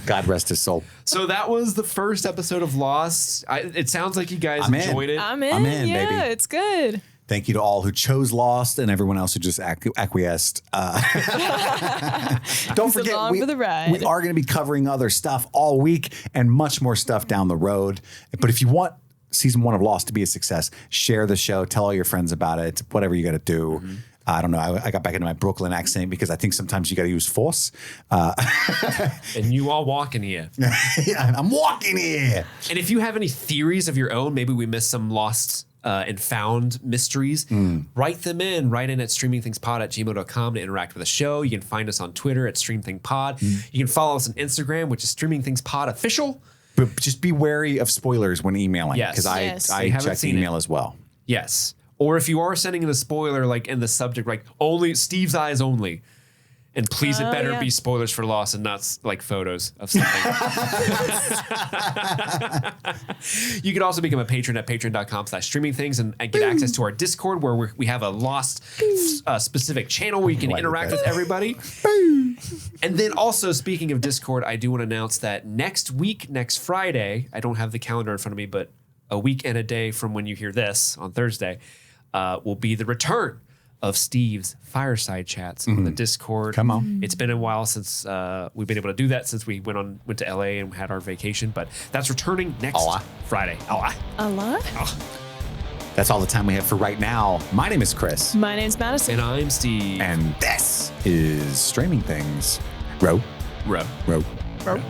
Speaker 1: God rest his soul.
Speaker 3: So that was the first episode of Lost. It sounds like you guys
Speaker 1: I'm in.
Speaker 3: enjoyed it.
Speaker 2: I'm in.
Speaker 1: I'm in,
Speaker 2: yeah,
Speaker 1: baby.
Speaker 2: it's good.
Speaker 1: Thank you to all who chose Lost and everyone else who just acquiesced. Don't forget,
Speaker 2: along for the ride.
Speaker 1: we are going to be covering other stuff all week and much more stuff down the road. But if you want season 1 of Lost to be a success, share the show, tell all your friends about it, whatever you got to do. I don't know. I got back into my Brooklyn accent because I think sometimes you got to use force.
Speaker 3: And you are walking here.
Speaker 1: Yeah, I'm walking here.
Speaker 3: And if you have any theories of your own, maybe we missed some lost and found mysteries, write them in. Write in at streamingthingspod@gmail.com to interact with the show. You can find us on Twitter at streamthingpod. You can follow us on Instagram, which is streamingthingspodofficial.
Speaker 1: But just be wary of spoilers when emailing.
Speaker 3: Yes.
Speaker 1: Because I check email as well.
Speaker 3: Yes. Or if you are sending in a spoiler, like in the subject, like only Steve's eyes only. And please, it better be spoilers for Lost and not like photos of something. You can also become a patron at patreon.com/streamingthings and get access to our Discord where we have a Lost specific channel where you can interact with everybody. And then also, speaking of Discord, I do want to announce that next Friday, I don't have the calendar in front of me, but a week and a day from when you hear this on Thursday, will be the return of Steve's fireside chats on the Discord.
Speaker 1: Come on.
Speaker 3: It's been a while since we've been able to do that since we went to LA and had our vacation, but that's returning next Friday.
Speaker 2: Allah.
Speaker 1: That's all the time we have for right now. My name is Chris.
Speaker 2: My name's Madison.
Speaker 3: And I'm Steve.
Speaker 1: And this is Streaming Things. Row.
Speaker 3: Row.
Speaker 1: Row.
Speaker 2: Row.